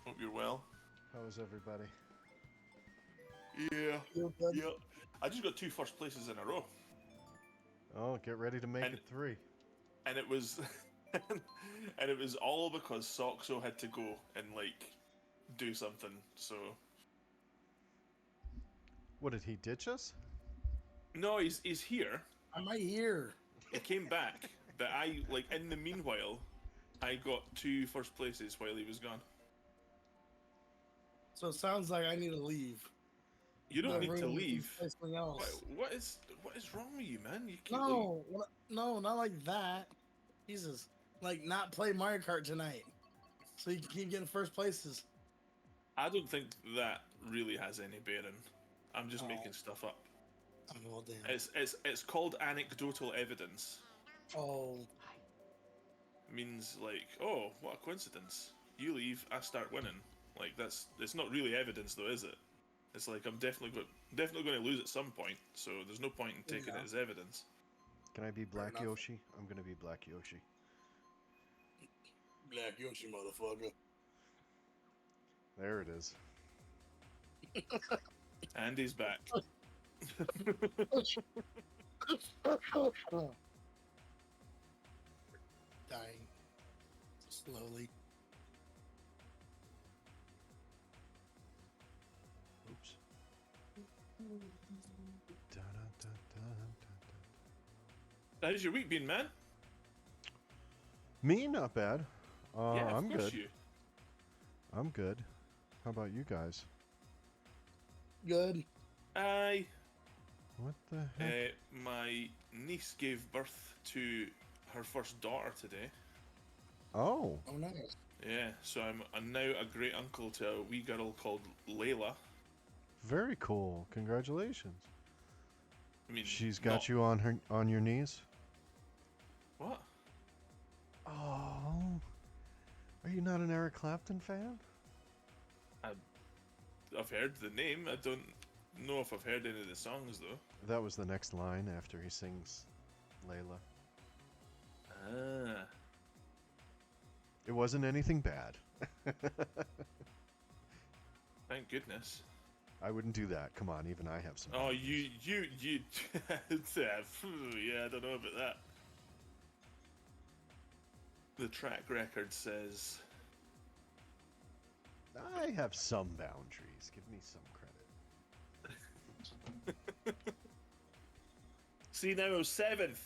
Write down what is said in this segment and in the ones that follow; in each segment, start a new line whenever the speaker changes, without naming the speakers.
Hope you're well.
How is everybody?
Yeah.
You're good.
Yeah. I just got two first places in a row.
Oh, get ready to make
And
it 3.
and it was and it was all because Soxo had to go and do something. So
What, did he ditch us?
no, he's here.
I'm right here.
He came back, but I in the meanwhile, I got two first places while he was gone.
So it sounds like I need to leave.
You don't
The
need to
room and
leave.
play something else.
What is wrong with you, man? You keep
No, not like that. Jesus, like not play Mario Kart tonight, so you can keep getting first places.
I don't think that really has any bearing. I'm just
Oh,
making stuff up.
well, damn.
It's called anecdotal evidence.
Oh,
Means oh, what a coincidence. You leave, I start winning. It's not really evidence though, is it? It's like I'm definitely going to lose at some point, so there's no point in taking it
yeah.
as evidence.
Can I be
Fair
Black
enough.
Yoshi? I'm gonna be Black Yoshi.
Black Yoshi, motherfucker.
There it is.
And he's back.
Dying slowly.
Oops. Dun, dun, dun, dun, dun.
How's your week been, man?
Me, not bad.
Yeah, of
I'm
course
good.
you.
I'm good. How about you guys?
Good.
I
What the heck?
my niece gave birth to her first daughter today.
Oh,
Oh, nice.
Yeah, so I'm now a great uncle to a wee girl called Layla.
very cool. Congratulations.
I mean,
She's got
not
you on your knees.
what?
Oh, are you not an Eric Clapton fan?
I, I've heard the name. I don't know if I've heard any of the songs though.
That was the next line after he sings Layla.
Ah,
It wasn't anything bad.
thank goodness.
I wouldn't do that. Come on, even I have some.
Oh,
boundaries.
you. Yeah, I don't know about that. The track record says.
I have some boundaries. Give me some credit.
See now, I'm seventh.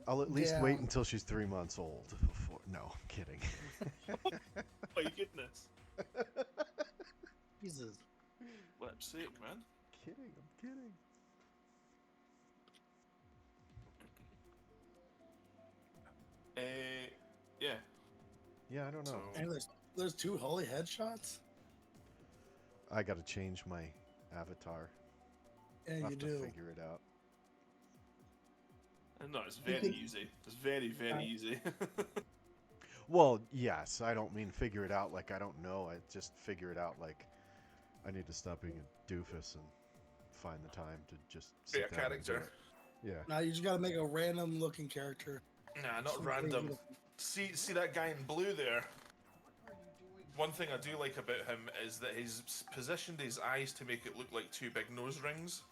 I'll at least
Yeah.
wait until she's 3 months old before. No, I'm kidding.
My goodness.
Jesus.
Flip's sake, man.
I'm kidding.
Yeah.
Yeah, I don't know.
So
And there's two holy headshots.
I got to change my avatar.
Yeah,
I'll
you
have to
do.
figure it out.
no, it's very easy. It's very easy.
Well, yes, I don't mean figure it out like I don't know. I just figure it out like I need to stop being a doofus and find the time to just
Be a
sit down and do
character.
it. Yeah.
Now you just gotta make a random looking character.
Nah, not
Something
random.
you-
See that guy in blue there? One thing I do like about him is that he's positioned his eyes to make it look like two big nose rings.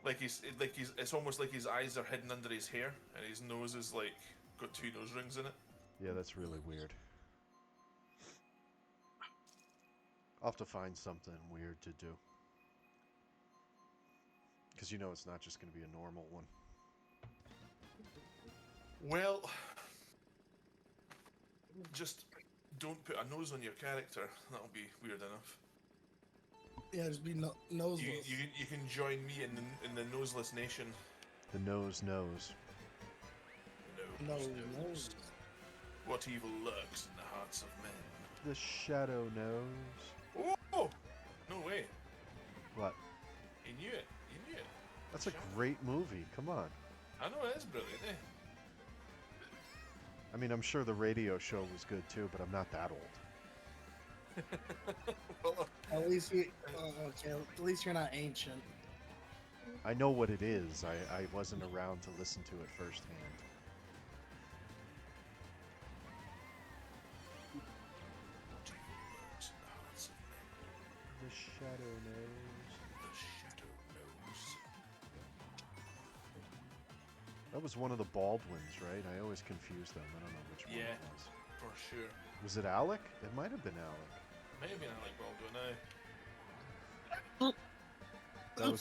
It's almost like his eyes are hidden under his hair, and his nose is got two nose rings in it.
Yeah, that's really weird. I'll have to find something weird to do. Because you know it's not just going to be a normal one.
Well, just don't put a nose on your character. That'll be weird enough.
Yeah, just be noseless.
You can join me in the noseless nation.
The nose knows.
Nose.
What evil lurks in the hearts of men?
The shadow knows.
Oh! No way.
What?
You knew it. You knew it.
That's a great movie. Come on.
I know it is brilliant, eh?
I mean, I'm sure the radio show was good too, but I'm not that old.
Well,
At least you. Okay. At least you're not ancient.
I know what it is. I wasn't around to listen to it firsthand. That was one of the Baldwins, right? I always confuse them. I don't know which one
Yeah.
it was.
For sure.
Was it Alec? It might have been Alec.
Might have been Alec Baldwin,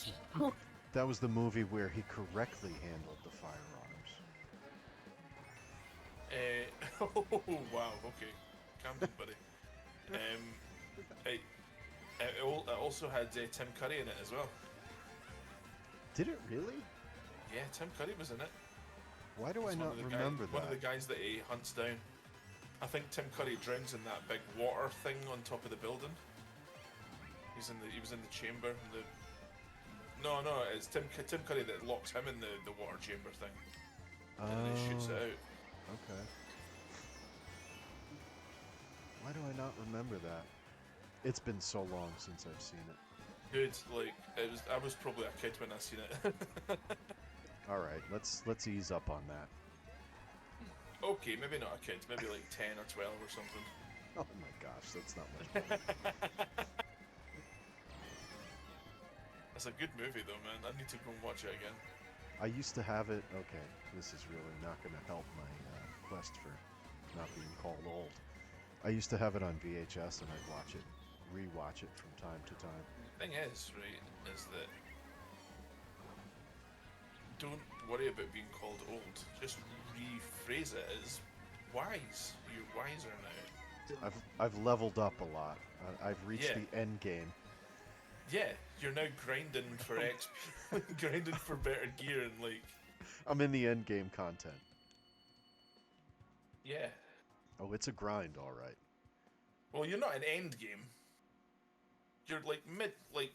That was the movie where he correctly handled the firearms.
Oh, wow, okay. Calm down, buddy. It, it also had Tim Curry in it as well.
Did it really?
Yeah, Tim Curry was in it.
Why do I
He's
not remember
One of the
that?
guys that he hunts down. I think Tim Curry drowns in that big water thing on top of the building. He was in the chamber. No, it's Tim Curry that locks him in the water chamber thing, and then he shoots it out.
Okay. Why do I not remember that? It's been so long since I've seen it.
Dude, like I was probably a kid when I seen it.
All right, let's ease up on that.
Okay, maybe not a kid, maybe like 10 or 12 or something.
Oh my gosh, that's not much fun.
That's a good movie though, man. I need to go and watch it again.
I used to have it. Okay, this is really not going to help my quest for not being called old. I used to have it on VHS, and I'd rewatch it from time to time.
Thing is, right, is that don't worry about being called old. Just rephrase it as wise. You're wiser now.
I've leveled up a lot. I've reached
Yeah.
the end game.
Yeah, you're now grinding for XP, grinding for better gear and like.
I'm in the end game content.
Yeah.
Oh, it's a grind, all right.
Well, you're not an end game. You're like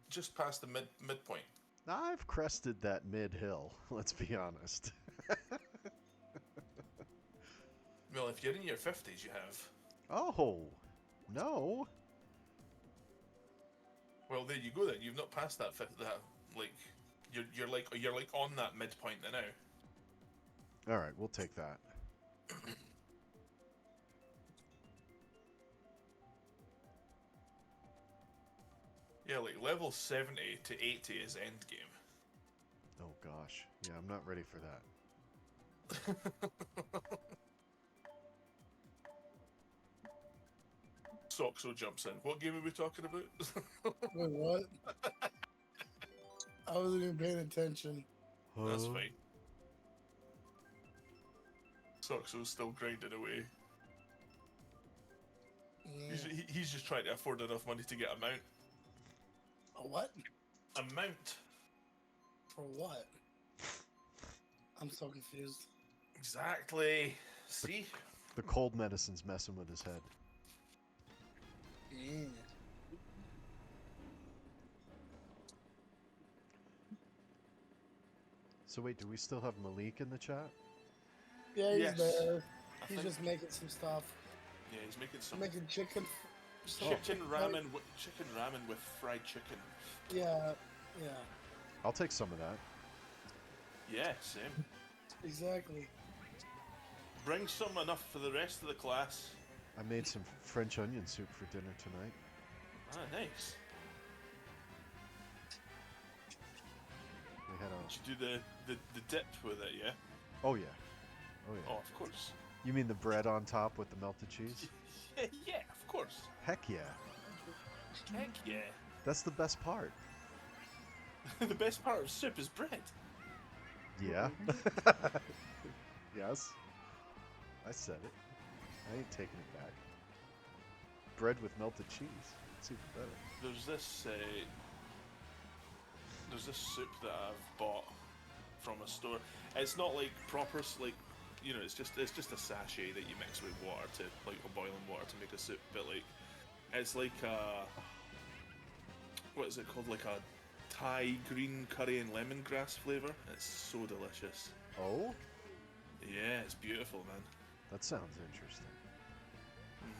just past the midpoint.
I've crested that mid hill. Let's be honest.
Well, if you're in your 50s, you have.
Oh, no.
Well, there you go then. You've not passed that you're like on that midpoint now.
All right, we'll take that.
Yeah, like level 70 to 80 is end game.
Oh gosh, yeah, I'm not ready for that.
Soxo jumps in. What game are we talking about?
Wait, what? I wasn't even paying attention.
That's fine. Soxo's still grinding away.
Yeah.
He's just trying to afford enough money to get a mount.
A what?
A mount?
For what? I'm so confused.
Exactly. See?
The cold medicine's messing with his head.
Yeah.
So wait, do we still have Malik in the chat?
Yeah, he's
Yes.
there.
I
He's
think-
just making some stuff.
Yeah, he's making some
Making chicken.
chicken ramen. Chicken ramen with fried chicken.
Yeah, yeah,
I'll take some of that.
Yeah, same.
exactly.
Bring some enough for the rest of the class.
I made some French onion soup for dinner tonight.
Ah, nice.
We had a...
Did you do the dip with it? Yeah.
Oh yeah. Oh yeah.
Oh, of course.
You mean the bread on top with the melted cheese?
Yeah, of course.
Heck yeah.
Heck yeah.
That's the best part.
The best part of soup is bread.
Yeah. Yes. I said it. I ain't taking it back. Bread with melted cheese. It's even better.
There's this soup that I've bought from a store. It's not like proper it's just a sachet that you mix with water to boiling water to make a soup, but like it's like what is it called, like a Thai green curry and lemongrass flavor. It's so delicious.
Oh?
Yeah, it's beautiful, man.
That sounds interesting.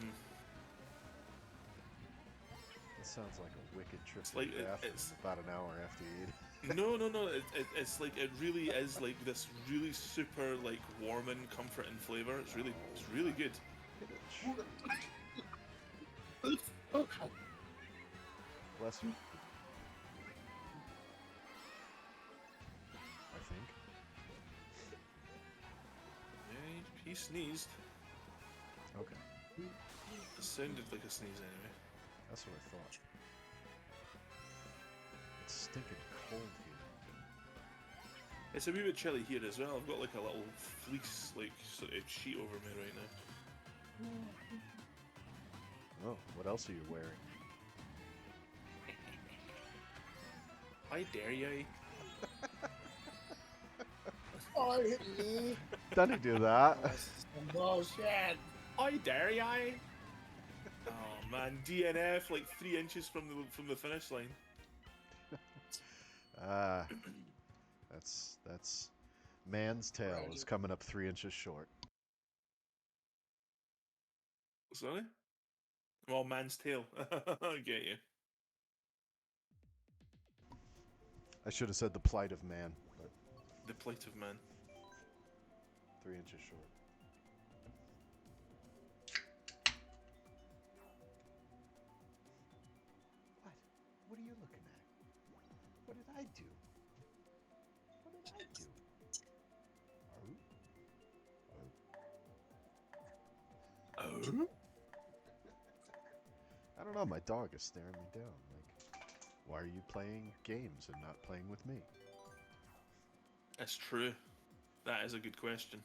Hmm.
That sounds like a wicked trip
It's
to
like
the bathroom
it's
about an hour after you eat.
no. It's like it really is like this really super like warming, comforting flavor. It's really good.
Bless you. I think.
He sneezed.
Okay,
It sounded like a sneeze anyway.
that's what I thought. It's stinking cold here.
It's a wee bit chilly here as well. I've got like a little fleece, like sort of sheet over me right now.
Oh, what else are you wearing?
I dare you.
Oh, it hit me.
Don't he do that?
Some bullshit.
I dare you. Oh man, DNF like 3 inches from the finish line.
Ah, that's man's tail is coming up 3 inches short.
Sorry? Well, man's tail. I get you.
I should have said the plight of man, but
The plight of man.
3 inches short. What? What are you looking at? What did I do? What did I do?
Oh?
I don't know. My dog is staring me down. Like, why are you playing games and not playing with me?
That's true. That is a good question.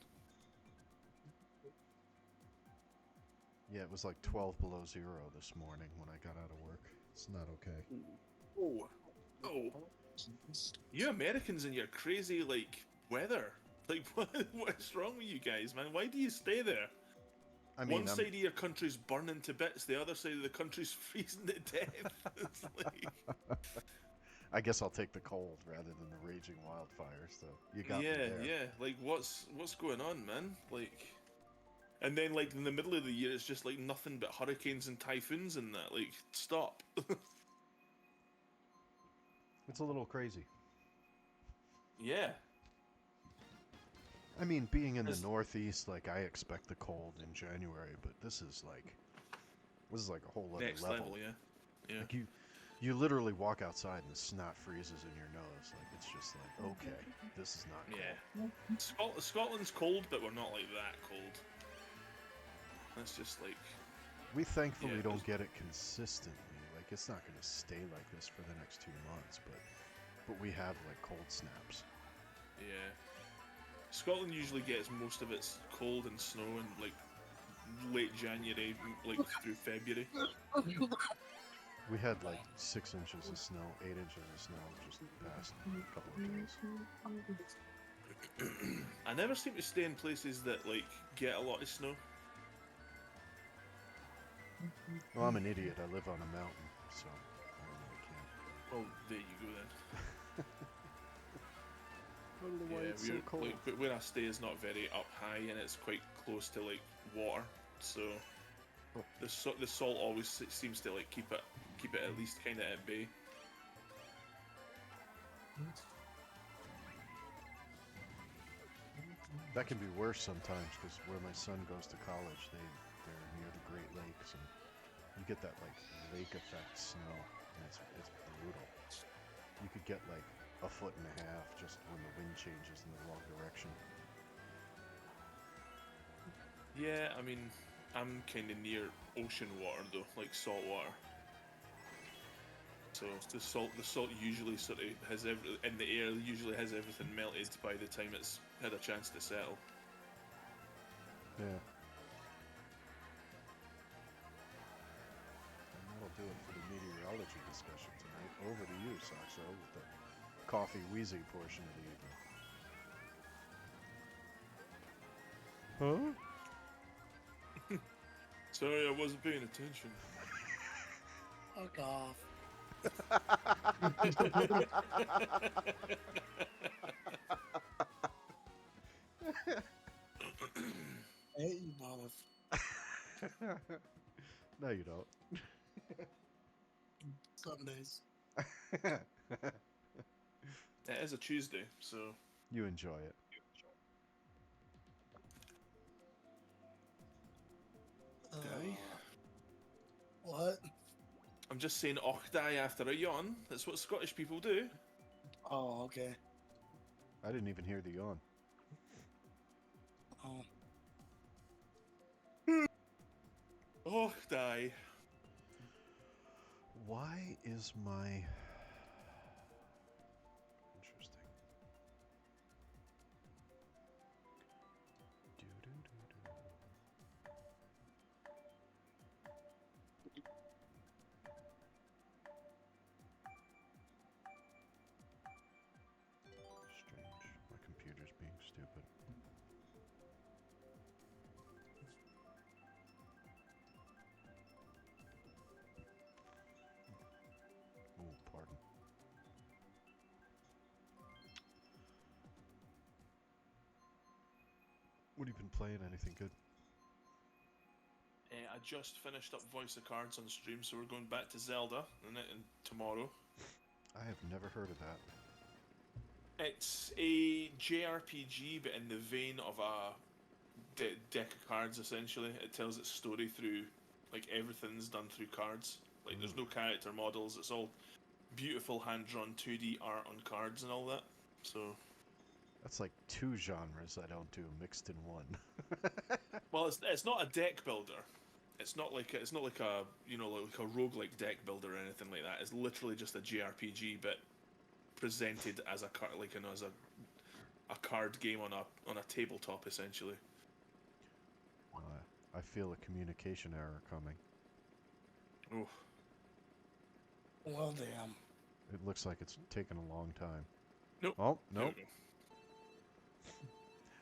Yeah, it was like 12 below zero this morning when I got out of work. It's not okay.
Oh. Oh. You Americans and your crazy, like, weather. Like, what's wrong with you guys, man? Why do you stay there?
I mean,
One side of your country's burning to bits, the other side of the country's freezing to death. It's like...
I guess I'll take the cold rather than the raging wildfires. So you got me there.
Yeah. Like, what's going on, man? Like, and then like in the middle of the year, it's just like nothing but hurricanes and typhoons and that. Like, stop.
It's a little crazy.
Yeah.
I mean, being in the
It's-
Northeast, like I expect the cold in January, but this is like a whole other
Next level, yeah. Yeah.
Like you literally walk outside and the snot freezes in your nose. Like it's just like, okay, this is not cold.
Yeah. Scotland's cold, but we're not like that cold. That's just like...
We thankfully
Yeah,
don't get it consistently. Like it's not going to stay like this for the next 2 months, but we have like cold snaps.
Yeah. Scotland usually gets most of its cold and snow in like late January, like through February.
We had like 6 inches of snow, 8 inches of snow just the past couple of days.
I never seem to stay in places that like get a lot of snow.
Well, I'm an idiot. I live on a mountain, so I really can't.
Well, there you go then.
I don't know why it's so cold.
Like, but where I stay is not very up high, and it's quite close to like water, so the salt always seems to like keep it at least kind of at bay.
That can be worse sometimes because where my son goes to college, they're near the Great Lakes, and you get that like lake effect snow, and it's brutal. You could get like a foot and a half just when the wind changes in the wrong direction.
Yeah, I mean, I'm kind of near ocean water though, like salt water. So the salt usually sort of has in the air usually has everything melted by the time it's had a chance to settle.
Yeah. And that'll do it for the meteorology discussion tonight. Over to you, Saxo, with the coffee wheezy portion of the evening. Huh?
Sorry, I wasn't paying attention.
Fuck off. I hate you both.
No, you don't.
Some days.
It is a Tuesday, so
You enjoy it.
Guy?
What?
I'm just saying och die after a yawn. That's what Scottish people do.
Oh, okay.
I didn't even hear the yawn.
Oh.
Oh, die.
Why is my... Interesting. Doo-doo-doo-doo. Strange. My computer's being stupid. Oh, pardon. What have you been playing? Anything good?
I just finished up Voice of Cards on stream, so we're going back to Zelda and tomorrow.
I have never heard of that.
It's a JRPG, but in the vein of a deck of cards. Essentially, it tells its story through, like, everything's done through cards. Like, there's no character models. It's all beautiful hand-drawn 2D art on cards and all that. So,
That's like two genres I don't do mixed in one.
well, it's not a deck builder. It's not like a like a roguelike deck builder or anything like that. It's literally just a JRPG, but presented as a card, like, as a card game on a tabletop, essentially.
I feel a communication error coming.
Oh,
Well, damn.
It looks like it's taken a long time.
nope.
Oh,
There
nope.
we go.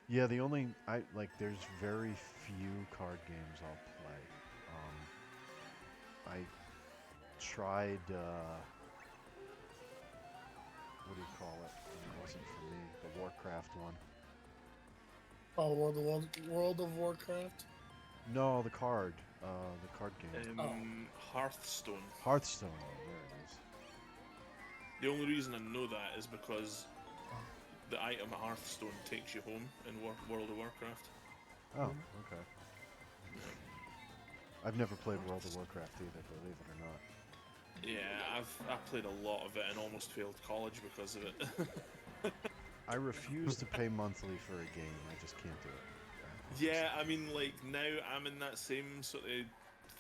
Yeah, the only there's very few card games I'll play. I tried what do you call it? It wasn't for me. The Warcraft one.
Oh, World of Warcraft.
No, the card game.
Hearthstone.
Hearthstone. There it is.
The only reason I know that is because the item Hearthstone takes you home in World of Warcraft.
Oh, okay. I've never played World of Warcraft either, believe it or not.
Yeah, I've played a lot of it and almost failed college because of it.
I refuse to pay monthly for a game. I just can't do it.
Yeah, I mean, like, now I'm in that same sort of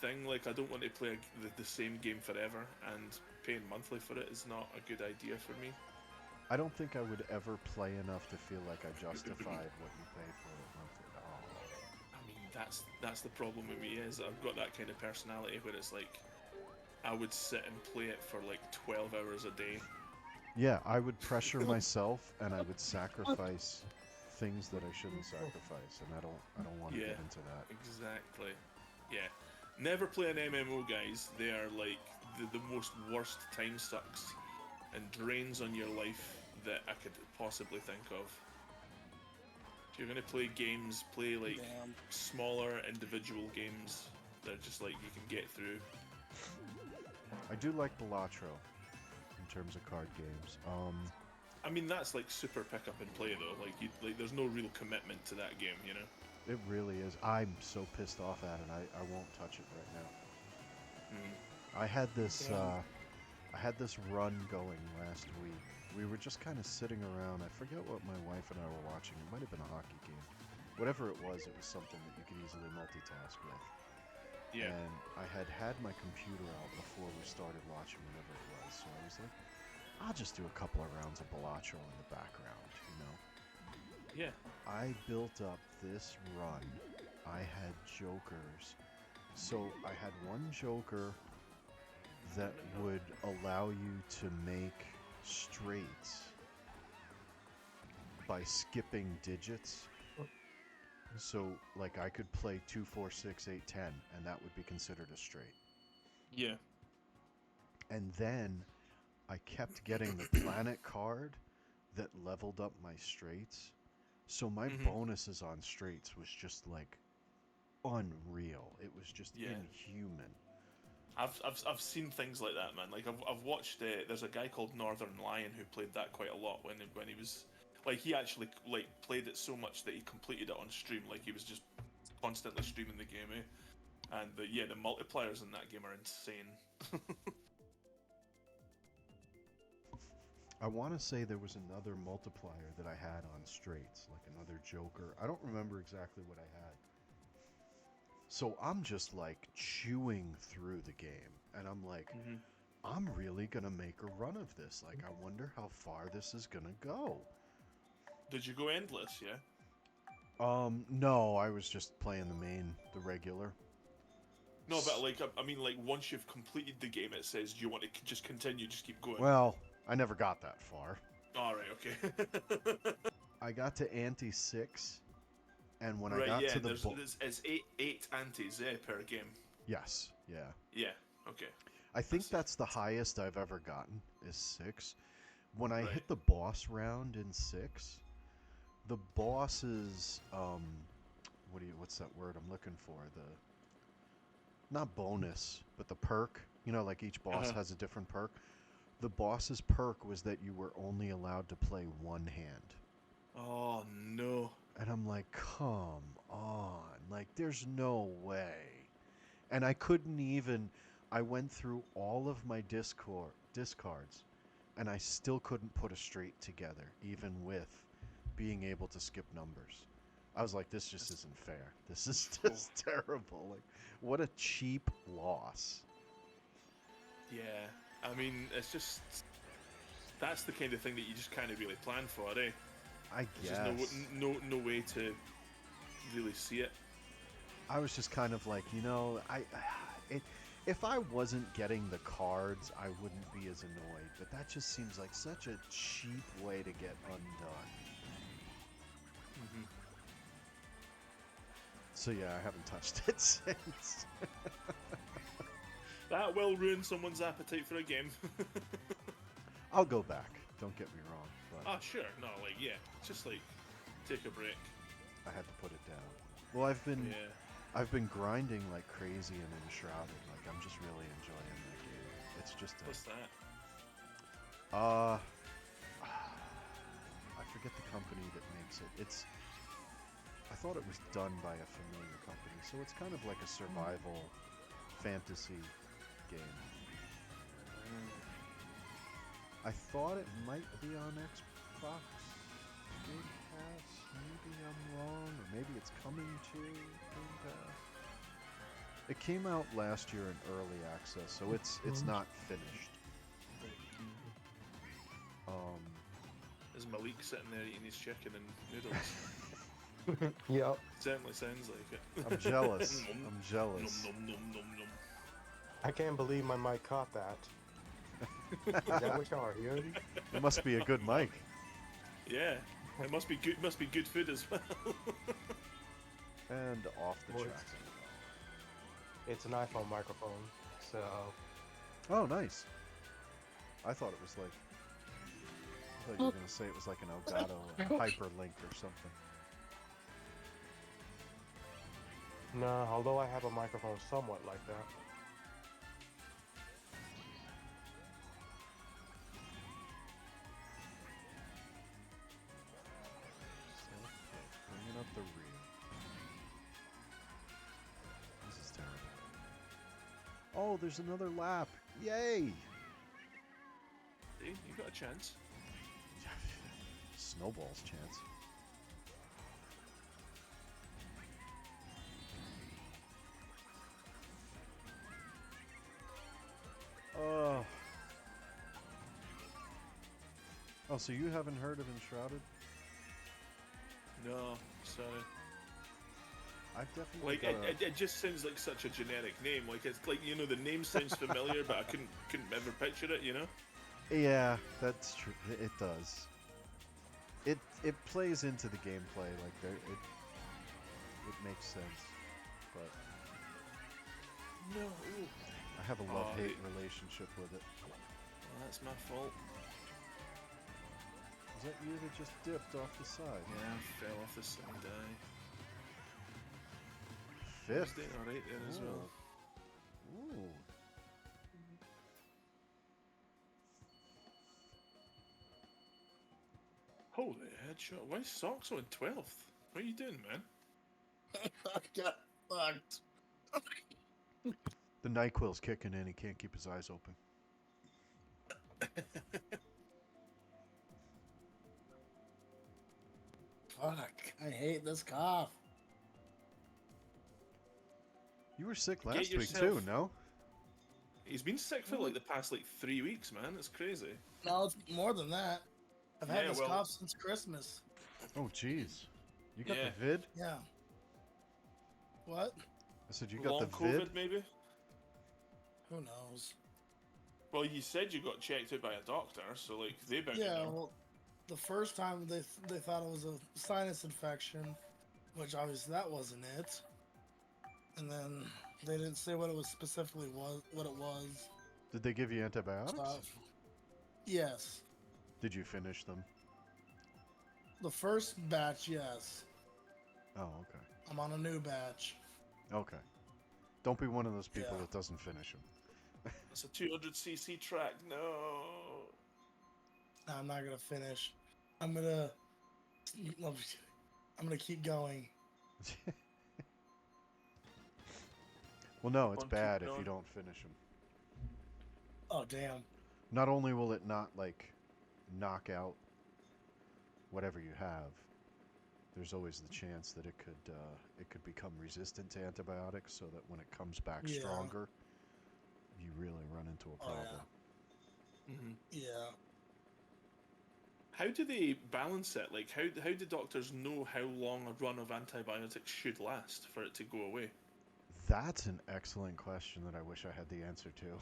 thing. Like, I don't want to play the same game forever, and paying monthly for it is not a good idea for me.
I don't think I would ever play enough to feel like I justified what you paid for it monthly. Oh.
I mean, that's the problem with me, is I've got that kind of personality where it's like, I would sit and play it for like 12 hours a day.
Yeah, I would pressure myself, and I would sacrifice things that I shouldn't sacrifice, and I don't want to get into that.
Exactly. Yeah. Never play an MMO, guys. They are like the most worst time sucks and drains on your life that I could possibly think of. If you're gonna play games, play like
Damn.
smaller individual games that are just like you can get through.
I do like Balatro in terms of card games.
I mean, that's like super pick up and play though. Like there's no real commitment to that game, you know.
It really is. I'm so pissed off at it. I won't touch it right now. I had this run going last week. We were just kind of sitting around. I forget what my wife and I were watching. It might have been a hockey game. Whatever it was something that you could easily multitask with.
Yeah.
And I had my computer out before we started watching whatever it was. So I was like, I'll just do a couple of rounds of Balatro in the background, you know?
Yeah.
I built up this run. I had jokers. So I had one joker that would allow you to make straights by skipping digits. So, like, I could play 2, 4, 6, 8, 10, and that would be considered a straight.
Yeah.
And then I kept getting the planet card that leveled up my straights. So my bonuses on straights was just like unreal. It was just inhuman.
I've seen things like that, man. Like I've watched. There's a guy called Northern Lion who played that quite a lot when he was, like, he actually like played it so much that he completed it on stream. Like, he was just constantly streaming the game, And the multipliers in that game are insane.
I want to say there was another multiplier that I had on straights, like another joker. I don't remember exactly what I had. So I'm just like chewing through the game, and I'm like,
Mm-hmm.
I'm really gonna make a run of this. Like, I wonder how far this is gonna go.
Did you go endless? Yeah.
No, I was just playing the regular.
No, but like I mean, like once you've completed the game, it says, "Do you want to just continue? Just keep going."
Well, I never got that far.
All right. Okay.
I got to ante 6, and when I
Right.
got
Yeah.
to
And
the
it's eight antes per game.
yes, yeah.
Yeah. Okay.
I
I
think
see.
that's the highest I've ever gotten is 6. When I
Right.
hit the boss round in 6, the boss is what's that word I'm looking for? The not bonus, but the perk. You know, like each boss
Uh-huh.
has a different perk. The boss's perk was that you were only allowed to play one hand.
Oh no.
And I'm like, come on. Like, there's no way. And I couldn't even. I went through all of my discards, and I still couldn't put a straight together, even with being able to skip numbers. I was like, this just isn't fair. This is
Oh.
just terrible. Like, what a cheap loss.
Yeah. I mean, it's just that's the kind of thing that you just can't really plan for, eh?
I
There's just
guess.
no way to really see it.
I was just kind of like, it, if I wasn't getting the cards, I wouldn't be as annoyed. But that just seems like such a cheap way to get undone.
Mm-hmm.
So yeah, I haven't touched it since.
That will ruin someone's appetite for a game.
I'll go back. Don't get me wrong, but
Ah, sure. No, like yeah, just like take a break.
I had to put it down. Well,
Yeah.
I've been grinding like crazy and Enshrouded. Like, I'm just really enjoying that game. It's just
What's that?
I forget the company that makes it. I thought it was done by a familiar company, so it's kind of like a survival fantasy game. I thought it might be on Xbox Game Pass. Maybe I'm wrong, or maybe it's coming to Game Pass. It came out last year in early access, so it's not finished.
Is Malik sitting there eating his chicken and noodles?
Yep.
Certainly sounds like it.
I'm jealous.
Nom,
I'm jealous.
nom, nom, nom, nom, nom.
I can't believe my mic caught that. Is that what y'all are hearing?
It must be a good mic.
Yeah, it must be good. Must be good food as well.
And off the
Boys.
tracks.
It's an iPhone microphone, so
Oh, nice. I thought it was like. I thought you were gonna say it was like an Elgato hyperlink or something.
no. Although I have a microphone somewhat like that.
Bringing up the rear. This is terrible. Oh, there's another lap. Yay!
See, you got a chance.
Snowball's chance. Oh. Oh, so you haven't heard of Enshrouded?
No, sorry.
I've definitely
Like
got a...
it just sounds like such a generic name. Like it's like the name sounds familiar, but I couldn't ever picture it. You know.
Yeah, that's true. It does. It plays into the gameplay, like it makes sense. But
No.
I have a love-hate
Oh,
relationship with it.
Well, that's my fault.
Was that you that just dipped off the side?
Yeah, I fell off the side. I
Fifth.
doing all right there as well.
Ooh.
Holy headshot! Why is Socks on 12th? What are you doing, man?
I got fucked.
The NyQuil's kicking in. He can't keep his eyes open.
Fuck. I hate this cough.
You were sick
Get
last week too,
yourself-
no?
He's been sick for like the past like 3 weeks, man. It's crazy.
No, it's more than that. I've had
Yeah,
this
well-
cough since Christmas.
Oh, jeez. You got
Yeah.
the vid?
Yeah. What?
I said you got
Long
the vid?
COVID, maybe.
Who knows?
Well, you said you got checked out by a doctor, so like they better
Yeah,
know.
well, the first time they thought it was a sinus infection, which obviously that wasn't it. And then they didn't say what it was specifically what it was.
Did they give you antibiotics?
Stuff. Yes,
Did you finish them?
the first batch, yes.
Oh, okay.
I'm on a new batch.
Okay. Don't be one of those people
Yeah.
that doesn't finish them.
It's a 200cc track. No.
No, I'm not gonna finish. I'm gonna keep going.
Well, no, it's
Keep
bad if you
going.
don't finish them.
Oh damn.
Not only will it not, like, knock out whatever you have, there's always the chance that it could become resistant to antibiotics, so that when it comes back
Yeah.
stronger, you really run into a
Oh, yeah.
problem.
Mm-hmm.
Yeah.
How do they balance it? Like, how do doctors know how long a run of antibiotics should last for it to go away?
That's an excellent question that I wish I had the answer to.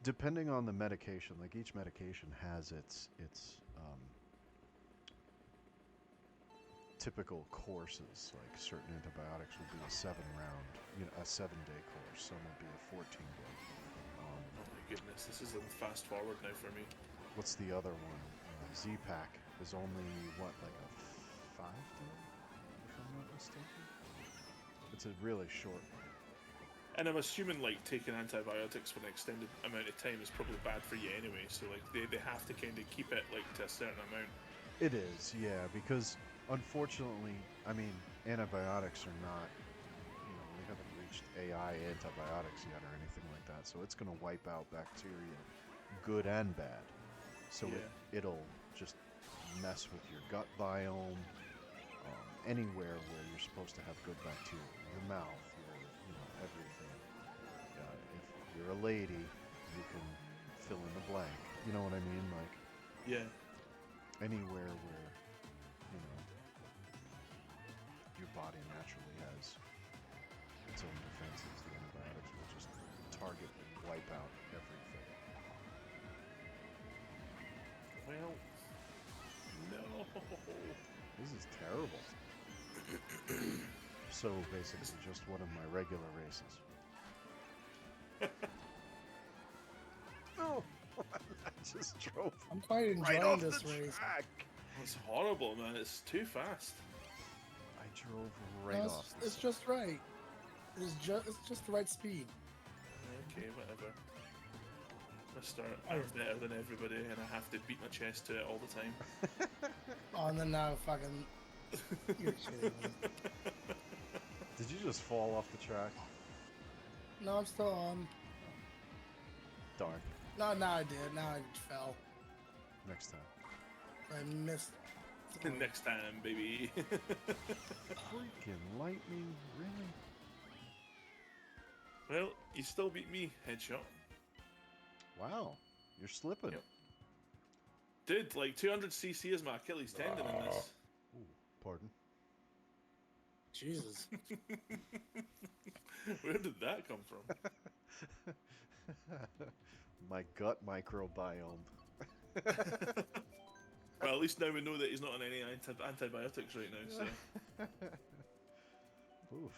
Depending on the medication, like each medication has its typical courses. Like certain antibiotics would be a 7-round, a 7-day course. Some would be a 14-day.
Oh my goodness, this is a fast forward now for me.
What's the other one? Z-Pack is only what, like a 5-day, if I'm not mistaken. It's a really short.
And I'm assuming like taking antibiotics for an extended amount of time is probably bad for you anyway. So like they have to kind of keep it like to a certain amount.
It is, yeah, because unfortunately, I mean, antibiotics are not, we haven't reached AI antibiotics yet or anything like that, so it's going to wipe out bacteria, good and bad. So
Yeah.
it'll just mess with your gut biome, anywhere where you're supposed to have good bacteria, your mouth, everything. If you're a lady, you can fill in the blank. You know what I mean? Like,
Yeah.
anywhere where, your body naturally has its own defenses, the antibiotics will just target and wipe out everything.
Well, no.
This is terrible. So basically just one of my regular races. Oh, I just drove
I'm quite
right
enjoying
off
this
the
race.
track.
It's horrible, man. It's too fast.
I drove
No,
right
it's,
off the
it's just right. It's just the right speed.
Okay, whatever. Mister, I'm better than everybody, and I have to beat my chest to it all the time.
Oh, and then now fucking. You're kidding me.
Did you just fall off the track?
No, I'm still on.
Darn.
No, now I did. Now I fell.
Next time.
I missed.
Next time, baby.
Freaking lightning, really?
Well, you still beat me, headshot.
Wow, you're slipping.
Yep. Dude, like 200cc is my Achilles tendon in this.
Ooh, pardon.
Jesus.
Where did that come from?
My gut microbiome.
Well, at least now we know that he's not on any antibiotics right now, so.
Oof.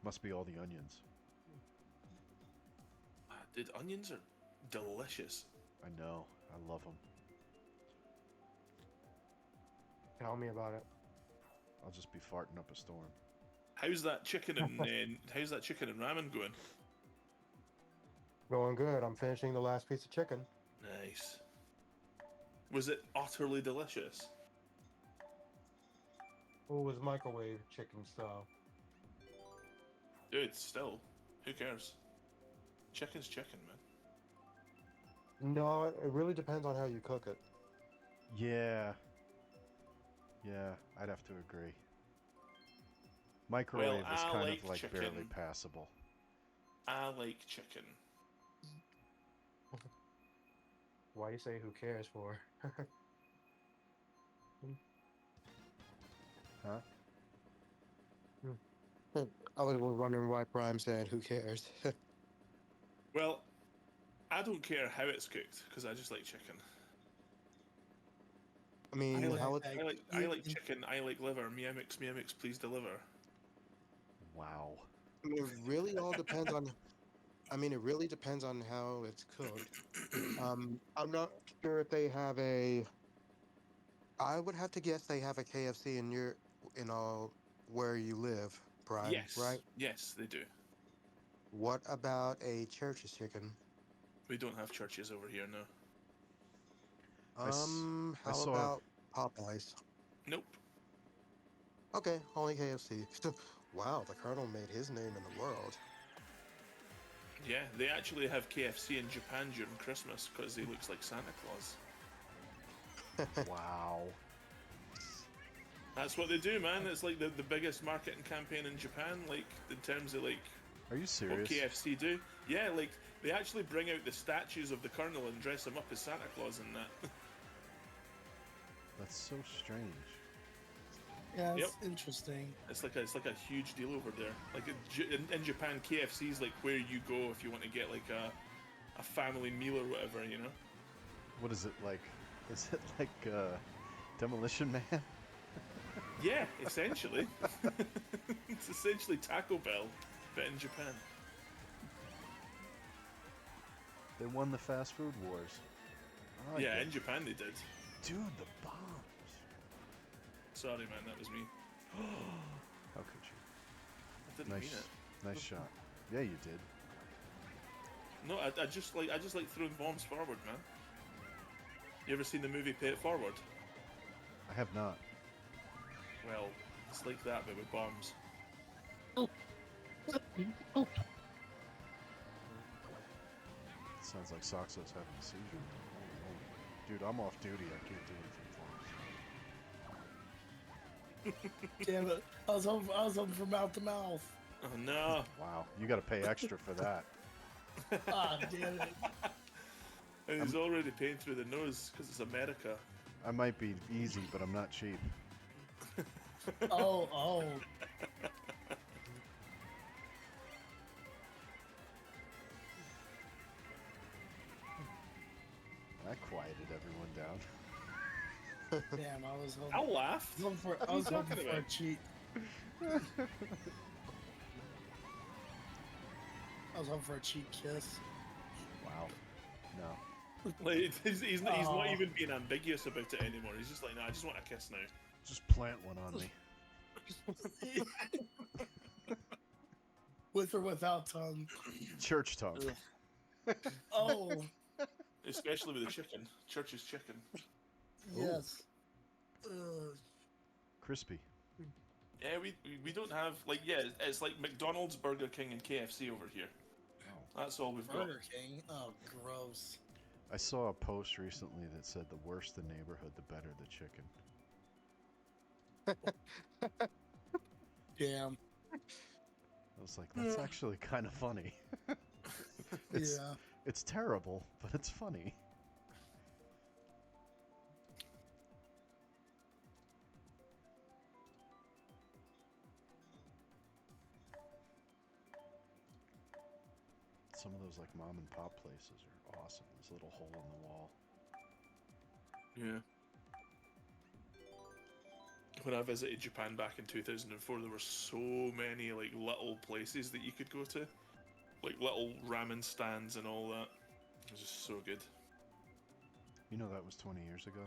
Must be all the onions.
Ah, dude, onions are delicious.
I know. I love them.
Tell me about it.
I'll just be farting up a storm.
How's that chicken and ramen going?
Going good. I'm finishing the last piece of chicken.
Nice. Was it utterly delicious?
Oh, it was microwave chicken style.
Dude, still, who cares? Chicken's chicken, man.
No, it really depends on how you cook it.
Yeah. Yeah, I'd have to agree. Microwave is
I
kind
like
of like
chicken.
barely passable.
I like chicken.
Why you say who cares for?
Huh?
I was wondering why Prime said who cares.
Well, I don't care how it's cooked because I just like chicken.
I mean, how it,
I like chicken. I like liver. Meow mix, please deliver.
Wow.
I mean, it really all depends on. I mean, it really depends on how it's cooked. I'm not sure if they have a. I would have to guess they have a KFC in your, in all where you live, Prime,
Yes,
right?
yes, they do.
What about a Church's chicken?
We don't have churches over here, no.
I
How
saw.
about Popeyes?
Nope.
Okay, only KFC. Wow, the Colonel made his name in the world.
Yeah, they actually have KFC in Japan during Christmas because he looks like Santa Claus.
Wow.
That's what they do, man. It's like the biggest marketing campaign in Japan, like in terms of like
Are you
what
serious?
KFC do. Yeah, like they actually bring out the statues of the Colonel and dress him up as Santa Claus and that.
That's so strange.
Yeah,
Yep.
it's interesting.
It's like a huge deal over there. Like in Japan, KFC is like where you go if you want to get like a family meal or whatever, you know.
What is it like? Is it like Demolition Man?
Yeah, essentially. It's essentially Taco Bell, but in Japan.
They won the fast food wars. I like
Yeah,
it.
in Japan they did.
Dude, the bombs.
Sorry, man, that was me.
How could you?
I didn't mean it.
Nice shot. Yeah, you did.
No, I just like throwing bombs forward, man. You ever seen the movie Pay It Forward?
I have not.
Well, it's like that, but with bombs.
Sounds like Soxo's having a seizure. Oh, dude, I'm off duty. I can't do anything for
Damn it! I was hoping for mouth to mouth.
Oh no!
him. Wow, you got to pay extra for that.
Ah, damn it!
And he's already paying through the nose because it's America.
I might be easy, but I'm not cheap.
Oh.
That quieted everyone down.
Damn, I was hoping.
I'll laugh.
I was
What are you
hoping
talking
for a
about?
cheat. I was hoping for a cheat kiss.
Wow. No.
Like he's not
Aw.
even being ambiguous about it anymore. He's just like, no, I just want a kiss now.
Just plant one on me.
With or without tongue.
Church tongue.
Oh,
Especially with the chicken. Church's chicken.
yes.
Crispy.
Yeah, we don't have like it's like McDonald's, Burger King, and KFC over here.
Oh.
That's all we've got.
Burger King. Oh, gross.
I saw a post recently that said the worse the neighborhood, the better the chicken.
Damn.
I was like, that's actually kind of funny. It's,
Yeah.
It's terrible, but it's funny. Some of those like mom and pop places are awesome. This little hole in the wall.
Yeah. When I visited Japan back in 2004, there were so many like little places that you could go to, like little ramen stands and all that. It was just so good.
You know that was 20 years ago.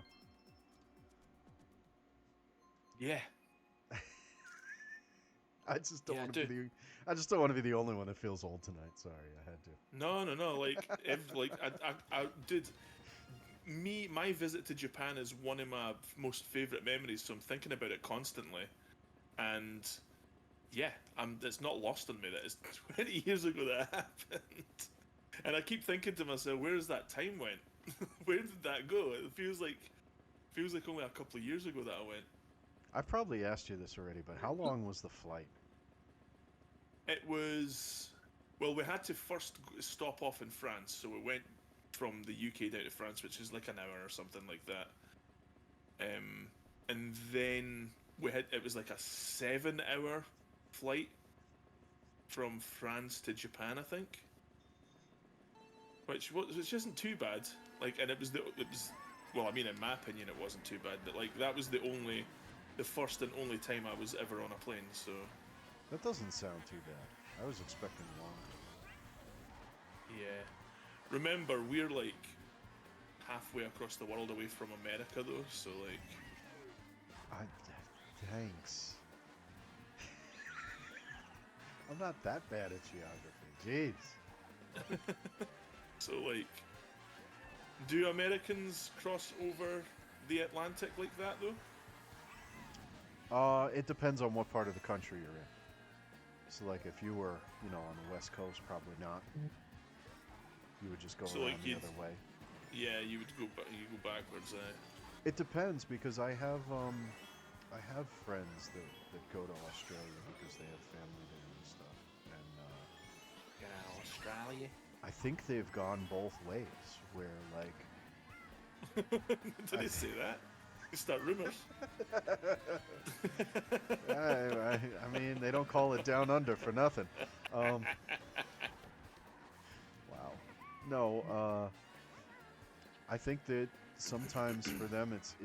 Yeah.
I just don't
Yeah,
want to be the. I just don't want to be the only one that feels old tonight. Sorry, I had to.
No. Like, I did. My visit to Japan is one of my most favorite memories, so I'm thinking about it constantly. And yeah, it's not lost on me that it's 20 years ago that happened. And I keep thinking to myself, where's that time went? Where did that go? It feels like only a couple of years ago that I went.
I've probably asked you this already, but how long was the flight?
It was, well, we had to first stop off in France, so we went from the UK down to France, which is like an hour or something like that. And then it was like a 7 hour flight from France to Japan, I think, which isn't too bad. Like, and it was well, I mean, in my opinion, it wasn't too bad. But like, that was the first and only time I was ever on a plane. So
That doesn't sound too bad. I was expecting longer.
yeah, remember we're like halfway across the world away from America, though. So like,
Thanks. I'm not that bad at geography. Jeez.
so like, do Americans cross over the Atlantic like that though?
It depends on what part of the country you're in. So, like, if you were, on the West Coast, probably not. You would just go
So,
around
like,
the other way.
Yeah, you would go backwards.
It depends because I have friends that go to Australia because they have family there and stuff. And
Australia.
I think they've gone both ways. Where
Did they say that? You start rumors.
I mean, they don't call it down under for nothing. Wow. No, I think that sometimes for them it's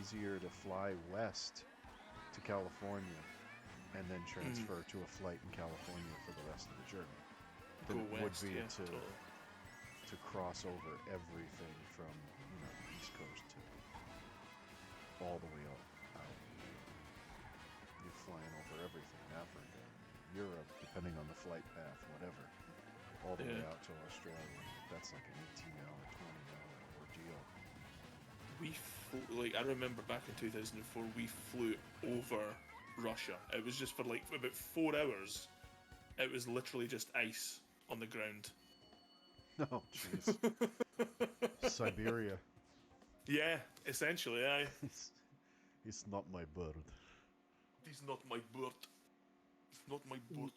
easier to fly west to California and then transfer to a flight in California for the rest of the journey than
Go
it would
west,
be
yeah,
to
totally.
to cross over everything from the East Coast to all the way up out. You're flying over everything, Africa, Europe, depending on the flight path, whatever, all the way
Yeah.
out to Australia. That's like an 18-hour, 20-hour ordeal.
I remember back in 2004, we flew over Russia. It was just for like about 4 hours. It was literally just ice on the ground.
Oh, jeez. Siberia.
Yeah, essentially, aye.
It's not my bird.
He's not my bird. It's not my bird.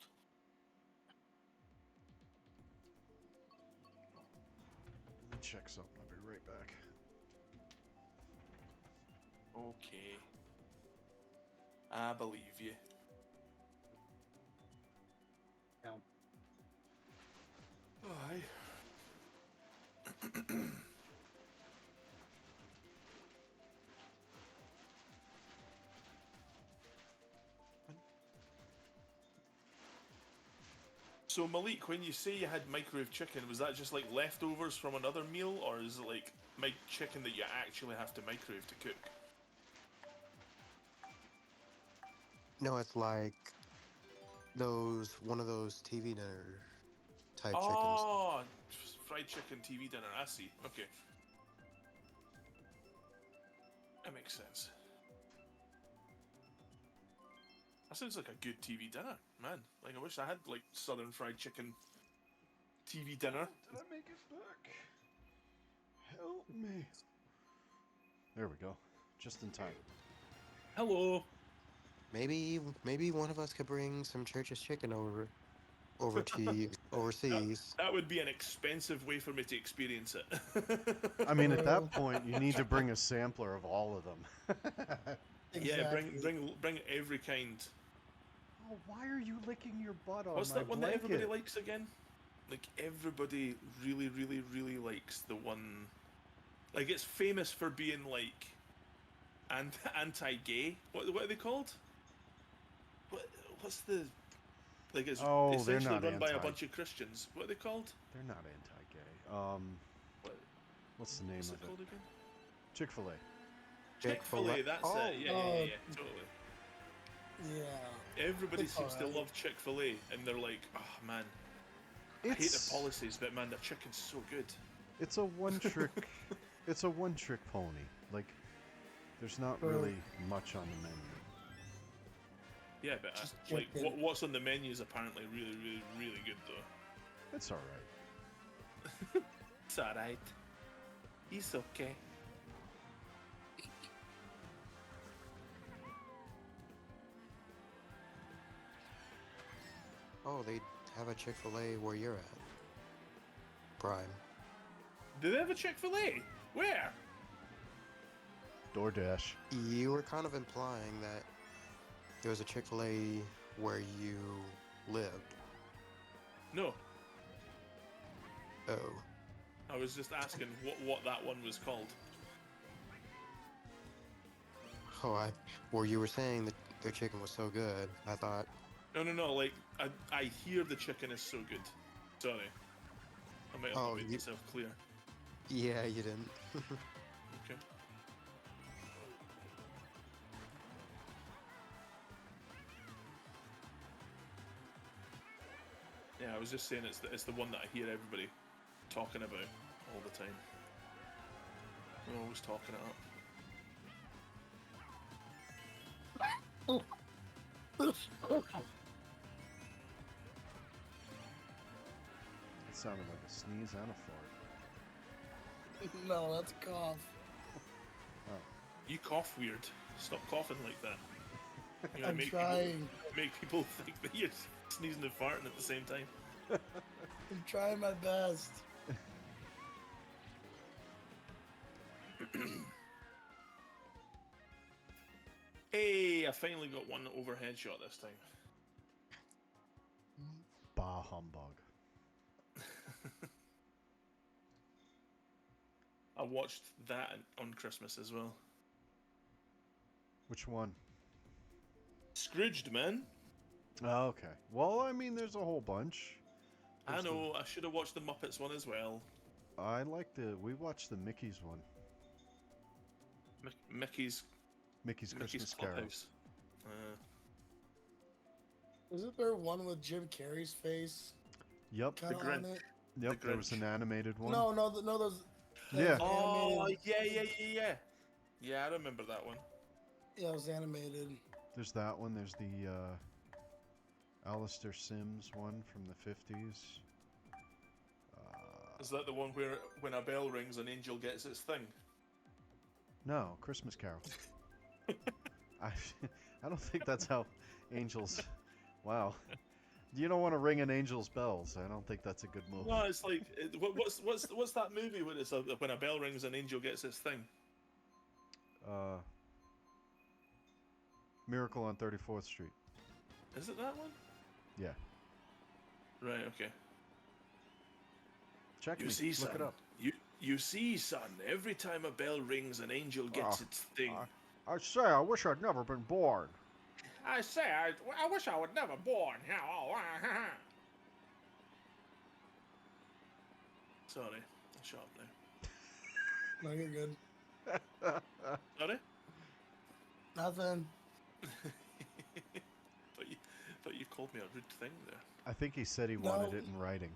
Let me check something. I'll be right back.
Okay. I believe you.
Yeah.
Aye. So Malik, when you say you had microwave chicken, was that just like leftovers from another meal, or is it like chicken that you actually have to microwave to cook?
No, it's like one of those TV dinner type chickens.
Oh, fried chicken TV dinner. I see. Okay, that makes sense. That sounds like a good TV dinner, man. Like, I wish I had like southern fried chicken TV dinner.
Did I make it back? Help me. There we go. Just in time.
Hello.
Maybe one of us could bring some church's chicken over to overseas.
That would be an expensive way for me to experience it.
I mean, at that point, you need to bring a sampler of all of them.
Yeah,
Exactly.
bring every kind.
Oh, why are you licking your butt on
What's
my
that one
blanket?
that everybody likes again? Like, everybody really, really, really likes the one. Like, it's famous for being like anti-gay. What are they called? What's the like? It's
Oh, they're
essentially
not
run by a
anti.
bunch of Christians. What are they called?
They're not anti-gay.
What,
What's the name
what's
of
it
it?
called again?
Chick-fil-A.
Chick-fil-A. That's
Oh,
it. Yeah. Totally.
Yeah.
Everybody
It's
seems to
alright.
love Chick-fil-A, and they're like, oh man, I hate their policies, but man, their chicken's so good.
It's a one-trick. It's a one-trick pony. Like, there's not really much on the menu.
Yeah, but
Just
like
chicken.
what's on the menu is apparently really, really, really good though.
It's all right.
It's alright. He's okay.
Oh, they have a Chick-fil-A where you're at. Prime.
Do they have a Chick-fil-A? Where?
DoorDash.
You were kind of implying that there was a Chick-fil-A where you lived.
No,
Oh.
I was just asking what that one was called.
Oh, well, you were saying that their chicken was so good. I thought,
No. Like I hear the chicken is so good. Sorry, I might have
Oh,
not made
you-
myself clear.
yeah, you didn't.
Okay. Yeah, I was just saying it's the one that I hear everybody talking about all the time. We're always talking it up.
It sounded like a sneeze and a fart.
No, that's a cough.
You cough weird. Stop coughing like that. You know,
I'm trying.
Make people think that you're sneezing and farting at the same time.
I'm trying my best.
Hey, I finally got one overhead shot this time.
Bah humbug.
I watched that on Christmas as well.
Which one?
Scrooged, man.
Oh, okay. Well, I mean, there's a whole bunch.
I
There's
know, I should have watched the Muppets one as well.
We watched the Mickey's one.
Mickey's
Mickey's Christmas Carol.
Clubhouse.
Isn't there one with Jim Carrey's face
Yep.
kind of
Grinch.
on it?
Yep.
The
There was an
Grinch.
animated one.
No, those.
Yeah.
Oh,
Animated.
yeah. Yeah, I remember that one.
Yeah, it was animated.
There's that one. There's the Alistair Sims one from the 50s.
Is that the one where when a bell rings an angel gets its thing?
No, Christmas Carol. I don't think that's how angels. Wow. You don't want to ring an angel's bells. I don't think that's a good move.
No, it's like what's that movie where it's when a bell rings an angel gets its thing?
Miracle on 34th Street.
Is it that one?
Yeah.
Right. Okay.
Check
You
me.
see, son.
Look it up.
You see, son. Every time a bell rings, an angel gets
Oh,
its thing.
I say, I wish I'd never been born.
I say, I wish I would never born. Sorry, I'll shut up now.
No, you're good.
Sorry.
Nothing.
Thought you called me a rude thing there.
I think he said he
No.
wanted it in writing.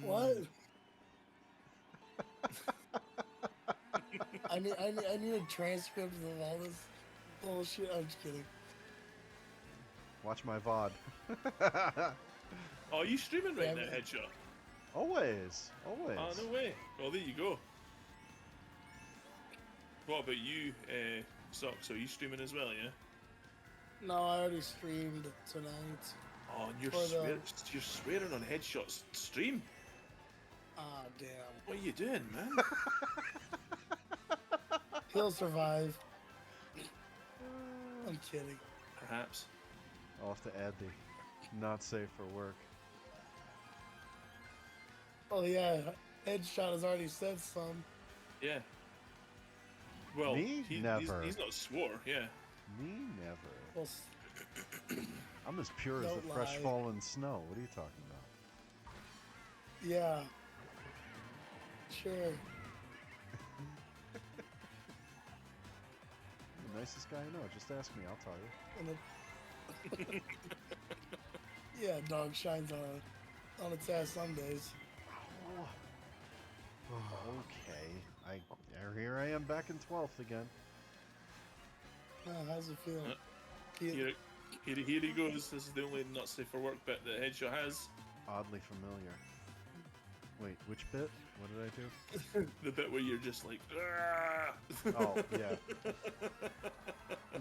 What? I need a transcript of all this bullshit. I'm just kidding.
Watch my VOD.
Oh, are you streaming right
Yeah,
now,
man.
Headshot?
Always. Always.
Oh, no way. Well, there you go. What about you, Socks? Are you streaming as well, yeah?
No, I already streamed tonight.
Oh, and you're,
For the-
you're swearing on Headshot's stream?
Ah, damn.
What are you doing, man?
He'll survive. I'm kidding.
Perhaps.
I'll have to add the not safe for work.
Oh yeah, Headshot has already said some.
Yeah. Well,
Me? Never.
He's not swore, yeah.
Me never.
Well,
I'm as pure as the
Don't
fresh
lie.
fallen snow. What are you talking about?
yeah. Sure.
The nicest guy I know. Just ask me. I'll tell you.
And yeah, dog shines on its ass some days.
Okay. Here I am back in 12th again.
How's it feel?
Here he goes. This is the only not safe for work bit that Headshot has.
Oddly familiar. Wait, which bit? What did I do?
The bit where you're just like, "Ah!"
Oh, yeah.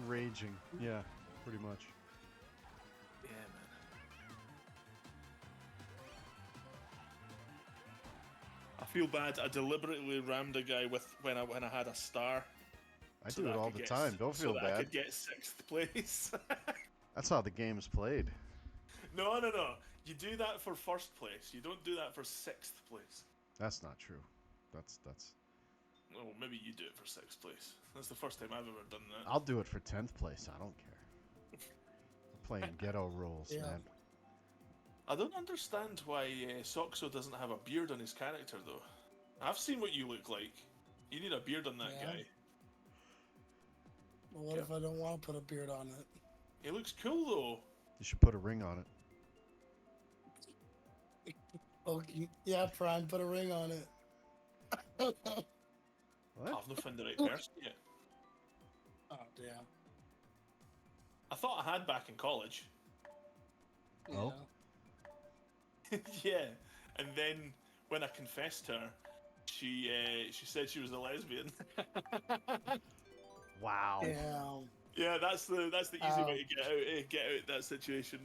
Raging. Yeah, pretty much.
Yeah, man. feel bad. I deliberately rammed a guy with when I had a star.
I
so
do
that
it all
could
the
get
time. Don't
so
feel
that I
bad.
could get 6th place.
That's how the game's played.
No. You do that for 1st place. You don't do that for 6th place.
That's not true. That's.
Well, maybe you do it for 6th place. That's the first time I've ever done that.
I'll do it for 10th place. I don't care. I'm playing ghetto rules,
Yeah.
man.
I don't understand why Soxo doesn't have a beard on his character, though. I've seen what you look like. You need a beard on that
Yeah.
guy.
Well, what if I don't want to put a beard on it?
He looks cool, though.
You should put a ring on it.
Okay. Yeah, Prime, put a ring on it.
What?
I've not found the right person yet.
Oh, damn.
I thought I had back in college.
Oh.
Yeah, and then when I confessed her, she said she was a lesbian.
Wow.
Damn.
Yeah, that's the easy way to get out that situation.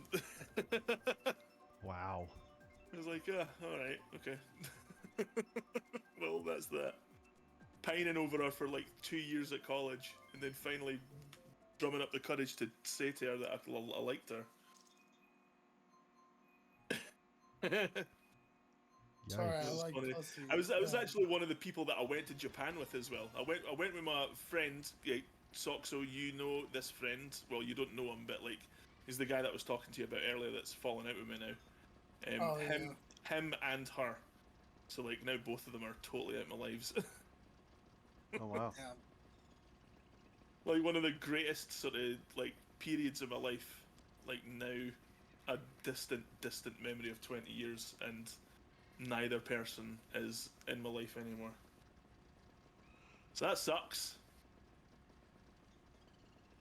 Wow.
I was like, all right, okay. Well, that's that. Pining over her for like 2 years at college, and then finally drumming up the courage to say to her that I liked her.
Sorry, I
This is
like
funny.
pussy.
I was
Yeah.
actually one of the people that I went to Japan with as well. I went with my friend, Soxo. You know this friend. Well, you don't know him, but like he's the guy that I was talking to you about earlier that's fallen out with me now.
Oh,
Him and her. So like now both of them are totally out of my lives.
Oh, wow.
Yeah.
Like one of the greatest sort of like periods of my life. Like now, a distant memory of 20 years, and neither person is in my life anymore. So that sucks.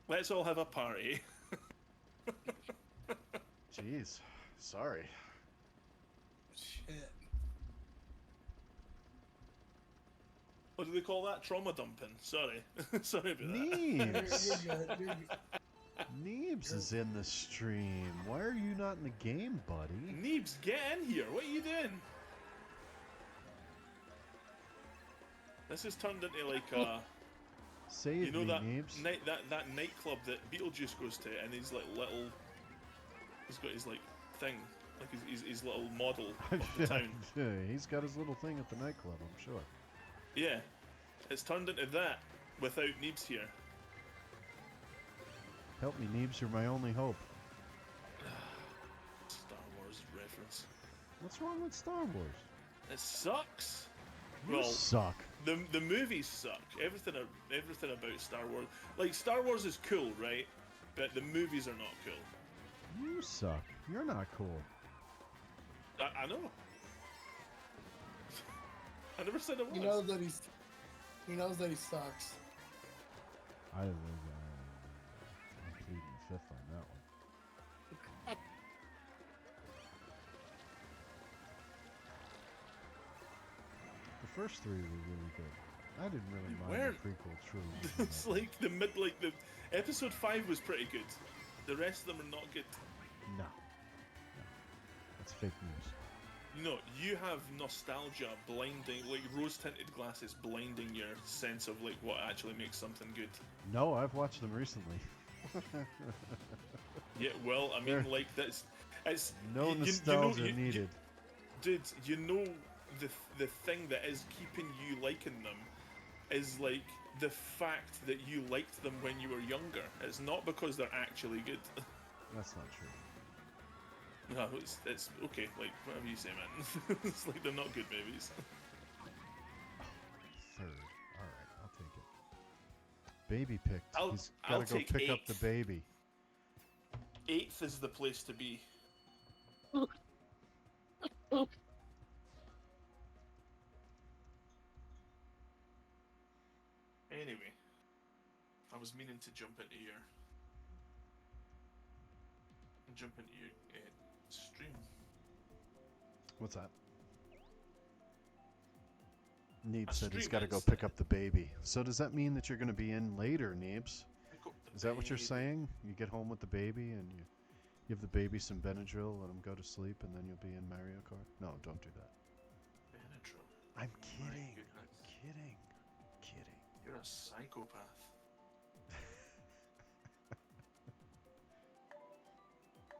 Let's all have a party.
Jeez. Sorry.
Shit.
What do they call that? Trauma dumping. Sorry. Sorry about that.
Neebs.
You're good. You're good.
Neebs is in the stream. Why are you not in the game, buddy?
Neebs, get in here. What are you doing? This has turned into like a...
Save
You know
me,
that
Neebs.
that nightclub that Beetlejuice goes to, and he's like little. He's got his like thing, like his little model of the town.
Yeah, he's got his little thing at the nightclub, I'm sure.
Yeah, it's turned into that without Neebs here.
Help me, Neebs, you're my only hope.
Star Wars reference.
What's wrong with Star Wars?
It sucks.
You
Well,
suck.
the movies suck. Everything about Star Wars, like Star Wars is cool, right? But the movies are not cool.
You suck. You're not cool.
I know. I never said it was.
He knows that he sucks.
I was pleading fifth on that one. The first three were really good. I didn't really mind
weren't.
the prequel trilogy.
It's like the episode 5 was pretty good. The rest of them are not good.
No. That's fake news.
No, you have nostalgia blinding, like rose-tinted glasses blinding your sense of like what actually makes something good.
No, I've watched them recently.
Yeah, well, I mean,
There-
like that's it's
No
you-
nostalgia
you-
needed.
dude. You know the thing that is keeping you liking them is like the fact that you liked them when you were younger. It's not because they're actually good.
That's not true.
No, it's okay. Like whatever you say, man. It's like they're not good movies.
Third. Alright, I'll take it. Baby picked.
I'll-
He's
I'll
gotta go
take
pick up the
eighth.
baby.
8th is the place to be. Anyway, I was meaning to jump into your stream.
What's that? Neebs
A
said he's
stream
got to go
is-
pick up the baby. So does that mean that you're going to be in later, Neebs? Is that what you're
Baby.
saying? You get home with the baby and you give the baby some Benadryl, let him go to sleep, and then you'll be in Mario Kart? No, don't do that.
Benadryl.
I'm
My
kidding.
goodness.
I'm kidding. Kidding.
You're a psychopath.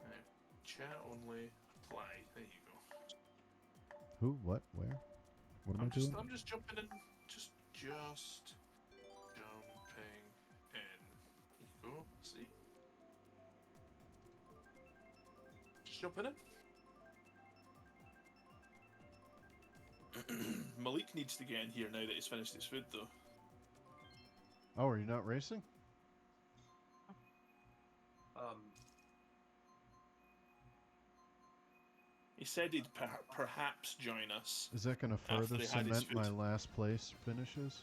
Right. Chat only. Apply. There you go.
Who? What? Where? What am I doing?
I'm just jumping in. Just jumping in. There you go. See. Just jumping in. Malik needs to get in here now that he's finished his food, though.
Oh, are you not racing?
He said he'd perhaps join us.
Is that going to
After
further
he had his
cement my
food.
last place finishes?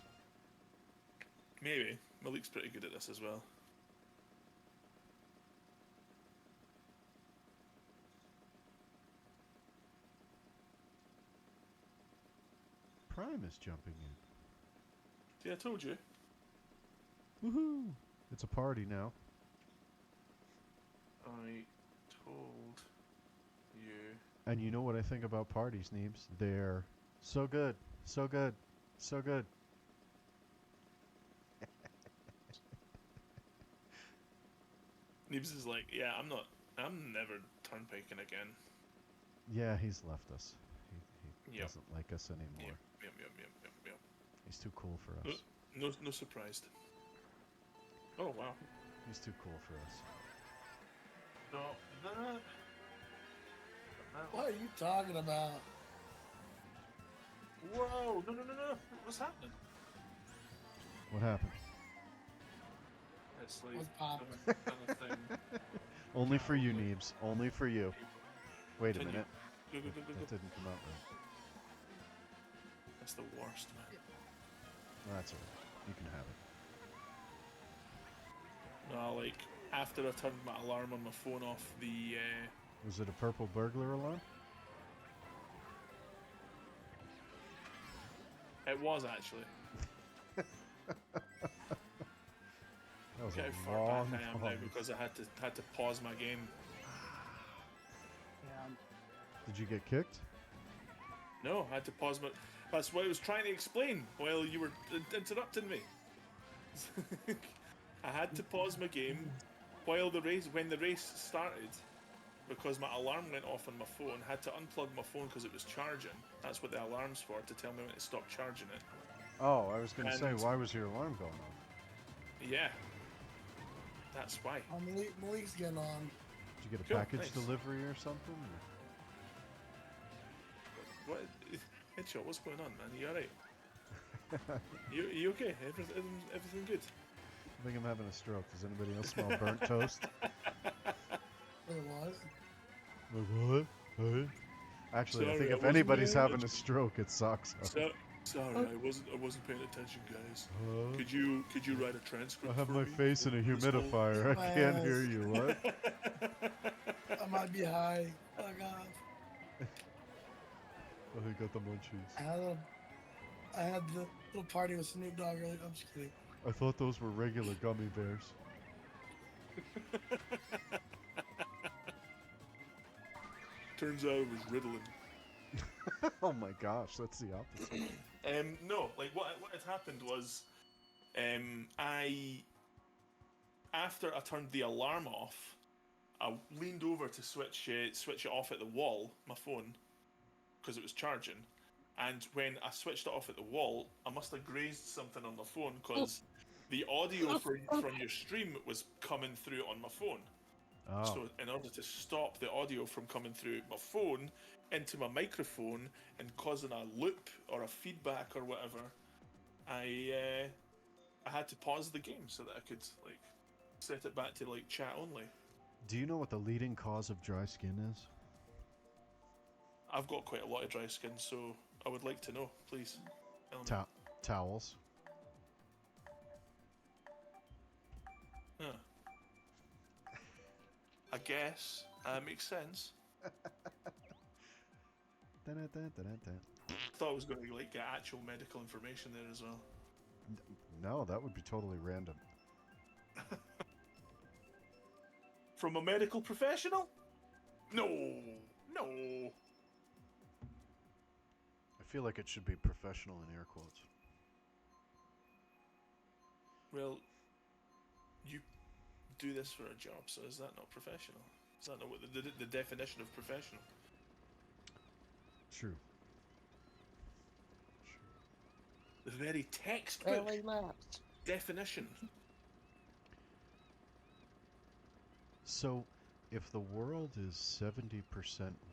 Maybe. Malik's pretty good at this as well.
Prime is jumping in.
See, I told you.
Woohoo! It's a party now.
I told you.
And you know what I think about parties, Neebs? They're so good. So good. So good.
Neebs is like, yeah, I'm never turnpiking again.
Yeah, he's left us. He
Yep.
doesn't like us anymore.
Yep.
He's too cool for us.
No surprised. Oh, wow.
He's too cool for us.
Stop that.
What are you talking about?
Whoa, no. What's happening?
What happened?
It's like
What's pop?
done a thing.
Only for you, Neebs. Only for you. Wait a
Continue.
minute.
Go.
That didn't come out right.
That's the worst, man.
That's alright. You can have it.
No, like, after I turned my alarm on my phone off, the,
Was it a purple burglar alarm?
it was actually.
That was
Look
a
how far
long
back I am now
pause.
because I had to pause my game.
Yeah.
Did you get kicked?
No, I had to pause my. That's what I was trying to explain while you were interrupting me. I had to pause my game when the race started, because my alarm went off on my phone. Had to unplug my phone because it was charging. That's what the alarm's for, to tell me when to stop charging it.
Oh, I was going to say,
And-
why was your alarm going off?
Yeah, that's why.
Malik's getting on.
Did you get a
Cool,
package
thanks.
delivery or something?
What? Headshot, what's going on, man? You alright? You okay? Everything good?
I think I'm having a stroke. Does anybody else smell burnt toast?
Wait, what?
Like, what? What? Actually, I
Sorry,
think
I
if
wasn't
anybody's
paying
having a stroke, it sucks.
Sorry, I wasn't paying attention, guys.
Huh?
Could you write a transcript?
I have
for
my
me
face in a
of this whole-
humidifier. I
My
can't hear
ass.
you. What?
I might be high. Fuck off.
Oh, he got the munchies.
I had the little party with Snoop Dogg earlier. I'm just kidding.
I thought those were regular gummy bears.
Turns out it was Ritalin.
Oh my gosh, that's the opposite.
No, like what had happened was, after I turned the alarm off, I leaned over to switch it off at the wall, my phone, because it was charging. And when I switched it off at the wall, I must have grazed something on my phone because the audio from your stream was coming through on my phone.
Oh,
So in order to stop the audio from coming through my phone into my microphone and causing a loop or a feedback or whatever, I had to pause the game so that I could like set it back to like chat only.
do you know what the leading cause of dry skin is?
I've got quite a lot of dry skin, so I would like to know, please. Tell me.
Towels.
Huh. I guess makes sense.
Dun-dun-dun-dun-dun.
Thought I was going to like get actual medical information there as well.
No, that would be totally random.
From a medical professional? No.
I feel like it should be professional in air quotes.
Well, you do this for a job, so is that not professional? Is that not what the definition of professional?
True.
The very textbook
LA Maps.
definition.
So, if the world is 70%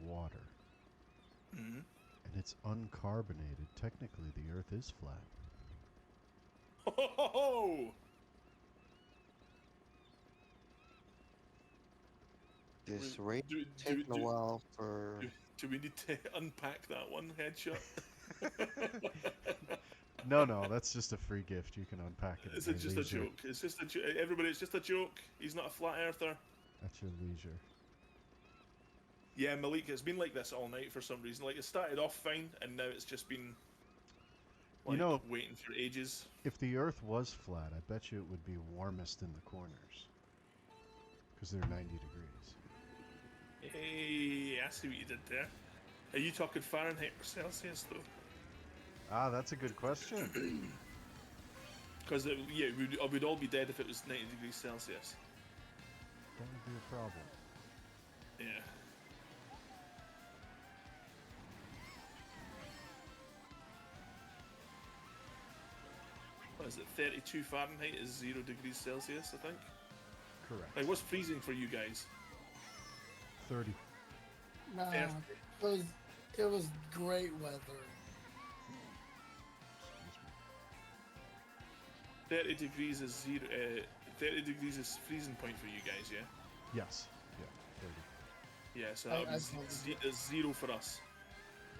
water
Mm-hmm.
and it's uncarbonated, technically the Earth is flat.
Ho ho ho ho!
This
We-
rate
do,
taking a
do,
while for.
do we need to unpack that one headshot?
No, that's just a free gift. You can unpack it
It's
at your
just
leisure.
a joke. It's just a everybody. It's just a joke. He's not a flat earther.
At your leisure.
Yeah, Malik, it's been like this all night for some reason. Like, it started off fine, and now it's just been, like,
You know-
waiting for ages.
If the Earth was flat, I bet you it would be warmest in the corners. Because they're 90 degrees.
Hey, I see what you did there. Are you talking Fahrenheit or Celsius, though?
Ah, that's a good question.
Because, yeah, we'd all be dead if it was 90 degrees Celsius.
That would be a problem.
Yeah. What is it, 32 Fahrenheit is 0 degrees Celsius, I think?
Correct.
Like, what's freezing for you guys?
30.
Nah,
Fair.
it was great weather.
Excuse me.
30 degrees is 0, 30 degrees is freezing point for you guys, yeah?
Yes. Yeah, 30.
Yeah, so
I-
that
I
was
totally
it's 0 for us.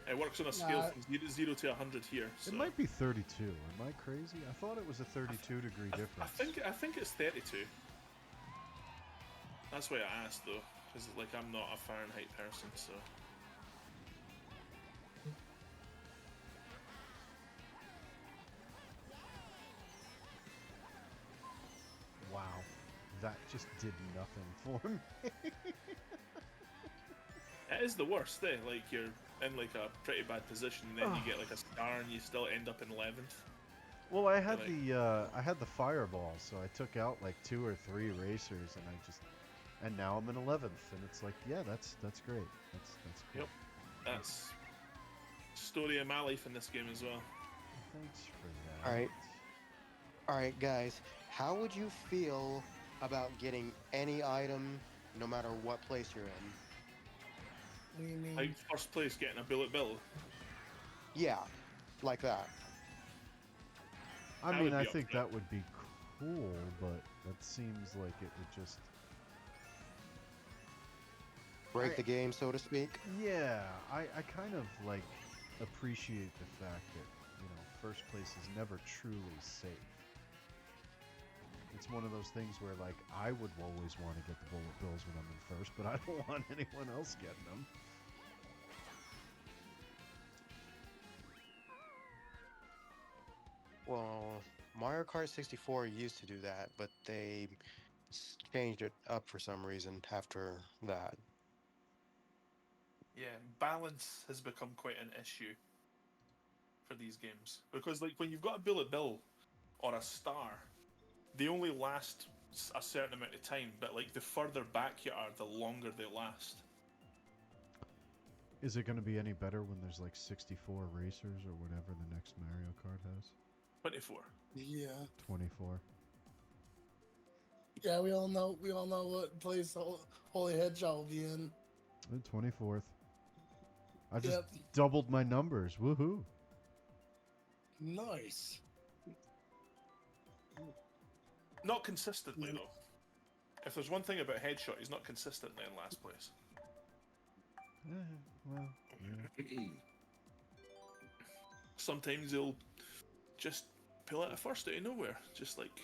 It works on a scale
Nah.
from 0 to 100 here. So
It might be 32. Am I crazy? I thought it was a 32 degree difference.
I think it's 32. That's why I asked though, because like I'm not a Fahrenheit person, so.
Wow. That just did nothing for me.
It is the worst, eh? Like you're in like a pretty bad position, and then you get like a star, and you still end up in 11th.
Well, I had
Like-
I had the fireball, so I took out like 2 or 3 racers, and now I'm in 11th, and it's like, yeah, that's great. That's cool.
Yep. That's story of my life in this game as well.
Thanks for that.
All right, guys. How would you feel about getting any item, no matter what place you're in?
What do you mean?
Like first place getting a bullet bill.
Yeah, like that.
I
I
mean,
would
I
be up
think
for it.
that would be cool, but that seems like it would just.
Break
I-
the game, so to speak.
Yeah, I kind of like appreciate the fact that, first place is never truly safe. It's one of those things where, like, I would always want to get the bullet bills when I'm in first, but I don't want anyone else getting them.
Well, Mario Kart 64 used to do that, but they changed it up for some reason after that.
Yeah, balance has become quite an issue for these games because, like, when you've got a bullet bill or a star, they only last a certain amount of time. But like, the further back you are, the longer they last.
Is it going to be any better when there's like 64 racers or whatever the next Mario Kart has?
24.
Yeah,
24.
yeah. We all know what place Holy Headshot will be in.
The 24th. I just
Yep.
doubled my numbers. Woohoo.
Nice.
Not consistently though. If there's one thing about Headshot, he's not consistently in last place.
Well, yeah.
Sometimes he'll just pull out a first out of nowhere, just like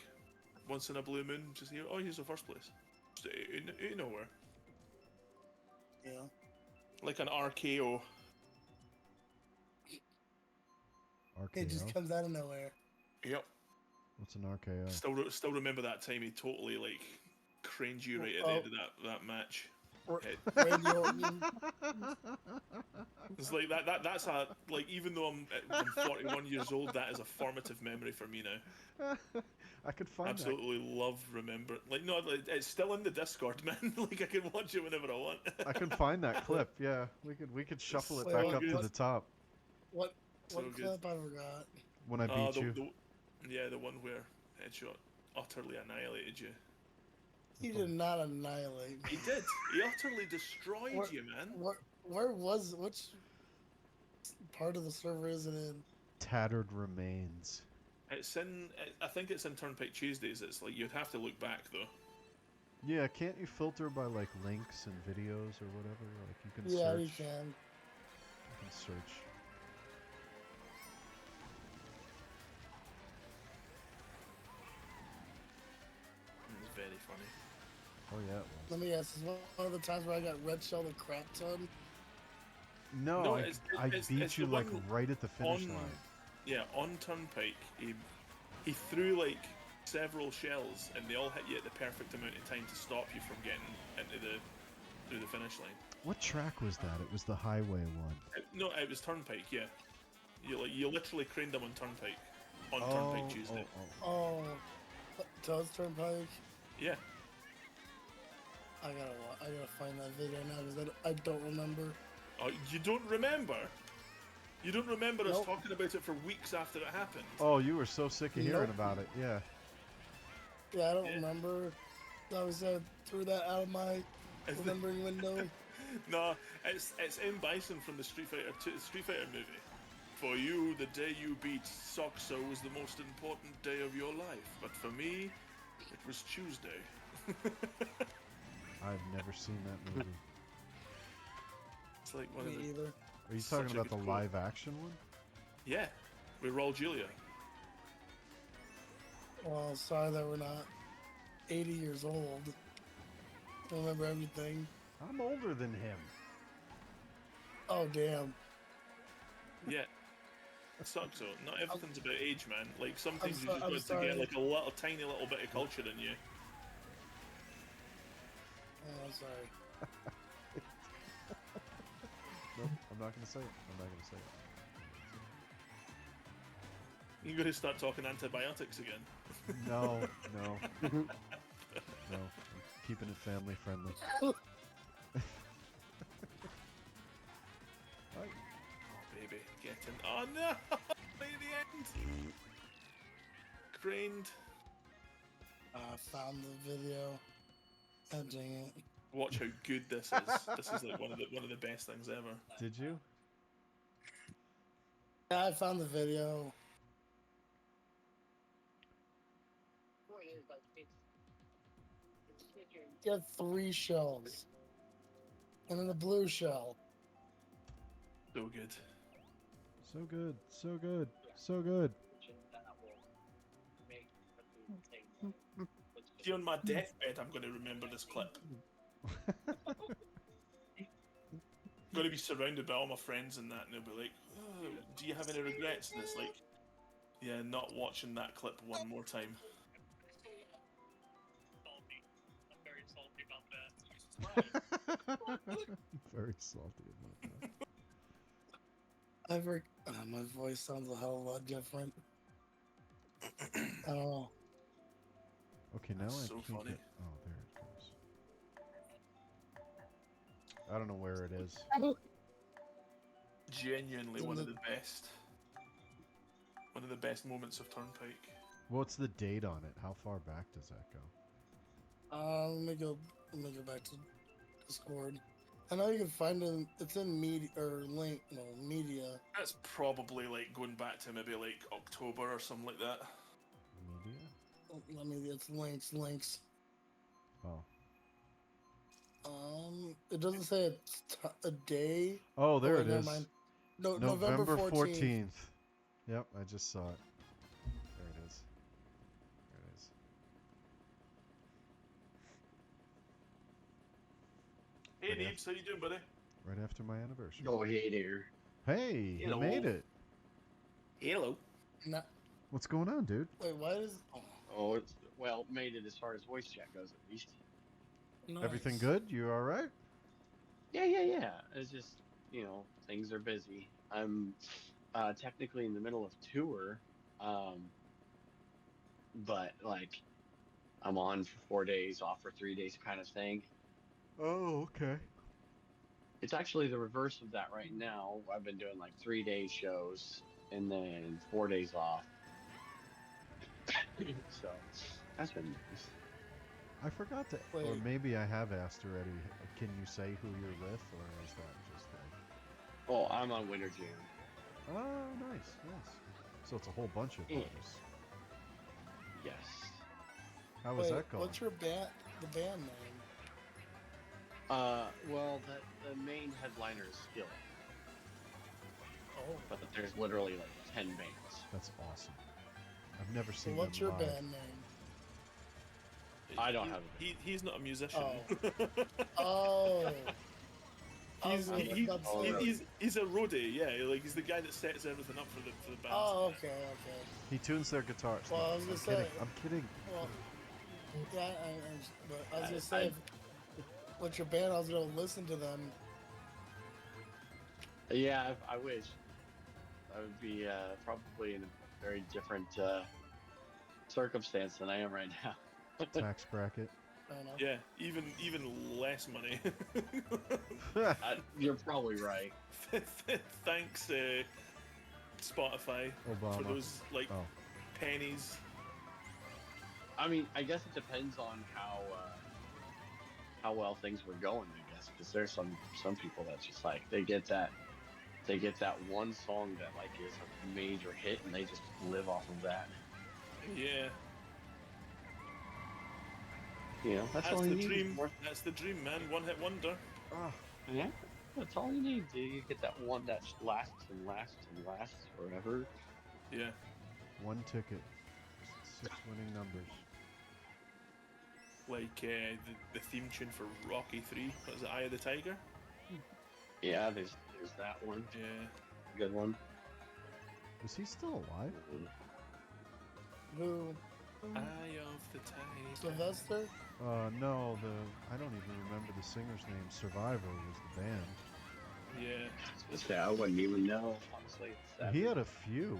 once in a blue moon. Just hear, oh, here's the first place, just out of nowhere,
Yeah.
like an RKO.
It just
RKO?
comes out of nowhere.
Yep.
What's an RKO?
Still remember that time he totally like craned you right at the end of that match.
Randy Orton.
It's like that's a like even though I'm 41 years old, that is a formative memory for me now.
I could find
Absolutely love remember like no, like, it's still in the Discord, man. Like I can watch it whenever I want.
that. I can find that clip. Yeah, we could shuffle it
Wait,
back
what-
up to
what-
the top
What
So good.
clip? I forgot.
when I beat you.
Yeah, the one where Headshot utterly annihilated you.
He did not annihilate me.
He did. He utterly destroyed
What-
you, man.
Where was which part of the server is it in?
Tattered remains.
It's in. I think it's in Turnpike Tuesdays. It's like you'd have to look back though.
Yeah, can't you filter by like links and videos or whatever? Like you can
Yeah,
search.
you can.
You can search.
It's very funny.
Oh yeah, it was.
Let me guess. Is one of the times where I got red shelled a crap ton?
No,
No,
I beat
it's
you
the
like
one
right at the finish
on-
line.
Yeah, on Turnpike, he threw like several shells, and they all hit you at the perfect amount of time to stop you from getting through the finish line.
What track was that? It was the highway one.
No, it was Turnpike. Yeah, you literally craned them on Turnpike Turnpike Tuesday.
Oh, Toad's Turnpike.
Yeah,
I gotta find that video now because I don't remember.
oh, you don't remember? You don't remember us
Nope.
talking about it for weeks after it happened?
Oh, you were so sick of hearing
Nope.
about it. Yeah.
Yeah, I don't
Yeah.
remember. I was threw that out of my remembering window.
No, it's M. Bison from the Street Fighter movie. For you, the day you beat Soxo was the most important day of your life, but for me, it was Tuesday.
I've never seen that movie.
It's like one of
Me
the
either.
Are you
Such
talking
a
about the
good quote.
live action one?
yeah, with Raul Julia.
Well, sorry that we're not 80 years old. Don't remember everything.
I'm older than him.
Oh damn.
Yeah. Soxo. Not everything's about age, man. Like sometimes you
so-
just
I'm
got to
sorry.
get like a little tiny little bit of culture in you.
Oh, I'm sorry.
Nope, I'm not gonna say it. I'm not gonna say it.
You're gonna start talking antibiotics again.
No, no, no. I'm keeping it family friendly. Right.
Oh baby, get in. Oh no! By the end. Craned.
I found the video. God dang it.
Watch how good this is. This is like one of the best things ever.
Did you?
Yeah, I found the video. You had 3 shells. And then the blue shell.
So good.
So good, so good, so good.
See, on my deathbed, I'm going to remember this clip. Going to be surrounded by all my friends and that, and they'll be like, oh, "Do you have any regrets?" And it's like, "Yeah, not watching that clip one more time."
Very salty about that.
My voice sounds a hell of a lot different. I don't know.
Okay, now
That's
I
so
can't
funny.
get. Oh, there it goes. I don't know where it is.
Genuinely one of the best. One of the best moments of Turnpike.
What's the date on it? How far back does that go?
Let me go back to Discord. I know you can find it. It's in media or media.
That's probably like going back to maybe like October or something like that.
Media?
It's links.
Oh.
It doesn't say a day.
Oh, there
wait,
it
never
is.
mind. No,
November 14th.
14th.
Yep, I just saw it. There it is. There it is.
Hey,
Right
Deebs, how you doing, buddy?
Right after my anniversary.
Oh, hey there.
Hey,
Hello.
you made it.
Hello.
What's going on, dude?
Wait, why is?
Oh, it's well made it as far as voice chat goes, at least.
Nice.
Everything good? You all right?
Yeah. It's just, things are busy. I'm technically in the middle of tour, um, but like I'm on for 4 days, off for 3 days kind of thing.
Oh, okay.
It's actually the reverse of that right now. I've been doing like 3 day shows and then 4 days off. So that's been nice.
I forgot to, or
Wait.
maybe I have asked already. Can you say who you're with, or is that just like?
Oh, I'm on Winter Jam.
Oh, nice. So it's a whole bunch of
Yeah.
buddies.
Yes.
How was
Wait,
that going?
what's your band? The band name?
Well, the main headliner is Skillet,
Oh.
but there's literally like 10 bands.
That's awesome. I've never
So
seen
what's
them
your
live.
band name?
I don't have a
He's not a musician.
Oh. I was
He's,
about to
Oh,
say-
really?
he's a roadie, yeah. Like he's the guy that sets everything up for the band.
Oh, okay.
He tunes their guitars.
Well,
No,
I was gonna
I'm kidding.
say-
I'm kidding.
Well, yeah, but I was gonna
I-
say, what's your band? I was gonna listen to them.
Yeah, I wish. I would be probably in a very different circumstance than I am right now.
Tax bracket.
I don't know.
Yeah, even less money.
You're probably right.
Thanks, Spotify,
Obama.
for those like
Oh.
pennies.
I mean, I guess it depends on how well things were going. I guess because there's some people that just like they get that one song that like is a major hit and they just live off of that.
Yeah,
That's
that's
all
the
you need.
dream. That's the dream, man. One hit wonder.
Ah,
Yeah, that's all you need. You get that one that lasts and lasts and lasts forever.
Yeah.
one ticket. 6 winning numbers.
Like the theme tune for Rocky 3. What is it, Eye of the Tiger?
Yeah, there's that one.
Yeah.
Good one.
Is he still alive?
Who?
Eye of the Tiger.
Sylvester?
No, I don't even remember the singer's name. Survivor was the band.
Yeah.
I wouldn't even know, honestly.
He had a few.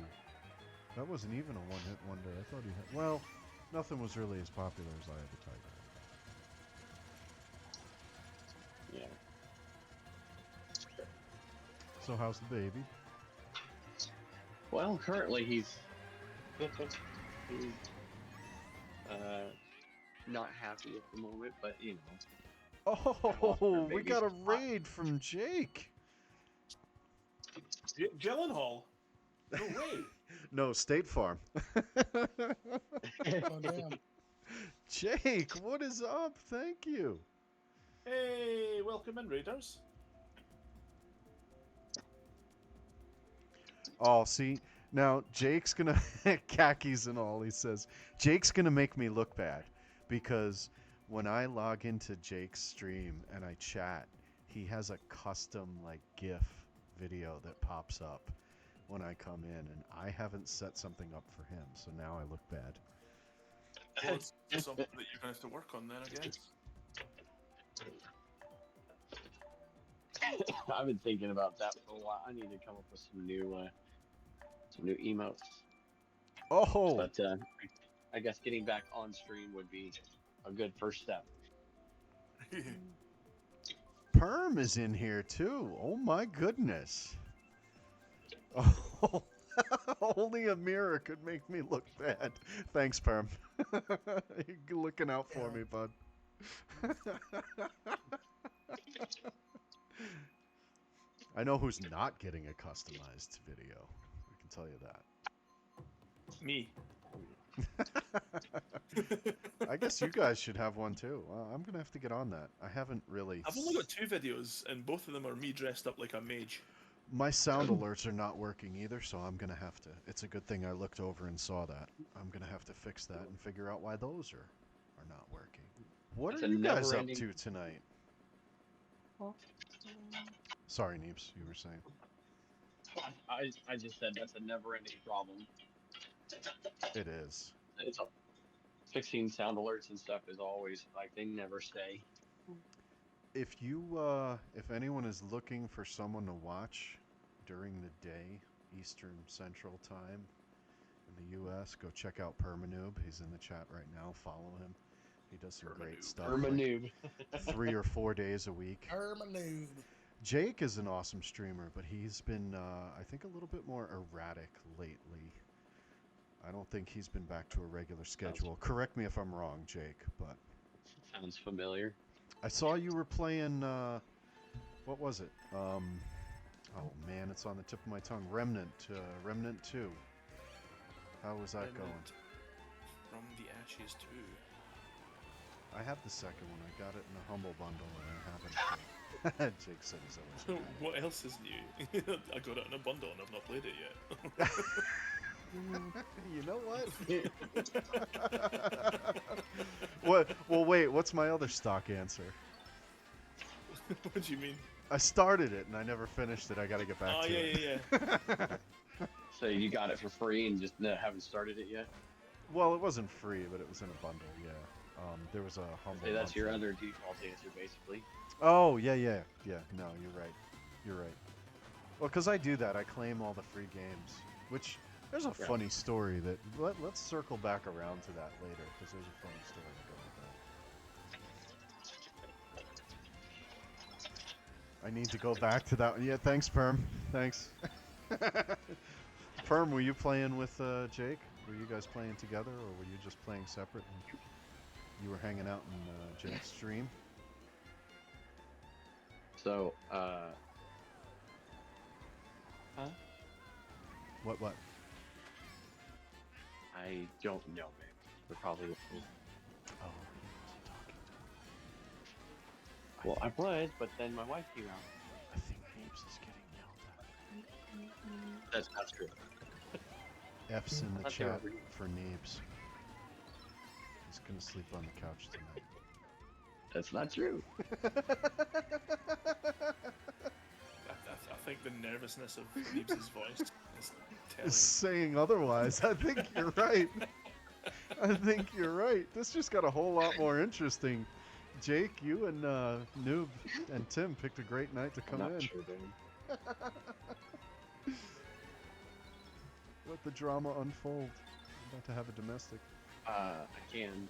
That wasn't even a one-hit wonder. I thought he had. Well, nothing was really as popular as Eye of the Tiger.
Yeah.
So how's the baby?
Well, currently he's not happy at the moment, but
Oh, we
baby's
got a
hot.
raid from Jake.
Gyllenhaal. No way.
No, State Farm.
Oh, damn.
Jake, what is up? Thank you.
Hey, welcome in, Raiders.
Oh, see, now Jake's gonna khakis and all. He says Jake's gonna make me look bad because when I log into Jake's stream and I chat, he has a custom like GIF video that pops up when I come in, and I haven't set something up for him, so now I look bad.
Well, it's something that you're going to have to work on then, I guess.
I've been thinking about that for a while. I need to come up with some new emotes.
Oh,
But I guess getting back on stream would be a good first step.
Perm is in here too. Oh my goodness. Oh, only a mirror could make me look bad. Thanks, Perm. You're looking out for me, bud. I know who's not getting a customized video. I can tell you that.
Me.
I guess you guys should have one too. I'm gonna have to get on that. I haven't really.
I've only got 2 videos, and both of them are me dressed up like a mage.
My sound alerts are not working either, so I'm gonna have to. It's a good thing I looked over and saw that. I'm gonna have to fix that and figure out why those are not working. What
It's
are
a
you guys up
never-ending-
to tonight? Sorry, Neeps, you were saying.
I just said that's a never-ending problem.
It is.
It's fixing sound alerts and stuff is always like they never stay.
if anyone is looking for someone to watch during the day, Eastern Central Time in the U.S., go check out Permanoob. He's in the chat right now. Follow him. He does some great
Permanoob.
stuff.
Irma
Like
noob.
3 or 4 days a week.
Hermanoob.
Jake is an awesome streamer, but he's been, I think, a little bit more erratic lately. I don't think he's been back to a regular schedule. Correct me if I'm wrong, Jake, but
Sounds familiar.
I saw you were playing, what was it? Oh man, it's on the tip of my tongue. Remnant 2. How was that going?
Remnant From the Ashes too.
I have the second one. I got it in a humble bundle, and I haven't. Jake said he's always got it.
What else is new? I got it in a bundle and I've not played it yet.
You know what? Well, wait. What's my other stock answer?
What do you mean?
I started it and I never finished it. I got to get back
Oh,
to it.
yeah.
So you got it for free and just haven't started it yet?
Well, it wasn't free, but it was in a bundle. Yeah. There was a humble.
Say that's your
monthly.
other default answer, basically.
Oh yeah. No, you're right. You're right. Well, because I do that, I claim all the free games. Which there's a
Yeah.
funny story that let's circle back around to that later, because there's a funny story to go with that. I need to go back to that. Yeah, thanks, Perm. Thanks. Perm, were you playing with Jake? Were you guys playing together, or were you just playing separate? And you were hanging out in Jake's stream.
So,
What?
I don't know, man. We're probably.
Oh, he wasn't talking to me.
Well, I was, but then my wife came out.
I think Napes is getting yelled at.
That's not true.
F's in the
That's
chat
over.
for Napes. He's gonna sleep on the couch tonight.
That's not true.
I think the nervousness of Neebs' voice is telling.
Is saying otherwise. I think you're right. I think you're right. This just got a whole lot more interesting. Jake, you and Noob and Tim picked a great night to come
not
in.
true, dude.
Let the drama unfold. I'm about to have a domestic.
I can.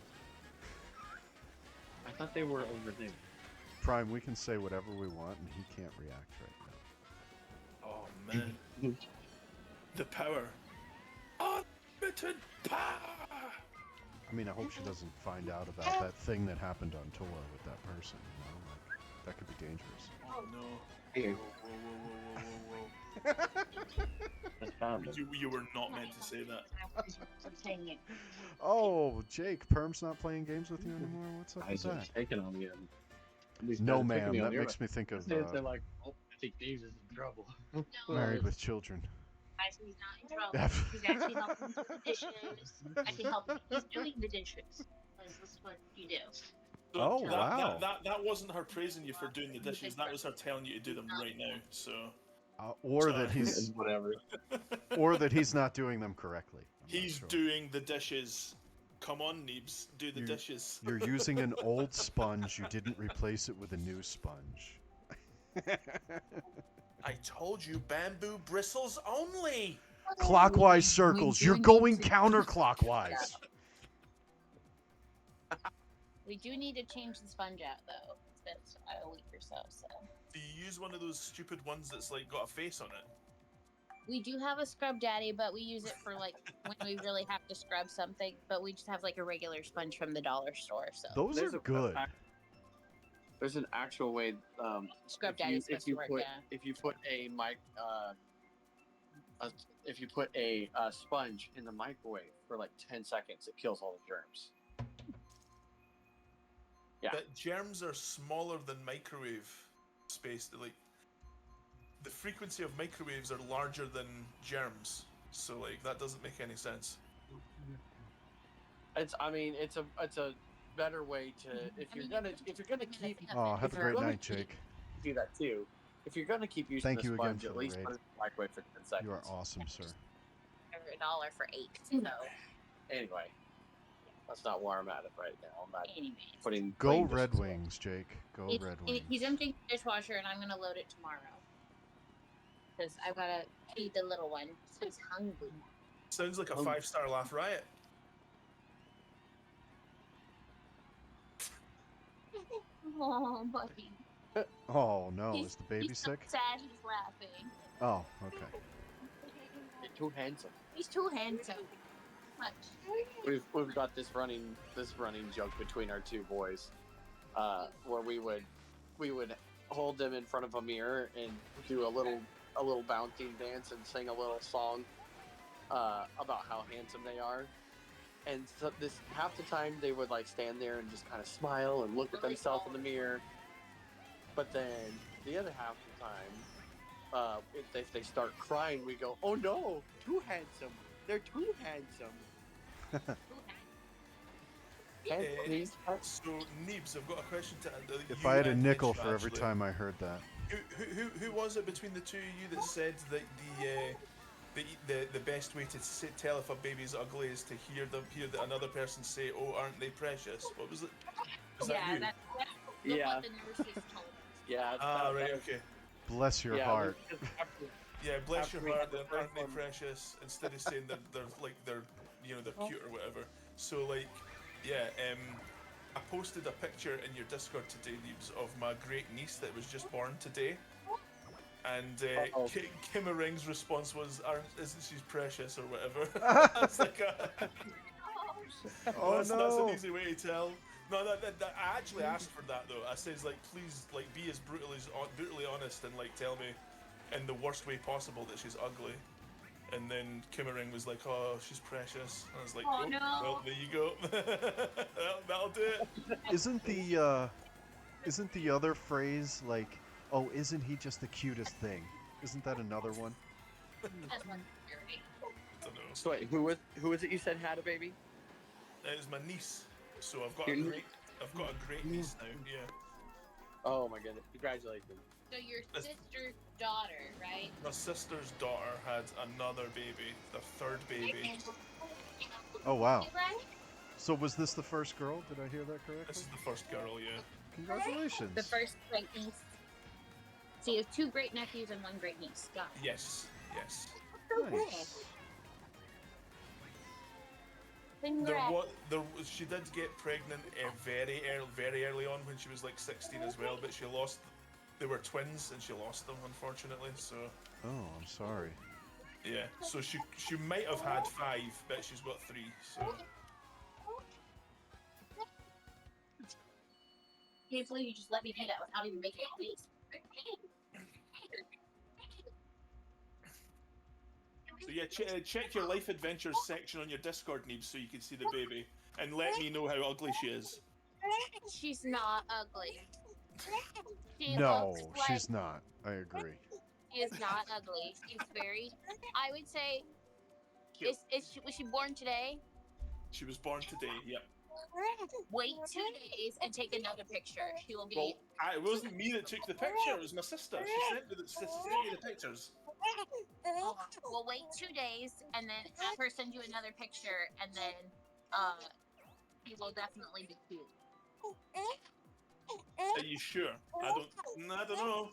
I thought they were over there.
Prime, we can say whatever we want, and he can't react right now.
Oh man. The power. Unlimited power!
I mean, I hope she doesn't find out about that thing that happened on tour with that person. You know, like, that could be dangerous.
Oh no.
Here.
Whoa.
That's found it.
You were not meant to say that.
Oh, Jake, Perm's not playing games with you anymore? What's up with
Guys are
that?
taking on me.
No, ma'am. That makes me think of
They're like, oh, I think Dave's is in trouble.
Married with Children.
Guys, he's not in trouble. He's actually helping with the dishes. I can help him. He's doing the dishes. Because this is what you do.
So
Oh, wow.
That wasn't her praising you for doing the dishes. That was her telling you to do them right now. So.
Or that he's
Whatever.
or that he's not doing them correctly. I'm not
He's
sure.
doing the dishes. Come on, Neebs, do the dishes.
You're using an old sponge. You didn't replace it with a new sponge.
I told you, bamboo bristles only.
Clockwise circles. You're going counterclockwise.
We do need to change the sponge out, though. It's been a week or so, so.
Do you use one of those stupid ones that's like got a face on it?
We do have a scrub daddy, but we use it for like when we really have to scrub something. But we just have like a regular sponge from the dollar store. So
Those are good.
There's an actual way.
scrub
if you,
daddy's
if
supposed
you
to work.
put
Yeah.
if you put a if you put a sponge in the microwave for like 10 seconds, it kills all the germs. Yeah.
But germs are smaller than microwave space. Like the frequency of microwaves are larger than germs. So like that doesn't make any sense.
It's a better way to if you're gonna keep
Oh, have a
If you're
great
gonna
night,
keep-
Jake.
do that too. If you're gonna keep using
Thank
the
you again
sponge,
for
at
the
least
raid.
put it in the microwave for 10 seconds.
You are awesome, sir.
$1 for 8. So
Anyway, That's not where I'm at it right now. I'm not
Anyways,
putting
Go
playing
Red
dishes away.
Wings, Jake. Go
he's,
Red
he's
Wings.
emptying the dishwasher, and I'm gonna load it tomorrow because I've gotta feed the little one. So he's hungry.
Sounds like a
Oh.
5-star laugh riot.
Oh, buddy.
Oh no, is the baby
he's so
sick?
sad he's laughing.
Oh, okay.
You're too handsome.
He's too handsome. Much.
We've got this running joke between our two boys, where we would hold them in front of a mirror and do a little bouncing dance and sing a little song about how handsome they are. And so this half the time they would like stand there and just kind of smile and look at themselves in the mirror. But then the other half of the time, if they start crying, we go, "Oh no, too handsome! They're too handsome."
So, Neebs, I've got a question to
If
you
I had a
and
nickel
Mitch,
for every
actually.
time I heard that.
Who was it between the two of you that said that the best way to tell if a baby's ugly is to hear that another person say, "Oh, aren't they precious?" What was it? Was that you?
That's what the nurses told us.
Yeah.
Right. Okay.
Bless your heart.
Yeah, bless
After
your
we had
heart.
the
Then aren't
first
they
one.
precious? Instead of saying they're cute or whatever. So like, yeah. I posted a picture in your Discord today, Neebs, of my great niece that was just born today. And
Uh-oh.
Kim Ring's response was, "Isn't she precious or whatever?" I was like,
Oh
that's
no.
an easy way to tell. No, that I actually asked for that though. I says like, please, like, be as brutally honest and like tell me, in the worst way possible, that she's ugly. And then Kim Ring was like, "Oh, she's precious." And I was like,
Oh, no.
well, there you go. that'll do it.
Isn't the other phrase like, "Oh, isn't he just the cutest thing"? Isn't that another one?
That's one theory.
I don't know.
So wait, who was it you said had a baby?
It was my niece. So I've got
Your
a great niece now. Yeah.
Oh my goodness! Congratulations.
So your sister's daughter, right?
My sister's daughter had another baby, the third baby.
Oh wow. So was this the first girl? Did I hear that correctly?
This is the first girl, yeah.
Congratulations.
The first great niece. So you have two great nephews and one great niece. Got it.
Yes.
Nice.
She did get pregnant very early on when she was like 16 as well, but she lost. They were twins and she lost them, unfortunately. So
Oh, I'm sorry.
yeah, so she might have had 5, but she's got 3. So
Can't believe you just let me do that without even making a face.
yeah, check your life adventures section on your Discord, Neebs, so you can see the baby, and let me know how ugly she is.
She's not ugly. She
No,
looks like
she's not. I agree.
she is not ugly. She's very. I would say.
Cute.
Was she born today?
She was born today. Yep.
Wait 2 days and take another picture. She will be.
Well, it wasn't me that took the picture. It was my sister. She sent me the pictures.
We'll wait 2 days and then have her send you another picture, and then she will definitely be cute.
Are you sure? I don't know.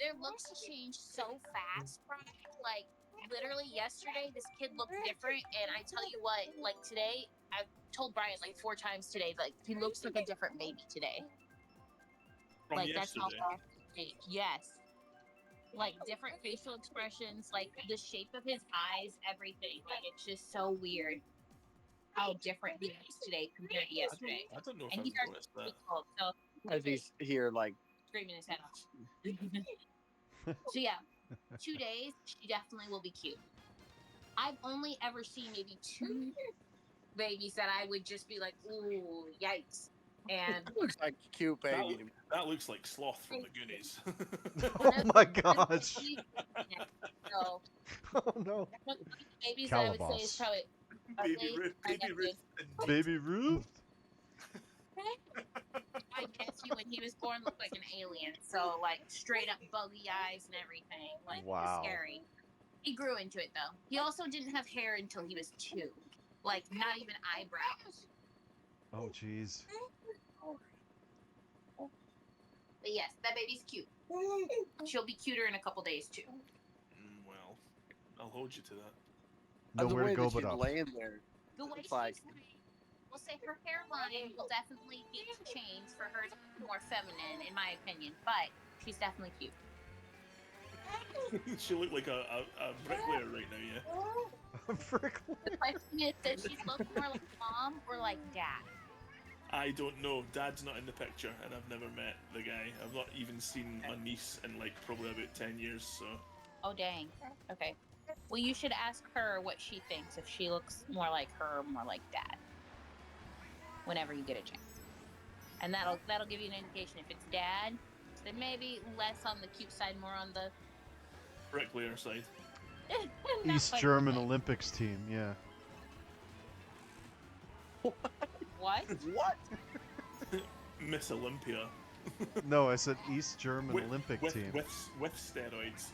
Their looks change so fast, Brian. Like literally yesterday, this kid looked different, and I tell you what, like today, I've told Brian like 4 times today, like he looks like a different baby today.
From
Like that's how
yesterday.
fast it changed. Yes. Like different facial expressions, like the shape of his eyes, everything. Like it's just so weird how different he is today compared to yesterday.
I don't know if
And
I've
he's
noticed that.
already cold, so
As he's here, like
screaming his head off. So yeah, 2 days, she definitely will be cute. I've only ever seen maybe 2 babies that I would just be like, ooh, yikes. And
looks like a cute baby. to me.
That looks like Sloth from the Goonies.
Oh my gosh.
So,
Oh no.
babies that I would say is
Calabas.
probably
Baby Ruth. Baby Ruth. and
Baby Ruth.
my nephew when he was born looked like an alien. So like straight up buggy eyes and everything. Like
Wow.
scary. He grew into it though. He also didn't have hair until he was 2. Like, not even eyebrows.
Oh, jeez.
But yes, that baby's cute. She'll be cuter in a couple days, too.
Well, I'll hold you to that.
The
Nowhere to
way
go
that
but
she's
up.
laying there,
The way
it's like,
she's laying, we'll say her hairline will definitely need to change for her to be more feminine, in my opinion. But she's definitely cute.
She look like a bricklayer right now, yeah?
Frickle.
The question is, does she look more like mom or like dad?
I don't know. Dad's not in the picture, and I've never met the guy. I've not even seen my niece in like probably about 10 years, so.
Oh, dang. Okay. Well, you should ask her what she thinks, if she looks more like her or more like dad. Whenever you get a chance. And that'll give you an indication. If it's dad, then maybe less on the cute side, more on the
Bricklayer side.
not
East
quite
German
the same.
Olympics team, yeah.
What?
what?
Miss Olympia.
No, I said East German
with,
Olympic
with,
team.
with steroids.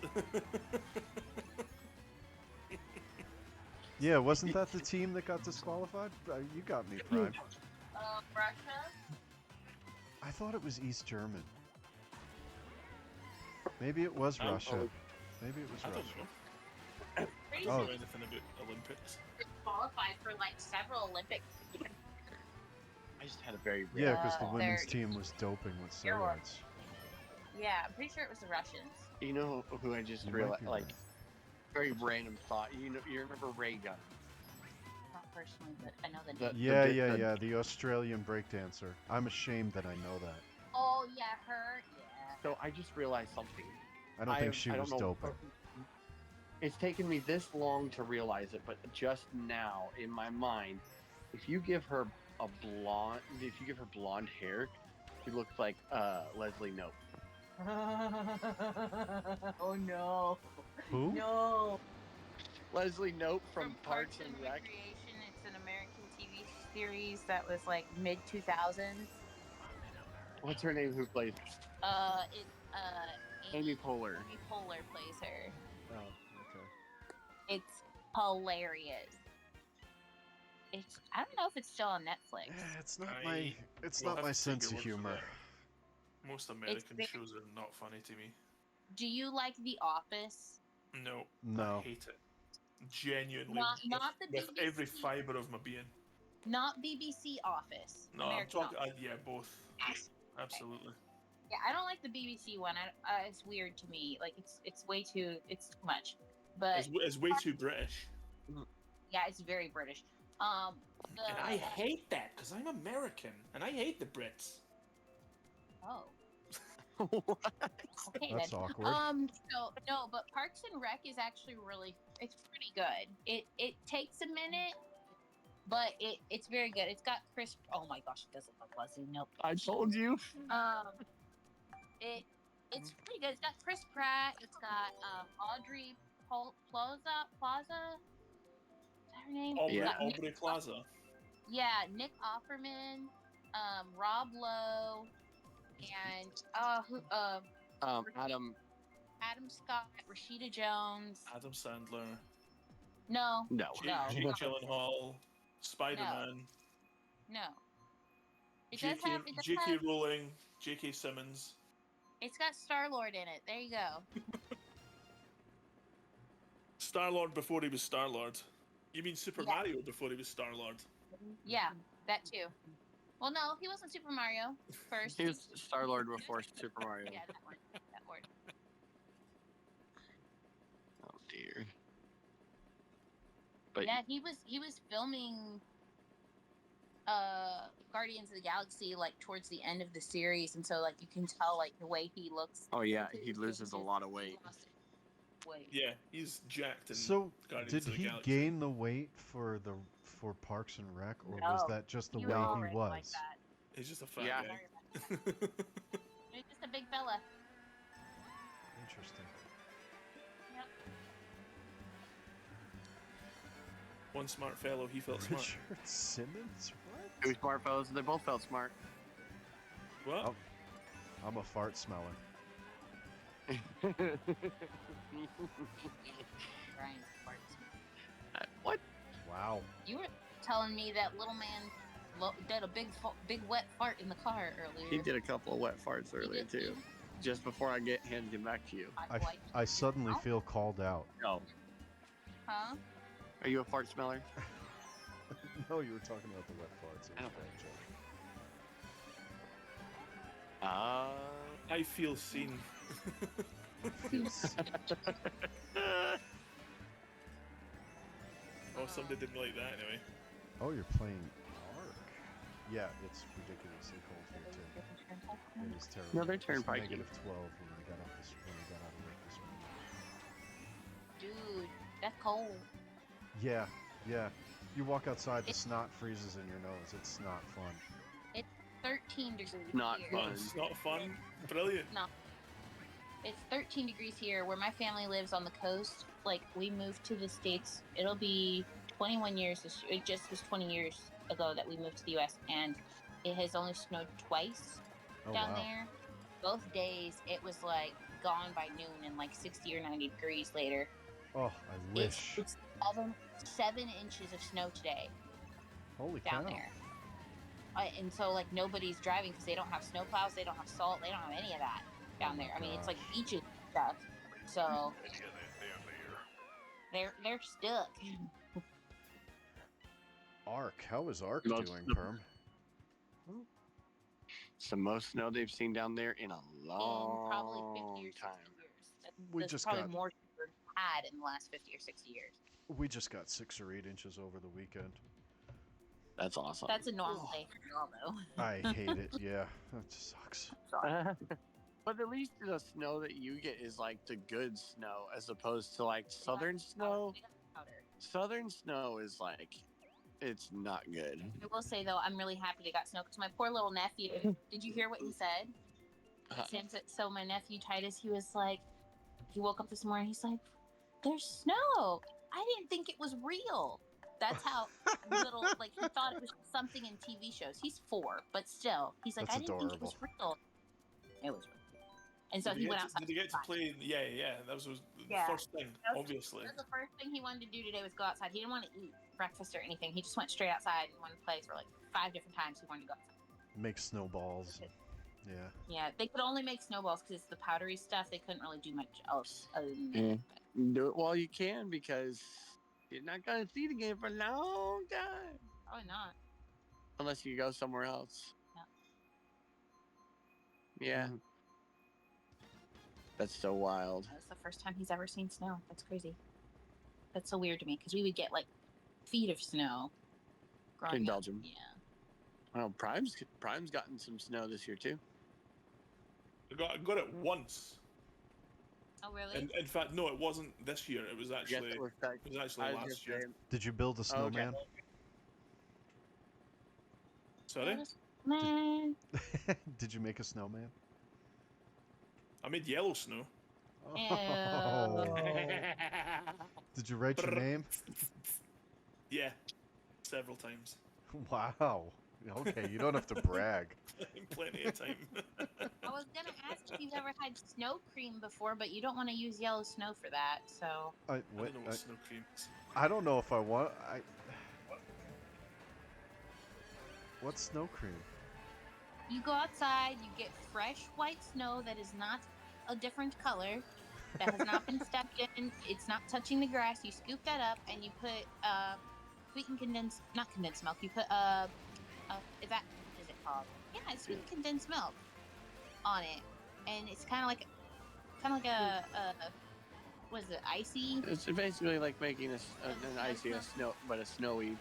Yeah, wasn't that the team that got disqualified? You got me, Prime.
Russia?
I thought it was East German. Maybe it was Russia. Maybe it was
I don't
Russia.
know.
Pretty
I don't
sure
know anything about Olympics.
it's qualified for like several Olympics.
I just had a very
Yeah, because the
Uh,
women's
they're-
team was doping with
You're right.
steroids.
Yeah, I'm pretty sure it was the Russians.
You know who I just
You might
realized?
be
Like,
right.
very random thought. You remember Ray Gun?
Not personally, but I know the
The-
name.
Yeah, the Australian breakdancer. I'm ashamed that I know that.
Oh, yeah, her. Yeah.
So I just realized something.
I don't think she was doping.
It's taken me this long to realize it, but just now in my mind, if you give her blonde hair, she looks like Leslie Knope.
Oh no.
Who?
No.
Leslie Knope from Parks and Rec.
Recreation. It's an American TV series that was like mid 2000s.
What's her name? Who plays? Amy Poehler.
Amy Poehler plays her.
Oh, okay.
It's hilarious. I don't know if it's still on Netflix.
Yeah, it's not
I
my it's
will
not
have
my
to take
sense
your
of
word for
humor.
that. Most American shows are not funny to me.
Do you like The Office?
No.
No.
I hate it. Genuinely.
Not the
with
BBC.
every fibre of my being.
Not BBC Office.
No, I'm
American
talking.
Office.
Yeah, both. Absolutely.
Yeah, I don't like the BBC one. It's weird to me. Like it's way too. It's too much. But
It's way too British.
yeah, it's very British.
And I hate that because I'm American and I hate the Brits.
Oh. Okay,
That's
then.
awkward.
So no, but Parks and Rec is actually it's pretty good. It takes a minute, but it's very good. It's got Chris. Oh my gosh, it doesn't look Leslie. Nope.
I told you.
It's pretty good. It's got Chris Pratt. It's got Audrey Plaza. Is that her name?
Aubrey Plaza.
Yeah, Nick Offerman, Rob Lowe, and
Adam
Scott, Rashida Jones.
Adam Sandler.
No.
Jake Gyllenhaal. Spider-Man.
No. It does have.
J.K. Rowling. J.K. Simmons.
It's got Star-Lord in it. There you go.
Star-Lord before he was Star-Lord. You mean Super Mario before he was Star-Lord?
Yeah, that too. Well, no, he wasn't Super Mario first.
He was Star-Lord before Super Mario.
Yeah, that one. That word.
Oh dear. But
Yeah, he was filming Guardians of the Galaxy like towards the end of the series, and so like you can tell like the way he looks.
oh yeah, he loses a lot of weight.
Yeah, he's jacked.
So,
Guardians
did
of the
he
Galaxy.
gain the weight for Parks and Rec, or was that just the way
already
he was?
like that.
He's just a fat
Yeah.
guy.
He's just a big fella.
Interesting.
Yep.
One smart fellow, he felt smart.
Richard Simmons?
Two
What?
smart fellows, and they both felt smart.
What?
Oh. I'm a fart smeller.
Brian's parts.
What?
Wow.
You were telling me that little man did a big wet fart in the car earlier.
He did a couple of wet farts earlier
did
too. Just before I handed him back to you.
I suddenly feel called out.
Oh,
Huh?
are you a fart smeller?
No, you were talking about the wet farts. It was a bad joke.
I feel seen.
Feels-
Oh, somebody didn't like that anyway.
Oh, you're playing Ark. Yeah, it's ridiculously cold here too. It is terrible.
No, they're
It was
Turnpike.
-12 when we got out of work this morning.
Dude, that's cold.
Yeah, yeah. You walk outside, the snot freezes in your nose. It's not fun.
13 degrees
Not
here.
fun.
It's not fun. Brilliant.
No. It's 13 degrees here where my family lives on the coast. Like, we moved to the States. It'll be 21 years. It just was 20 years ago that we moved to the U.S. And it has only snowed twice down there. Both days, it was like gone by noon and like 60 or 90 degrees later.
Oh, I wish.
It's 7 inches of snow today
Holy
down
cow.
there. And so, like, nobody's driving because they don't have snow plows, they don't have salt, they don't have any of that down there. I mean, it's like beaches and stuff. So they're stuck.
Ark. How is Ark
Most-
doing, Perm?
It's the most snow they've seen down there in a
In probably 50
long
or 60
time.
years.
We
That's
just
probably
got-
more than we've had in the last 50 or 60 years.
We just got 6 or 8 inches over the weekend.
That's awesome.
That's a normal day for y'all, though.
I hate it. Yeah, that sucks.
But at least the snow that you get is like the good snow, as opposed to like southern snow.
We got powder.
Southern snow is like, it's not good.
I will say, though, I'm really happy they got snow because my poor little nephew. Did you hear what he said? So my nephew Titus, he was like, he woke up this morning. He's like, "There's snow. I didn't think it was real." That's how little, like, he thought it was something in TV shows. He's 4, but still, he's like,
That's
"I didn't think it was real." It was real. And so
Did
he
you
went
get
outside.
Did you get to play? Yeah. That was the
Yeah.
first thing,
That was-
obviously.
That's the first thing he wanted to do today was go outside. He didn't want to eat breakfast or anything. He just went straight outside and wanted to play for like 5 different times. He wanted to go outside.
Make snowballs. Yeah.
Yeah, they could only make snowballs because it's the powdery stuff. They couldn't really do much else other than that.
Yeah. Do it while you can, because you're not gonna see it again for a long time,
Probably not.
unless you go somewhere else.
Yeah.
Yeah. That's so wild.
That's the first time he's ever seen snow. That's crazy. That's so weird to me because we would get like feet of snow growing
In
up.
Belgium.
Yeah.
Well, Prime's gotten some snow this year too.
I got it once.
Oh really?
And in fact, no, it wasn't this year. It was
Yes,
actually
it was back-
it was actually
I was
last
just
year.
saying-
Did you build a
Okay.
snowman?
Sorry,
Man.
Did you make a snowman?
I made yellow snow.
Oh. Did you write your name?
Yeah, several times.
Wow. Okay, you don't have to brag.
Plenty of time.
I was gonna ask if you've ever had snow cream before, but you don't want to use yellow snow for that. So
I,
I
wait,
don't know what snow cream is.
I don't know if I want. What's snow cream?
you go outside, you get fresh white snow that is not a different color, that has not been stepped in. It's not touching the grass. You scoop that up and you put sweetened not condensed milk. You put is that what is it called? Yeah, it's sweetened condensed milk on it, and it's kind of like a what is it, icy?
It's basically like making an icy snow, but a snowy.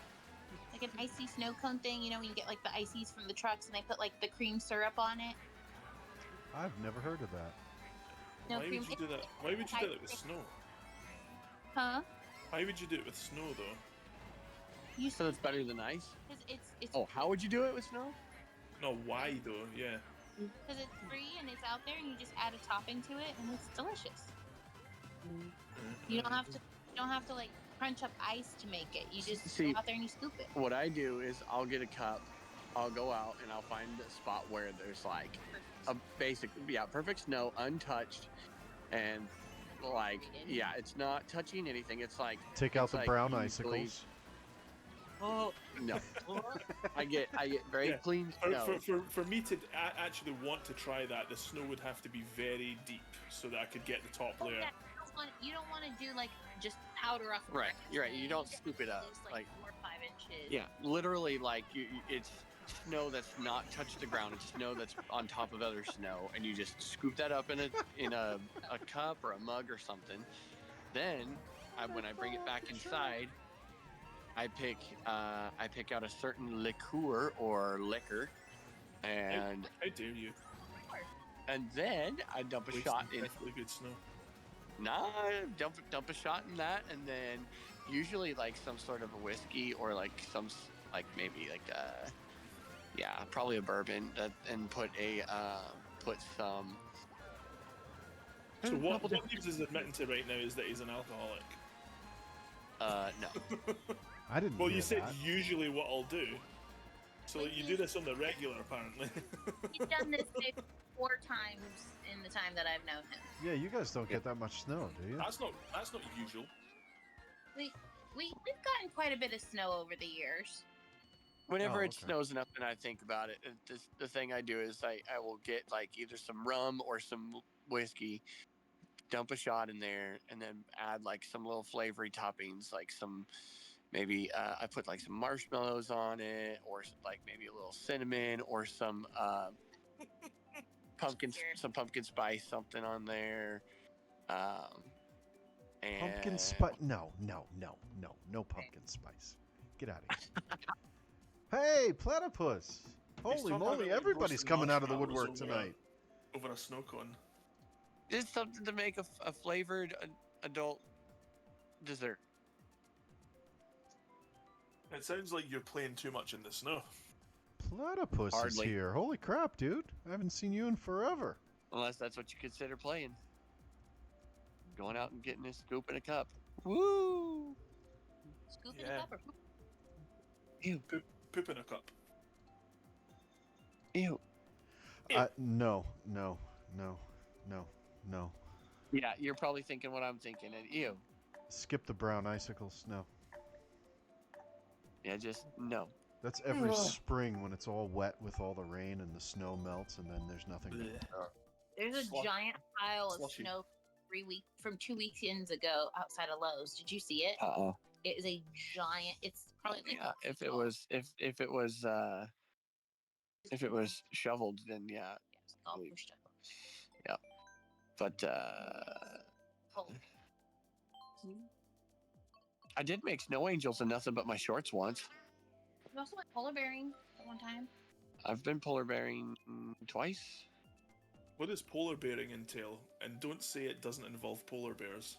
Like an icy snow cone thing, you know, when you get like the ices from the trucks and they put like the cream syrup on it.
I've never heard of that.
No
Why
cream.
would you do that? Why would you do that with snow?
Huh?
Why would you do it with snow though?
You
So it's better than ice.
it's
Oh, how would you do it with snow?
No, why though? Yeah.
because it's free and it's out there and you just add a topping to it and it's delicious. You don't have to like crunch up ice to make it. You just
See,
go out there and you scoop it.
What I do is I'll get a cup, I'll go out and I'll find a spot where there's like a basic, perfect snow, untouched, and like, yeah, it's not touching anything. It's like
Take out
it's
the
like
brown
easily-
icicles.
Oh no, I get very
Yeah,
clean snow.
For me to actually want to try that, the snow would have to be very deep so that I could get the top
Oh,
layer.
yeah, you don't want to do like just powder off.
Right, you're right. You don't scoop it up.
Lose, like 4 or 5 inches.
Yeah, literally, like it's snow that's not touched the ground. It's snow that's on top of other snow, and you just scoop that up in a cup or a mug or something. Then, when I bring it back inside, I pick out a certain liqueur or liquor, and
How dare you?
then I dump a shot in.
Perfectly good snow.
Nah, dump a shot in that, and then usually like some sort of a whiskey or like maybe like probably a bourbon and put some.
So what Neebs is admitting to right now is that he's an alcoholic.
No.
I didn't.
Well,
hear
you said
that.
usually what I'll do. So you do this on the regular, apparently.
He's done this maybe 4 times in the time that I've known him.
Yeah, you guys don't get that much snow, do you?
That's not usual.
We've gotten quite a bit of snow over the years.
Whenever it
okay.
snows enough and I think about it, the thing I do is I will get like either some rum or some whiskey, dump a shot in there, and then add like some little flavory toppings, like some maybe I put like some marshmallows on it, or like maybe a little cinnamon or some pumpkin spice something on there. And
Pumpkin spice? No pumpkin spice. Get out of here. Hey, platypus! Holy
talking
moly,
about
everybody's
roasting
coming out of the
marshmallows
woodwork tonight.
Over a snow cone.
Just something to make a flavored adult dessert.
It sounds like you're playing too much in the snow.
Platypus
Hardly.
is here. Holy crap, dude. I haven't seen you in forever.
Unless that's what you consider playing. Going out and getting a scoop in a cup. Woo!
Scoop in
Yeah.
a cup or
Ew.
Poop in a cup.
Ew.
No.
Yeah, you're probably thinking what I'm thinking. And ew.
Skip the brown icicles. No.
Yeah, just no.
That's every spring when it's all wet with all the rain and the snow melts and then there's nothing.
There's a
Slush-
giant pile of
slushy.
snow 2 weekends ago outside of Lowe's. Did you see it? It is a giant. It's probably like
Yeah, if it was shoveled, then yeah.
it's all pushed up.
Yeah. But
Cold.
I did make snow angels in nothing but my shorts once.
You also went polar bearing at one time.
I've been polar bearing twice.
What does polar bearing entail? And don't say it doesn't involve polar bears.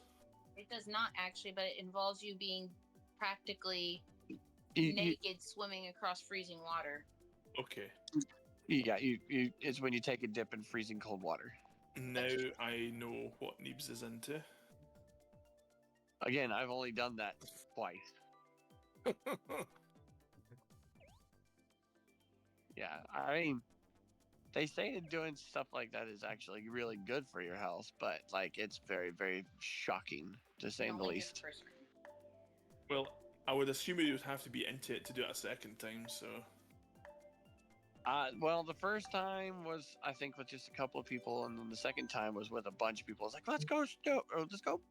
It does not actually, but it involves you being practically
You,
naked swimming across freezing water.
Okay.
it's when you take a dip in freezing cold water.
Now I know what Neebs is into.
Again, I've only done that twice. Yeah, I mean, they say doing stuff like that is actually really good for your health, but like it's very, very shocking to say the
Only
least.
good person.
Well, I would assume you would have to be into it to do it a second time, so...
Well, the first time was, I think, with just a couple of people, and then the second time was with a bunch of people. It's like, let's go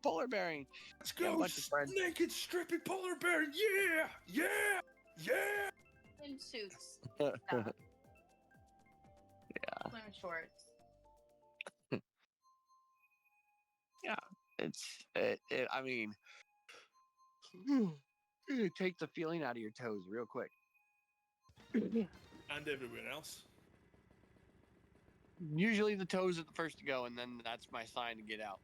polar bearing.
Let's
Yeah, a
go
bunch of friends.
naked strippy polar bear! Yeah!
Swimsuits.
Yeah.
Swim shorts.
I mean, take the feeling out of your toes real quick.
And everywhere else.
Usually the toes are the first to go, and then that's my sign to get out.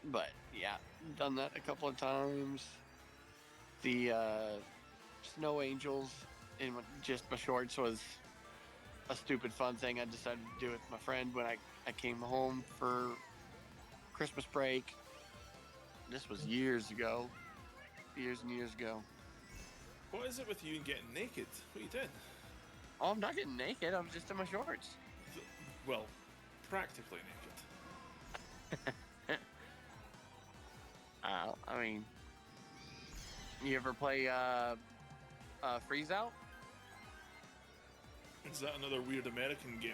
But yeah, done that a couple of times. The snow angels in just my shorts was a stupid fun thing I decided to do with my friend when I came home for Christmas break. This was years and years ago.
What is it with you and getting naked? What are you doing?
Oh, I'm not getting naked. I'm just in my shorts.
Well, practically naked.
I mean, you ever play Freeze Out
Is that another weird American game?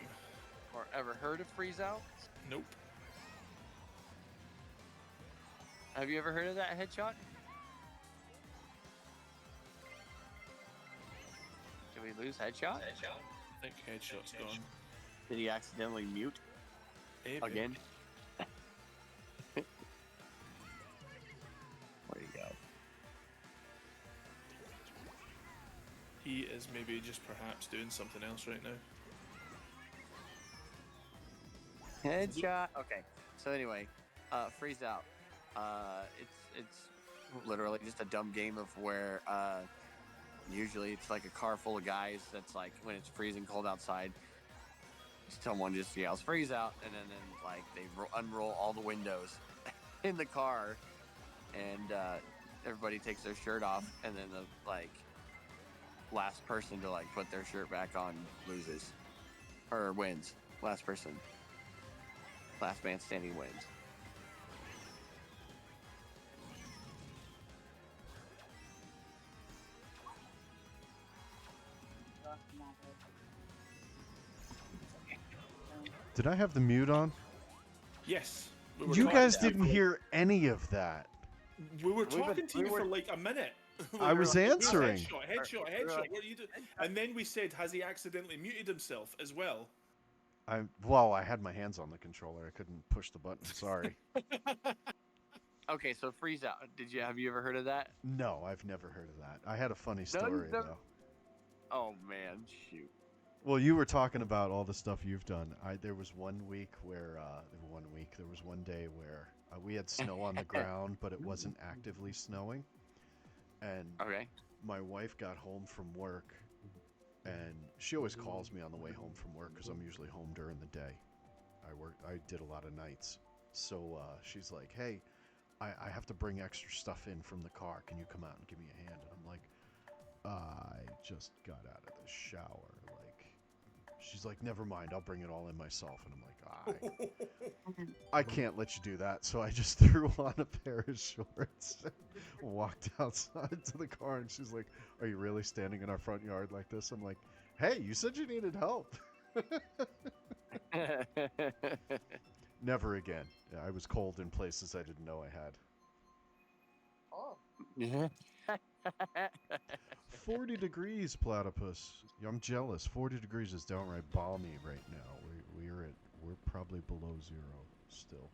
or ever heard of Freeze Out?
Nope.
Have you ever heard of that headshot? Did we lose headshot?
I think Headshot's gone.
Did he accidentally mute
Maybe.
again? Where'd he go?
He is maybe just perhaps doing something else right now.
Headshot. Okay. So anyway, Freeze Out. It's literally just a dumb game of where usually it's like a car full of guys. That's like when it's freezing cold outside, someone just yells "freeze out," and then like they unroll all the windows in the car, and everybody takes their shirt off, and then the like last person to like put their shirt back on loses or wins. Last man standing wins.
Did I have the mute on?
Yes.
You guys didn't hear any of that.
We were talking to you for like a minute.
I was answering.
Headshot. What are you doing? And then we said, has he accidentally muted himself as well?
Well, I had my hands on the controller. I couldn't push the button. Sorry.
Okay, so Freeze Out. Have you ever heard of that?
No, I've never heard of that. I had a funny story though.
Oh man, shoot.
Well, you were talking about all the stuff you've done. There was one week where there was one day where we had snow on the ground, but it wasn't actively snowing. And my wife got home from work, and she always calls me on the way home from work because I'm usually home during the day. I did a lot of nights. So she's like, hey, I have to bring extra stuff in from the car. Can you come out and give me a hand? And I'm like, I just got out of the shower. She's like, never mind, I'll bring it all in myself. And I'm like, I can't let you do that. So I just threw on a pair of shorts and walked outside to the car. And she's like, are you really standing in our front yard like this? I'm like, hey, you said you needed help. Never again. Yeah, I was cold in places I didn't know I had.
Oh.
Yeah.
40 degrees, Platypus. I'm jealous. 40 degrees is downright balmy right now. We're probably below zero still.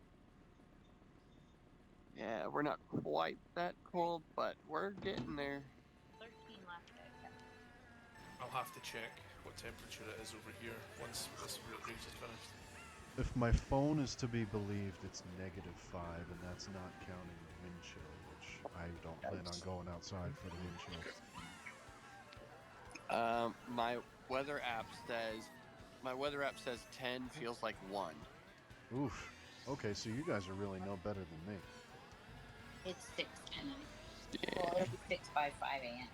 Yeah, we're not quite that cold, but we're getting there.
13 left.
I'll have to check what temperature it is over here once this race is finished.
If my phone is to be believed, it's -5, and that's not counting the wind chill, which I don't plan on going outside for the wind chill.
My weather app says 10 feels like 1.
Oof. Okay, so you guys are really no better than me.
It's 6 tonight.
Yeah.
Well, it'll be 6 by 5 a.m.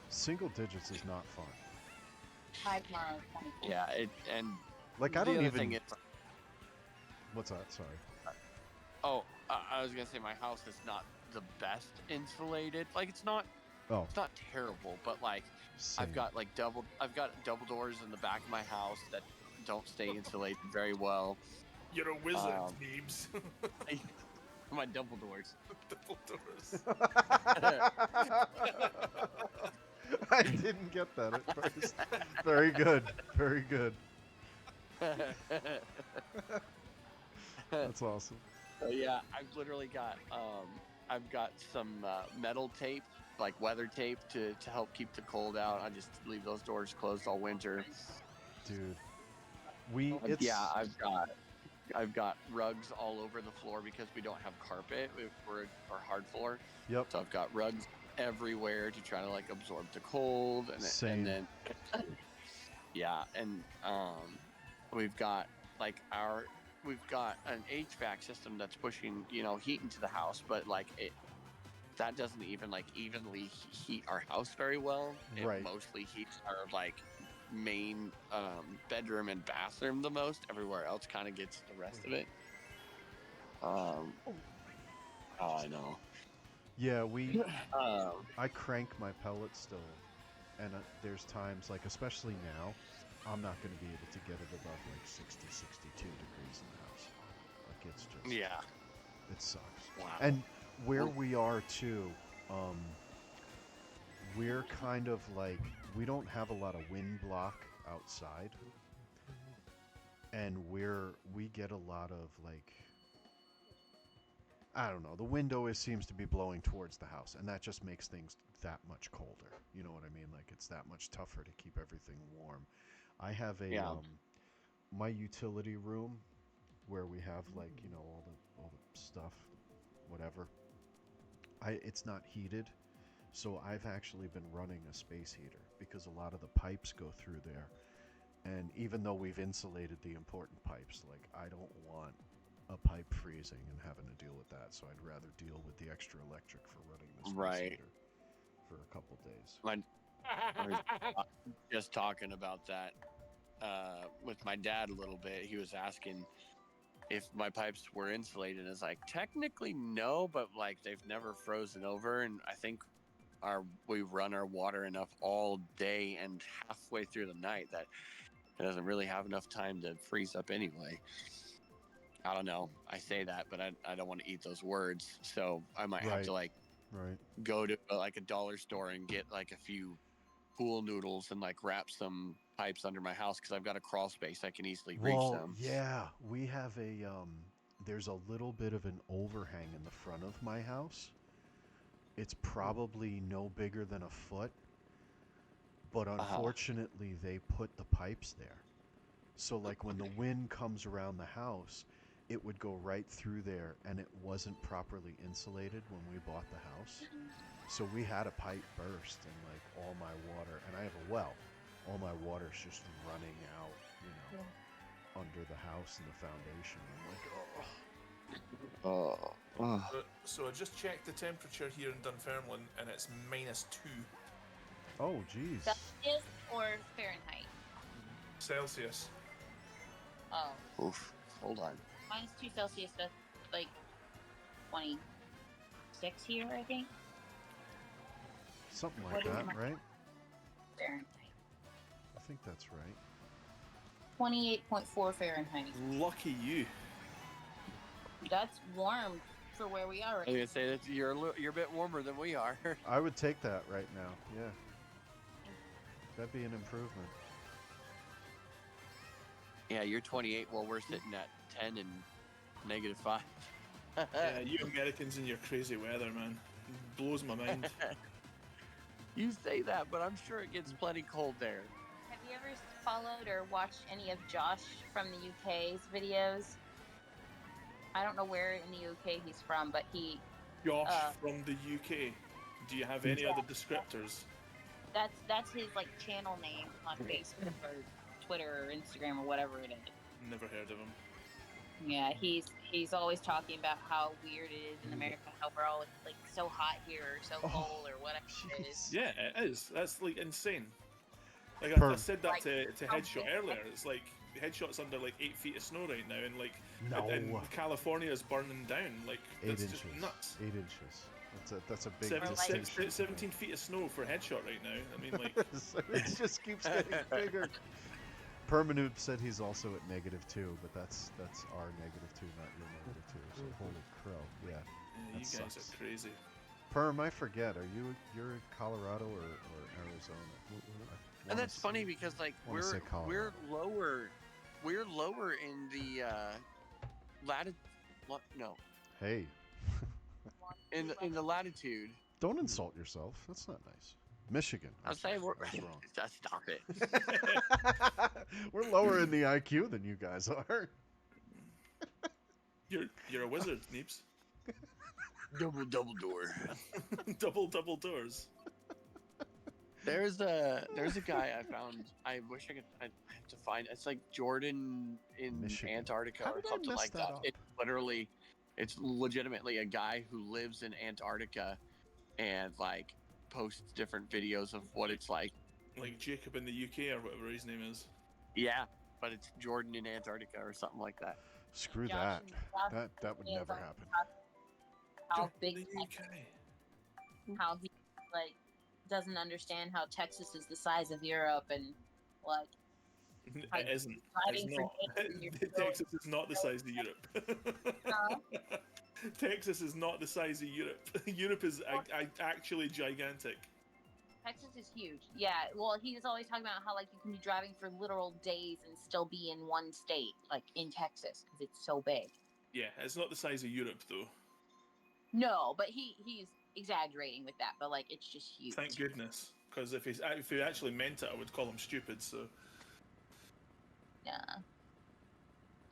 Single digits is not fun.
5 tomorrow, 24.
Yeah, and
Like, I
the
don't
other
even...
thing is,
What's that? Sorry.
oh, I was gonna say my house is not the best insulated. Like, it's not terrible, but like
Same.
I've got double doors in the back of my house that don't stay insulated very well.
You're a wizard, Neebs.
My double doors.
Double doors.
I didn't get that at first. Very good. Very good. That's awesome.
So yeah, I've literally got I've got some metal tape, like weather tape, to help keep the cold out. I just leave those doors closed all winter.
Dude, I've
got rugs all over the floor because we don't have carpet. We're hard floor.
Yep.
So I've got rugs everywhere to try to like absorb the cold, and then we've got an HVAC system that's pushing heat into the house, but like that doesn't even like evenly heat our house very well. It mostly heats our like main bedroom and bathroom the most. Everywhere else kind of gets the rest of it. I know.
Yeah,
Um,
I crank my pellet stove, and there's times, like, especially now, I'm not going to be able to get it above like 60, 62 degrees in the house. Like, it's just,
yeah.
it sucks.
Wow.
And where
Well-
we are too, we're kind of like, we don't have a lot of wind block outside, and we get a lot of, like, I don't know, the wind always seems to be blowing towards the house, and that just makes things that much colder. You know what I mean? Like, it's that much tougher to keep everything warm. I have
Yeah.
my utility room where we have, like, you know, all the stuff, whatever. It's not heated, so I've actually been running a space heater because a lot of the pipes go through there. And even though we've insulated the important pipes, like, I don't want a pipe freezing and having to deal with that, so I'd rather deal with the extra electric for running the space
Right.
heater for a couple days.
I was just talking about that with my dad a little bit. He was asking if my pipes were insulated. It's like, technically no, but like they've never frozen over, and I think we run our water enough all day and halfway through the night that it doesn't really have enough time to freeze up anyway. I don't know. I say that, but I don't want to eat those words. So I might have
Right.
to like
Right.
go to like a dollar store and get like a few pool noodles and like wrap some pipes under my house because I've got a crawl space. I can easily reach
Well,
them.
yeah, we have there's a little bit of an overhang in the front of my house. It's probably no bigger than a foot, but unfortunately they put the pipes there. So, like, when the wind comes around the house, it would go right through there, and it wasn't properly insulated when we bought the house. So we had a pipe burst, and like all my water, and I have a well, all my water's just running out, you know, under the house and the foundation. I'm like, oh.
So I just checked the temperature here in Dunfermline, and it's -2
Oh, geez.
Celsius or Fahrenheit?
Celsius.
Oh,
Oof. Hold on.
-2 Celsius. That's like 26 here, I think.
Something like
What is
that,
my-
right?
Fahrenheit.
I think that's right.
28.4 Fahrenheit.
Lucky you.
That's warm for where we are
I
right
was gonna say that you're a bit warmer than we are.
I would take that right now. Yeah. That'd be an improvement.
Yeah, you're 28 while we're sitting at 10 and -5.
Yeah, you Americans and your crazy weather, man. It blows my mind.
You say that, but I'm sure it gets plenty cold there.
Have you ever followed or watched any of Josh from the UK's videos? I don't know where in the UK he's from, but he
Josh from the UK. Do you have any other descriptors?
that's his like channel name on Facebook or Twitter or Instagram or whatever it is.
Never heard of him.
Yeah, he's always talking about how weird it is in America, how we're all like so hot here or so cold or whatever it is.
Yeah, it is. That's like insane. Like I said that
Like,
to Headshot earlier. It's like Headshot's under like 8 feet of snow right now, and like and California is burning down. Like
8
that's
inches.
just nuts.
8 inches. That's a big
Seven,
distinction.
17 feet of snow for Headshot right now. I mean, like
it just keeps getting bigger. Permanoob said he's also at -2, but that's our -2, not your -2. So holy crow, yeah.
you guys
sucks.
are crazy.
Perm, I forget. You're in Colorado or Arizona?
And that's funny because like we're lower in the no.
Hey.
in the latitude.
Don't insult yourself. That's not nice. Michigan.
I'll say we're
That's wrong.
Stop it.
We're lower in the IQ than you guys are.
You're a wizard, Neeps.
Double door.
double doors.
There's a guy I found. I wish I have to find. It's like Jordan in
Michigan.
Antarctica
How
or
did I
something
mess
like
that
that.
up?
It's legitimately a guy who lives in Antarctica and like posts different videos of what it's like.
Like Jacob in the UK or whatever his name is.
Yeah, but it's Jordan in Antarctica or something like that.
Screw
Josh
that. That would never happen.
How
Jordan
big?
in the UK.
how he like doesn't understand how Texas is the size of Europe and like
It isn't. It's
driving for
not.
days and you're still,
Texas is not the size of Europe.
uh,
Texas is not the size of Europe. Europe is actually gigantic.
Texas is huge. Yeah. Well, he's always talking about how like you can be driving for literal days and still be in one state, like in Texas, because it's so big.
Yeah, it's not the size of Europe though.
No, but he's exaggerating with that. But like, it's just huge.
Thank goodness, because if he actually meant it, I would call him stupid. So
Yeah.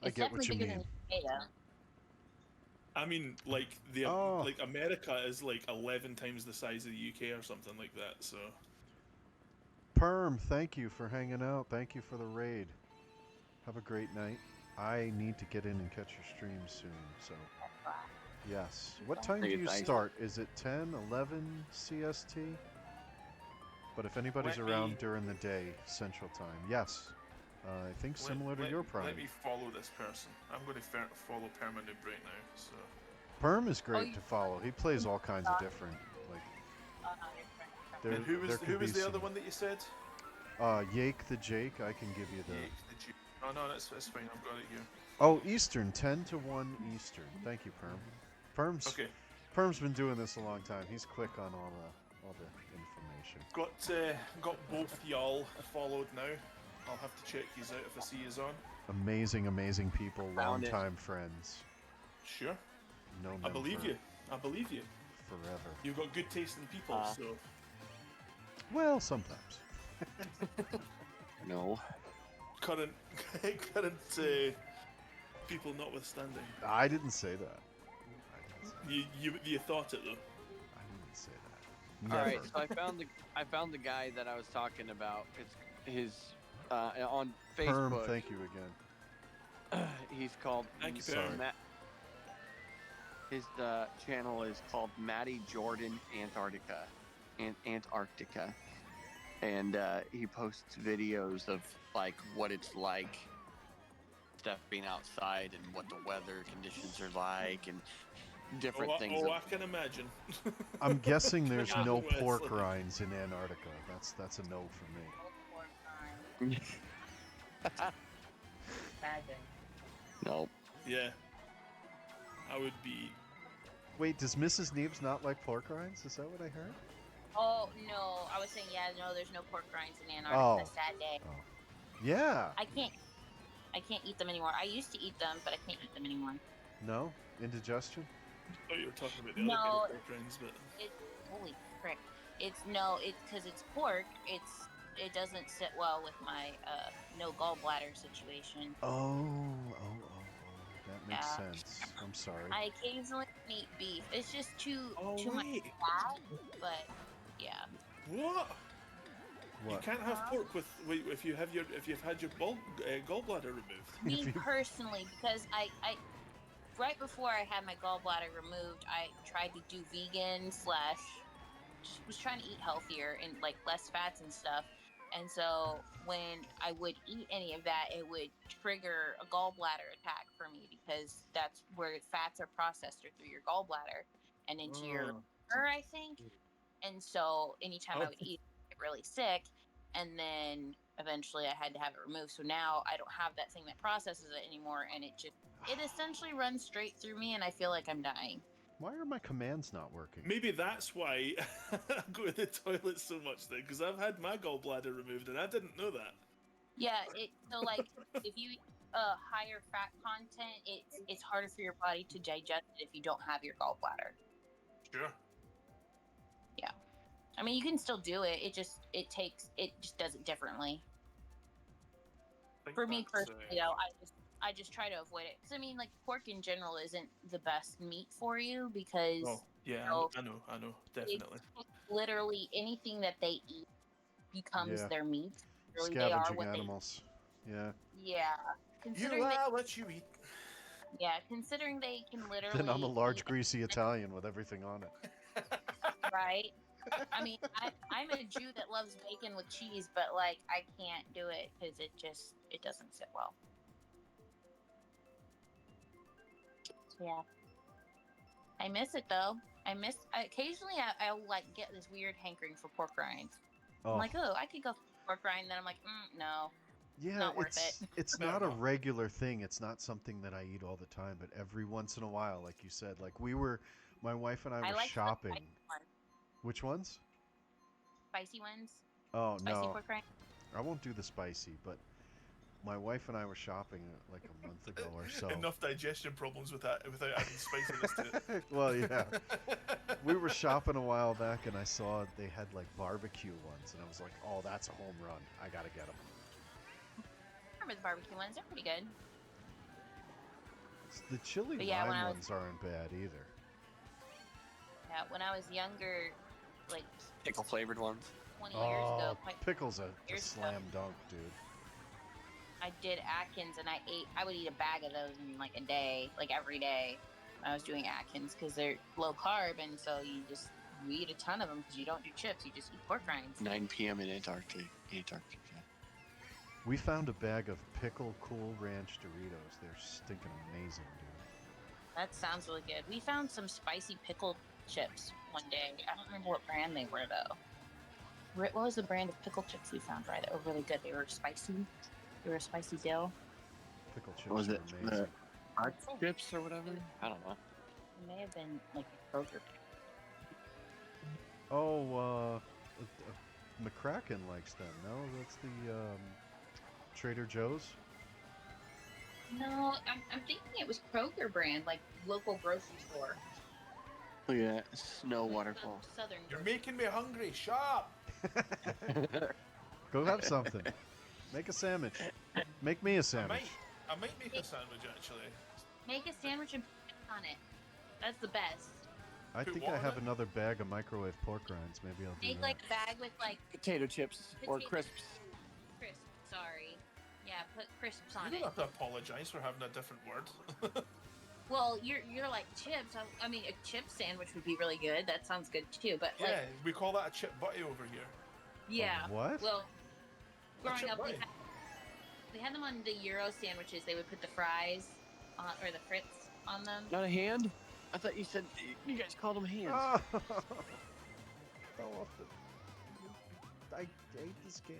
I
It's
get what
definitely
you
bigger
mean.
than Canada.
I mean, like
Oh.
like America is like 11 times the size of the UK or something like that. So
Perm, thank you for hanging out. Thank you for the raid. Have a great night. I need to get in and catch your stream soon, so yes. What time do
Hey,
you
thanks.
start? Is it 10, 11 CST? But if anybody's
Let
around
me-
during the day, Central Time, yes. I think similar to your Prime.
Let me follow this person. I'm going to follow Permanoob right now. So
Perm is great
you-
to follow. He plays all kinds of different, like, there,
and who
there
was
can be
the other
some-
one that you said?
Yake the Jake, I can give you the...
Jake the Jew. Oh no, that's fine. I've got it here.
Oh, Eastern, 10 to 1 Eastern. Thank you, Perm.
Okay,
Perm's been doing this a long time. He's quick on all the information.
got both y'all followed now. I'll have to check these out if I see yous on.
Amazing, amazing people,
Found it.
long-time friends.
Sure,
Known
I
them
believe
for
you. I believe you.
forever.
You've got good taste in people, so
Well, sometimes.
No.
current people notwithstanding.
I didn't say that.
You thought it though.
I didn't say that.
All
Never.
right, so I found the guy that I was talking about. It's his on
Perm,
Facebook.
thank you again.
He's called.
Thank you,
Sorry.
Perm.
His channel is called Matty Jordan Antarctica, and he posts videos of like what it's like stepping outside and what the weather conditions are like and different things.
I can imagine.
I'm guessing there's
Yeah.
no
Well, it's
pork
like-
rinds in Antarctica. That's a no for me.
No.
Yeah, I would be.
Wait, does Mrs. Neebs not like pork rinds? Is that what I heard?
Oh no, I was saying no. There's no pork rinds in Antarctica.
Oh.
Sad day.
Yeah.
I can't eat them anymore. I used to eat them, but I can't eat them anymore.
No? Indigestion?
I thought you were talking about the
No.
other pork rinds, but
Holy frick! It's because it's pork. It doesn't sit well with my no gallbladder situation.
Oh. That makes
Yeah.
sense. I'm sorry.
I occasionally eat beef. It's just too much
wait.
fat. But yeah,
What? You
What?
can't have pork with if you've had your gallbladder removed.
me
If you-
personally, because I right before I had my gallbladder removed, I tried to do vegan / was trying to eat healthier and like less fats and stuff. And so when I would eat any of that, it would trigger a gallbladder attack for me because that's where fats are processed through your gallbladder and into your liver, I think. And so anytime I would eat, I'd get really sick. And then eventually I had to have it removed. So now I don't have that thing that processes it anymore. And it essentially runs straight through me and I feel like I'm dying.
Why are my commands not working?
Maybe that's why I go to the toilet so much then, because I've had my gallbladder removed and I didn't know that.
Yeah, so like if you eat higher fat content, it's harder for your body to digest it if you don't have your gallbladder.
Sure.
Yeah, I mean you can still do it. It just does it differently. For me personally, I just try to avoid it because I mean like pork in general isn't the best meat for you because
Oh, yeah, I know, definitely.
literally anything that they eat becomes
Yeah.
their meat. Really, they are
Scavenging
what
animals. Yeah.
Yeah.
You are what you eat.
Considering they can literally.
Then I'm a large
eat-
greasy Italian with everything on it.
Right. I mean, I'm a Jew that loves bacon with cheese, but like I can't do it because it doesn't sit well. Yeah. I miss it though. Occasionally I'll like get this weird hankering for pork rinds.
Oh,
I'm like, oh, I could go for pork rind. Then I'm like, no,
yeah,
not worth it.
it's
Fair
not a
enough.
regular thing. It's not something that I eat all the time, but every once in a while, like you said, like my wife and I
I
were
like the
shopping.
spicy ones.
Which ones?
Spicy ones.
Oh
Spicy
no,
pork rind.
I won't do the spicy, but my wife and I were shopping like a month ago or so.
Enough digestion problems with that without adding spiciness to it.
Well, yeah. We were shopping a while back, and I saw they had like barbecue ones, and I was like, "Oh, that's a home run! I gotta get them."
I remember the barbecue ones. They're pretty good.
The chili
But yeah, when
lime
I was-
ones aren't bad either.
Yeah, when I was younger, like
Pickle flavored ones.
20 years ago,
Pickle's a
years
slam dunk, dude.
I did Atkins, and I would eat a bag of those in like a day, like every day. I was doing Atkins because they're low carb, and so you eat a ton of them because you don't do chips, you just eat pork rinds.
9 p.m. in Antarctica.
We found a bag of pickle Cool Ranch Doritos. They're stinking amazing, dude.
That sounds really good. We found some spicy pickle chips one day. I don't remember what brand they were though. What was the brand of pickle chips we found? Right, that were really good. They were spicy. They were a spicy dill.
Pickle chips
Was
are
it
amazing.
Art chips or whatever? I don't know.
It may have been like Kroger.
Oh, McCracken likes them. No, that's the Trader Joe's.
No, I'm thinking it was Kroger brand, like local grocery store.
Look at that. Snow waterfall.
Southern.
You're making me hungry. Shut up.
Go have something. Make a sandwich. Make me a
I
sandwich.
might make a sandwich actually.
Make a sandwich and put it on it. That's the best.
I
Put
think
what
I
on
have
it?
another bag of microwave pork rinds. Maybe I'll do
Make
that.
like a bag with like
Potato chips or
Potato-
crisps.
crisps. Sorry. Yeah, put crisps
You
on
don't
it.
have to apologize for having a different word.
Well, you're like chips. I mean, a chip sandwich would be really good. That sounds good too. But like,
Yeah, we call that a chip butty over here.
yeah.
What?
Well, growing
chip
up,
butty.
we had them on the Euro sandwiches. They would put the fries on, or the frits on them.
Not a hand? I thought you said you guys called them hands.
Oh. Fell off the... I hate this game.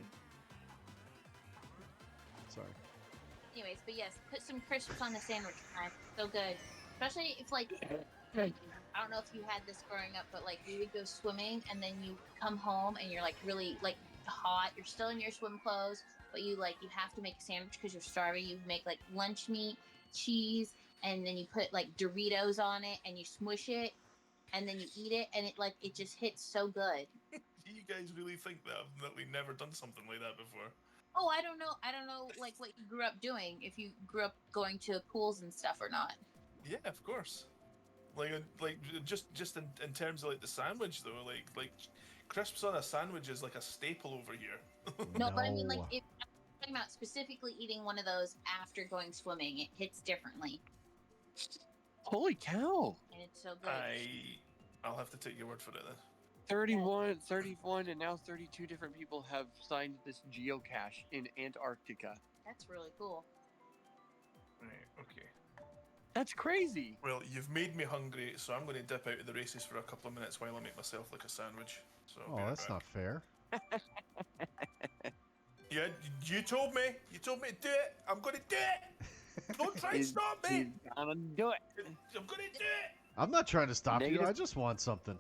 Sorry.
Anyways, but yes, put some crisps on the sandwich. Man. So good. Especially if like, I don't know if you had this growing up, but like you would go swimming and then you come home and you're like really like hot. You're still in your swim clothes, but you have to make a sandwich because you're starving. You make like lunch meat, cheese, and then you put like Doritos on it and you smush it and then you eat it and it just hits so good.
You guys really think that we've never done something like that before?
Oh, I don't know like what you grew up doing, if you grew up going to pools and stuff or not.
Yeah, of course. Like just in terms of like the sandwich though, like crisps on a sandwich is like a staple over here.
No, but I mean like if I'm talking about specifically eating one of those after going swimming, it hits differently.
Holy cow!
And it's so good.
I'll have to take your word for it then.
31, and now 32 different people have signed this geocache in Antarctica.
That's really cool.
Right. Okay.
That's crazy.
Well, you've made me hungry, so I'm going to dip out of the races for a couple of minutes while I make myself like a sandwich. So I'll
Oh,
be right
that's
back.
not fair.
Yeah, you told me. You told me to do it. I'm going to do it. Don't try and
He's-
stop me.
he's gonna do it.
I'm going to do it.
I'm not trying to stop you.
Negative-
I just want something.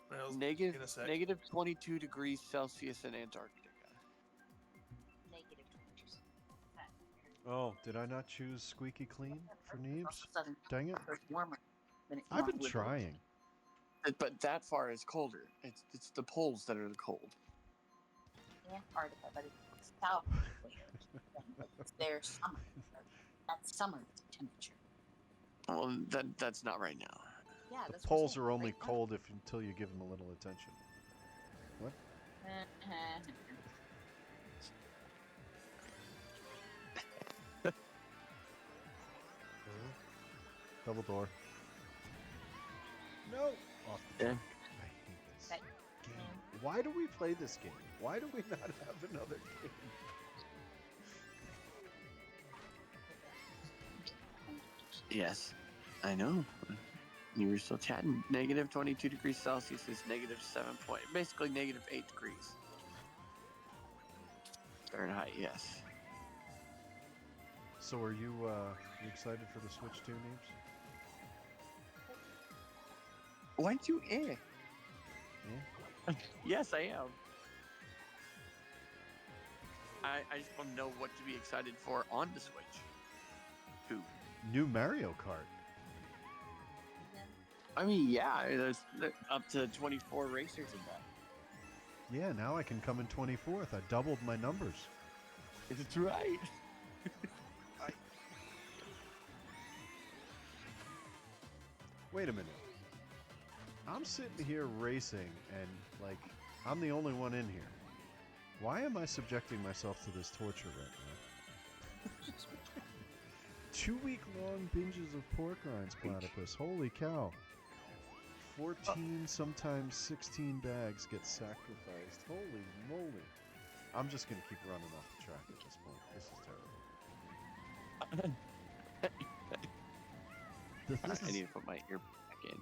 Well, in a
Negative,
sec.
negative 22 degrees Celsius in Antarctica.
Negative 20%.
Oh, did I not choose squeaky clean for Neebs?
Southern
Dang it.
it's warmer than it's
I've been
normally.
trying.
But that far is colder. It's the poles that are cold.
Antarctica, but it's south. It's their summer. That's summer temperature.
Well, that's not right now.
Yeah,
The
that's what I'm
poles
saying,
are only
right now.
cold until you give them a little attention. What? Double door. No! Oh,
Yeah.
I hate this
That-
game. Why do we play this game? Why do we not have another game?
Yes, I know. You were still chatting. Negative 22 degrees Celsius is negative 7 point, basically negative 8 degrees Fahrenheit. Yes.
So are you excited for the Switch 2, Neebs?
Why'd you eh?
Eh?
Yes, I am. I just want to know what to be excited for on the Switch. Two.
New Mario Kart.
I mean, yeah, there's up to 24 racers in that.
Yeah, now I can come in 24th. I doubled my numbers.
That's right.
Wait a minute. I'm sitting here racing and, like, I'm the only one in here. Why am I subjecting myself to this torture right now? 2-week-long binges of pork rinds, Platypus. Holy cow. 14, sometimes 16 bags get sacrificed. Holy moly. I'm just going to keep running off the track at this point. This is terrible.
I need to put my ear back in.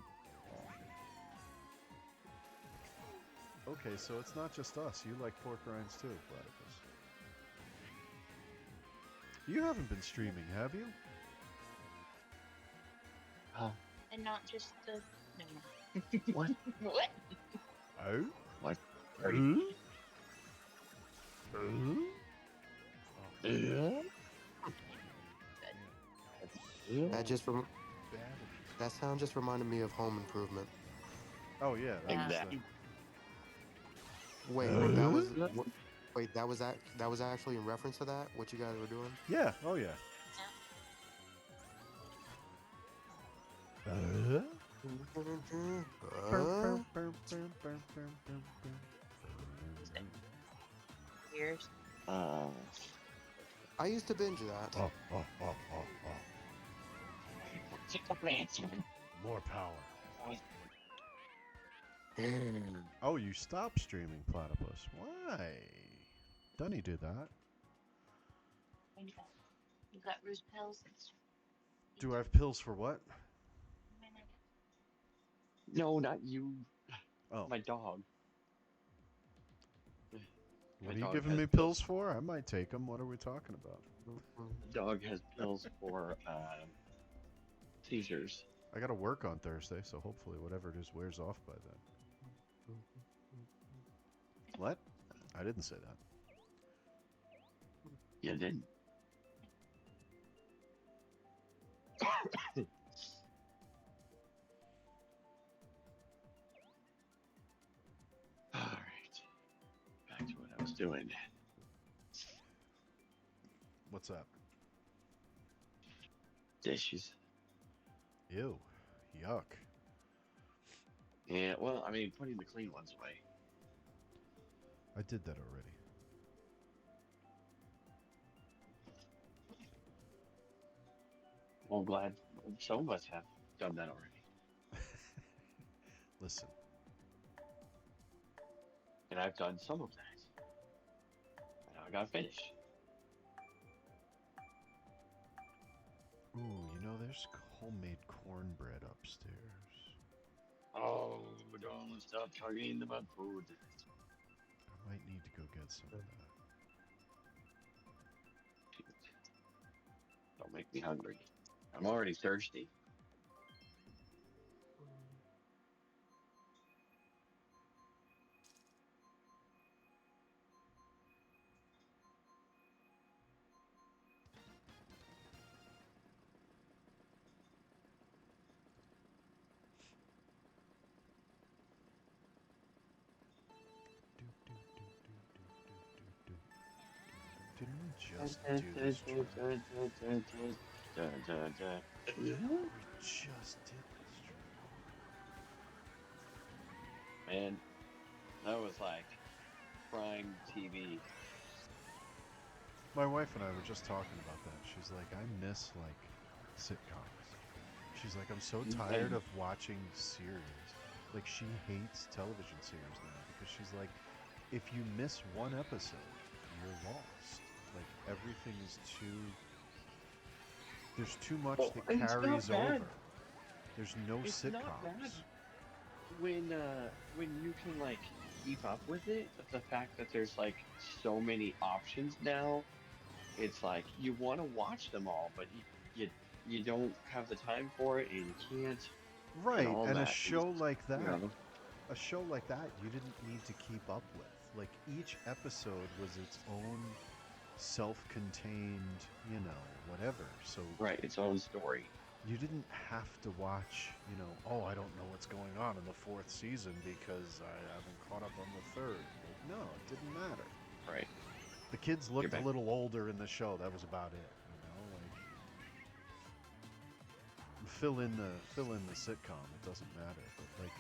Okay, so it's not just us. You like pork rinds too, Platypus. You haven't been streaming, have you?
And not just the. No, no.
What?
What?
Oh?
What?
That just that sound just reminded me of Home Improvement.
Oh yeah, that was
Exactly.
Wait, that was wait, that was actually in reference to that. What you guys were doing?
yeah, oh yeah.
Years.
I used to binge that.
More power. Oh, you stopped streaming, Platypus. Why? Dunny did that.
You got Bruce pills.
Do I have pills for what?
No, not you.
Oh.
My dog.
What are
My
you
dog
giving
has
me pills for? I might take them. What are we talking about?
The dog has pills for seizures.
I got to work on Thursday, so hopefully whatever it is wears off by then. What? I didn't say that.
You didn't. All right. Back to what I was doing.
What's up?
Dishes.
Ew. Yuck.
Yeah, well, I mean, putting the clean ones away.
I did that already.
Well, I'm glad some of us have done that already.
Listen.
And I've done some of that. And now I gotta finish.
Ooh, you know, there's homemade cornbread upstairs.
Oh, don't stop talking about food.
I might need to go get some of that.
Don't make me hungry. I'm already thirsty.
Didn't we just do this track? We just did this track.
Man, that was like prime TV.
My wife and I were just talking about that. She's like, I miss, like, sitcoms. She's like, I'm so tired of watching series. Like, she hates television series now because she's like, if you miss one episode, you're lost. Like, everything is too... There's too much that
It's not
carries
bad.
over. There's no
It's
sitcoms.
not bad when you can like keep up with it, but the fact that there's like so many options now, it's like you want to watch them all, but you you don't have the time for it, and you can't, and
Right,
all
and a
that. And
show like
you
that,
know,
you didn't need to keep up with. Like each episode was its own self-contained, whatever. So
right, its own story.
you didn't have to watch, oh, I don't know what's going on in the fourth season because I haven't caught up on the third. Like, no, it didn't matter.
Right.
The kids
You're
looked a
back.
little older in the show. That was about it. Like fill in the sitcom. It doesn't matter. But like,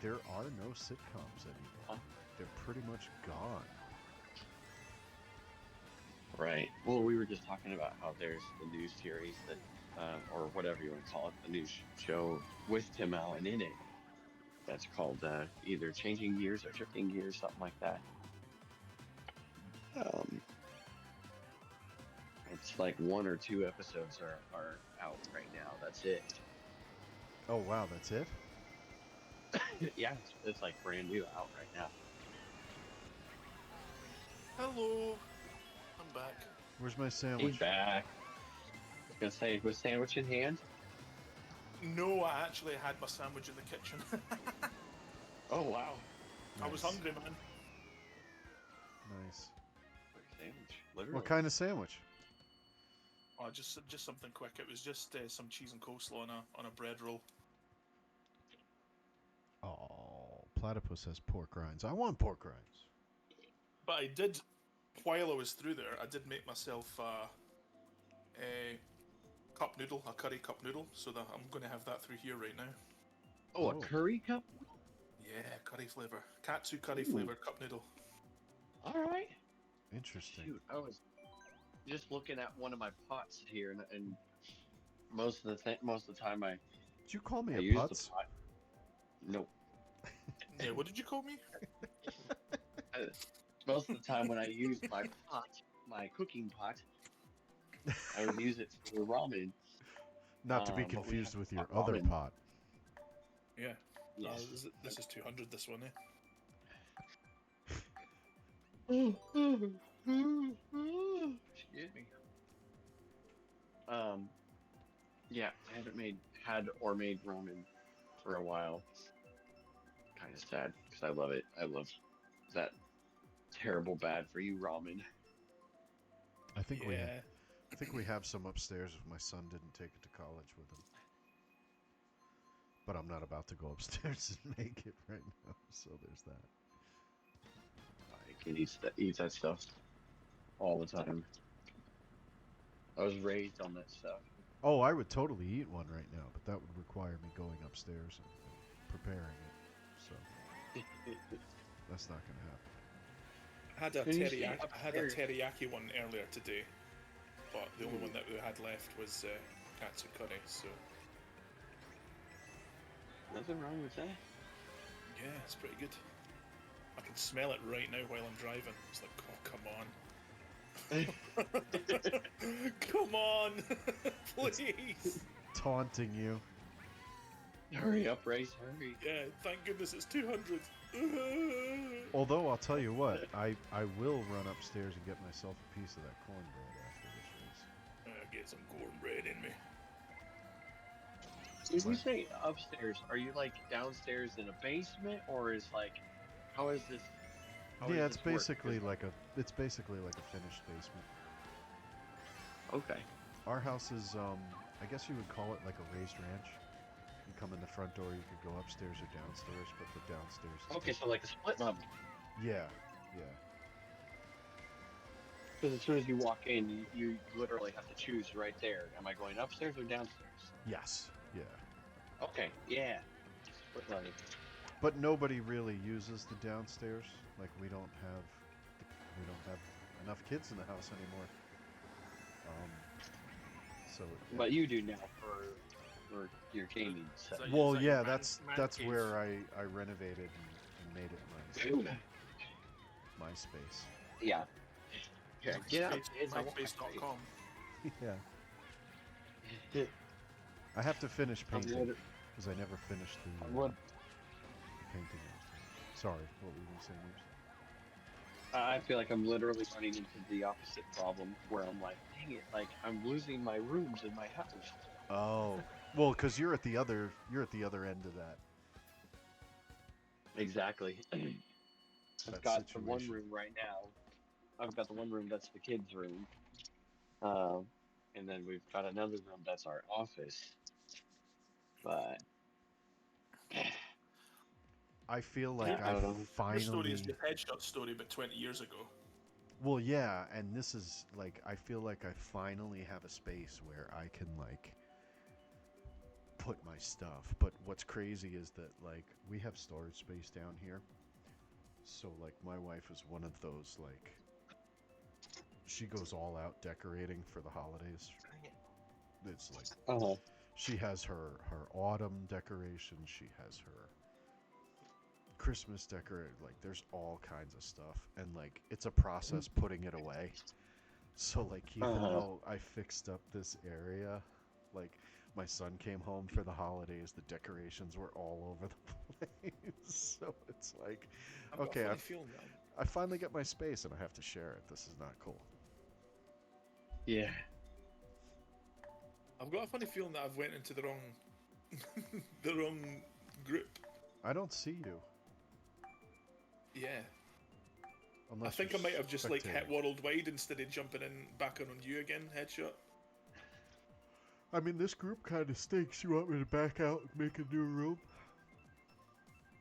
there are no sitcoms anymore. They're pretty much gone.
Right. Well, we were just talking about how there's the new series that, or whatever you want to call it, the new show with Tim Allen in it. That's called either Changing Gears or Shifting Gears, something like that. It's like 1 or 2 episodes are out right now. That's it.
Oh wow, that's it?
Yeah, it's like brand new out right now.
Hello, I'm back.
Where's my
He's
sandwich?
back. I was gonna say, was sandwich in hand?
No, I actually had my sandwich in the kitchen.
Oh wow.
I was
Nice.
hungry, man.
Nice.
Sandwich, literally.
What kind of sandwich?
Oh, just something quick. It was just some cheese and coleslaw on a bread roll.
Oh, Platypus has pork rinds. I want pork rinds.
But I did, while I was through there, I did make myself a cup noodle, a curry cup noodle, so that I'm going to have that through here right now.
Oh,
Oh.
a curry cup?
Yeah, curry flavor. Katsu curry
Ooh.
flavor cup noodle.
All right.
Interesting.
Shoot, I was just looking at one of my pots here, and most of the time I
Did you call me
I
a
use
putz?
the pot. Nope.
Yeah, what did you call me?
Most of the time when I use my pot, my cooking pot, I would use it for ramen.
Not to be
But we
confused
have
with your
hot
other
ramen.
pot.
Yeah.
Yes.
This is 200, this one, eh?
Excuse me. Yeah, I haven't made ramen for a while. Kind of sad because I love it. I love that terrible bad for you ramen.
I think
Yeah.
we have some upstairs if my son didn't take it to college with him. But I'm not about to go upstairs and make it right now, so there's that.
I can eat that stuff all the time. I was raised on that stuff.
Oh, I would totally eat one right now, but that would require me going upstairs and preparing it. So that's not going to happen.
I had a
Can you stay
teriyaki
upstairs?
one earlier today, but the only one that we had left was katsu curry, so
Nothing wrong with that.
yeah, it's pretty good. I can smell it right now while I'm driving. It's like, oh, come on. Come on, please.
Taunting you.
Hurry up, Race, hurry.
Yeah, thank goodness it's 200.
Although I'll tell you what, I will run upstairs and get myself a piece of that cornbread after this race.
Get some cornbread in me.
When you say upstairs, are you like downstairs in a basement, or is like, how is this? how
Yeah,
does
it's
this work?
basically like a finished basement.
Okay.
Our house is I guess you would call it like a raised ranch. You come in the front door, you could go upstairs or downstairs, but the downstairs is
Okay, so like a split level.
yeah.
Because as soon as you walk in, you literally have to choose right there. Am I going upstairs or downstairs?
Yes. Yeah.
Okay, yeah. Split level.
But nobody really uses the downstairs. Like we don't have enough kids in the house anymore. So
But you do now for your gaming set.
Is
well,
that
yeah,
your
that's
man cave?
where I renovated and made it my space.
Yeah. Here, get out, kids. I want my space.
MySpace.com.
Yeah. I have to finish painting. because I never finished the
What
painting. I was doing. Sorry, what were you gonna say, Noobs?
I feel like I'm literally running into the opposite problem where I'm like, dang it, like I'm losing my rooms in my house.
Oh, well, because you're at the other end of that
Exactly. I've
that
got the one
situation.
room right now. I've got the one room that's the kids' room. Um, and then we've got another room that's our office. But
I feel
Your,
like
I
I
don't know.
your story is
finally.
the headshot story, but 20 years ago.
Well, yeah, and this is like I feel like I finally have a space where I can like put my stuff. But what's crazy is that like we have storage space down here. So like my wife is one of those like she goes all out decorating for the holidays. It's like
Uh-huh.
she has her autumn decoration, she has her Christmas decorate, like there's all kinds of stuff and like it's a process putting it away. So like even
Uh-huh.
though I fixed up this area, like my son came home for the holidays, the decorations were all over the place. So it's like,
I've got a
okay,
funny feeling that
I finally get my space and I have to share it. This is not cool.
Yeah.
I've got a funny feeling that I've went into the wrong the wrong group.
I don't see you
Yeah. I
unless
think
you're
I might have just like hit
spectating.
worldwide instead of jumping in back on you again, headshot.
I mean, this group kind of stinks. You want me to back out and make a new room?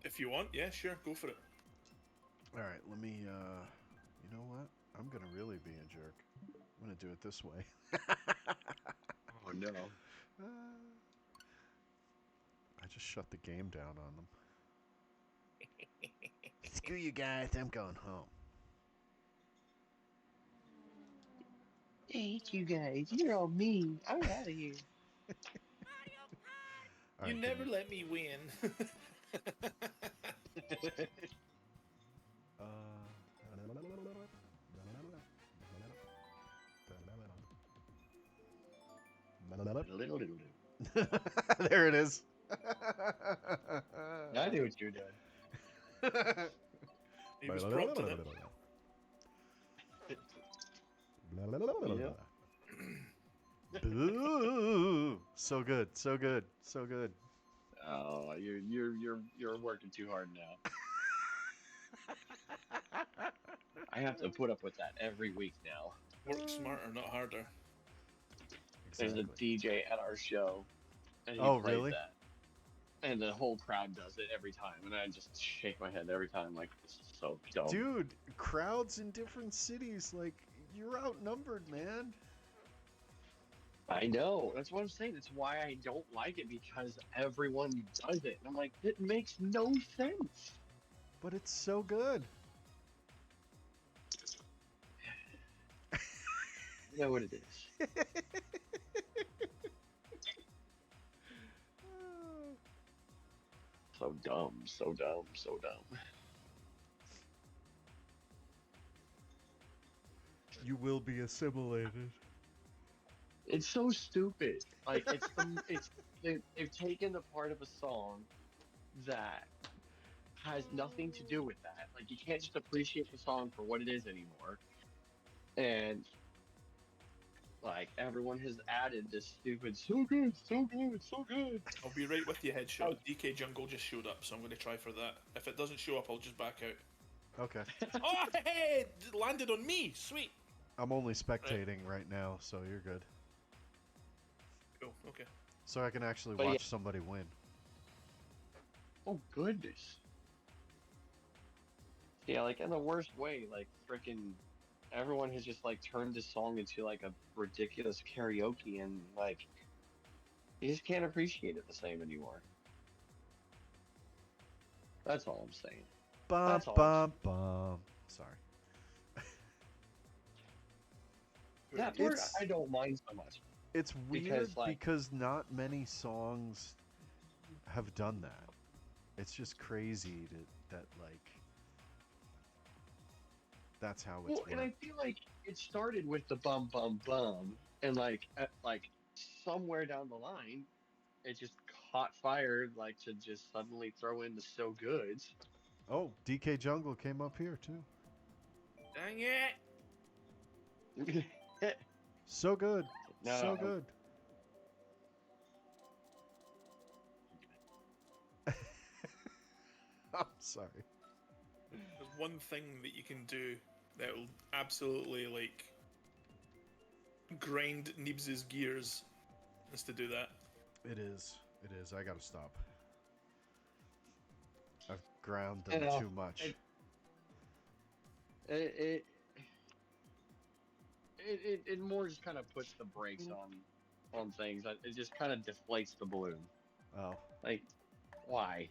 If you want, yeah, sure, go for it.
All right, let me. You know what? I'm gonna really be a jerk. I'm gonna do it this way.
Oh no.
I just shut the game down on them. Screw you guys. I'm going home.
Hey, you guys, you're all mean. I'm out of here.
All
You
right,
never let me win. Little, little, little.
there it is.
I knew what you were doing.
He was prompting it. Yep.
Ooh, so good, so good, so good.
Oh, you're working too hard now. I have to put up with that every week now.
Work smarter, not harder.
There's a
Exactly.
DJ at our show, and he
Oh,
plays
really?
that, and the whole crowd does it every time, and I just shake my head every time, like this is so dumb.
Dude, crowds in different cities, like, you're outnumbered, man.
I know. That's what I'm saying. That's why I don't like it because everyone does it. And I'm like, it makes no sense.
But it's so good.
You know what it is. So dumb, so dumb, so dumb.
You will be assimilated.
It's so stupid. Like they've taken the part of a song that has nothing to do with that. Like you can't just appreciate the song for what it is anymore. And like everyone has added this stupid so good, so good, so good.
I'll be right with you,
Oh,
headshot. DK Jungle just showed up, so I'm going to try for that. If it doesn't show up, I'll just back out.
Okay.
Oh, hey, it landed on me. Sweet.
I'm only spectating right now, so you're good.
Cool. Okay.
So I can actually
But
watch
yeah.
somebody win.
Oh goodness. Yeah, like in the worst way, like freaking everyone has just like turned this song into like a ridiculous karaoke and like you just can't appreciate it the same anymore. That's all I'm saying.
Bum,
That's all I'm
bum, bum. Sorry.
That part
It's
I don't mind so much.
it's
Because,
weird
like-
because not many songs have done that. It's just crazy that like that's how it's
Well, and I
worked.
feel like it started with the bum bum bum and like somewhere down the line it just caught fire, like to just suddenly throw in the so goods.
Oh, DK Jungle came up here too.
Dang it!
So good.
No,
So good. I'm sorry.
There's one thing that you can do that will absolutely like grind Neebs' gears is to do that.
It is. It is. I gotta stop. I've ground
I
them
know.
too much.
It more just kind of puts the brakes on things. It just kind of deflates the balloon.
Oh.
Like, why?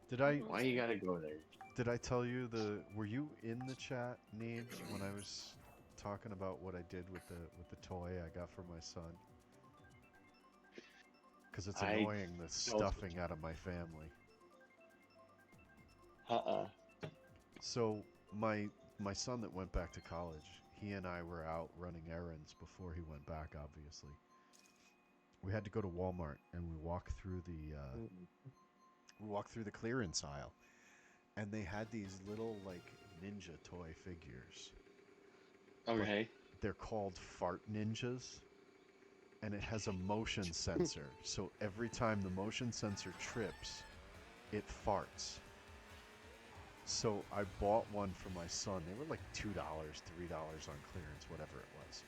Did I
Why you gotta go there?
did I tell you were you in the chat, Neebs, when I was talking about what I did with the toy I got for my son? Because it's annoying the stuffing out of my family. So my son that went back to college, he and I were out running errands before he went back. Obviously, we had to go to Walmart and we walked through the clearance aisle, and they had these little like ninja toy figures.
Okay.
But they're called fart ninjas, and it has a motion sensor. So every time the motion sensor trips, it farts. So I bought one for my son. They were like $2, $3 on clearance, whatever it was.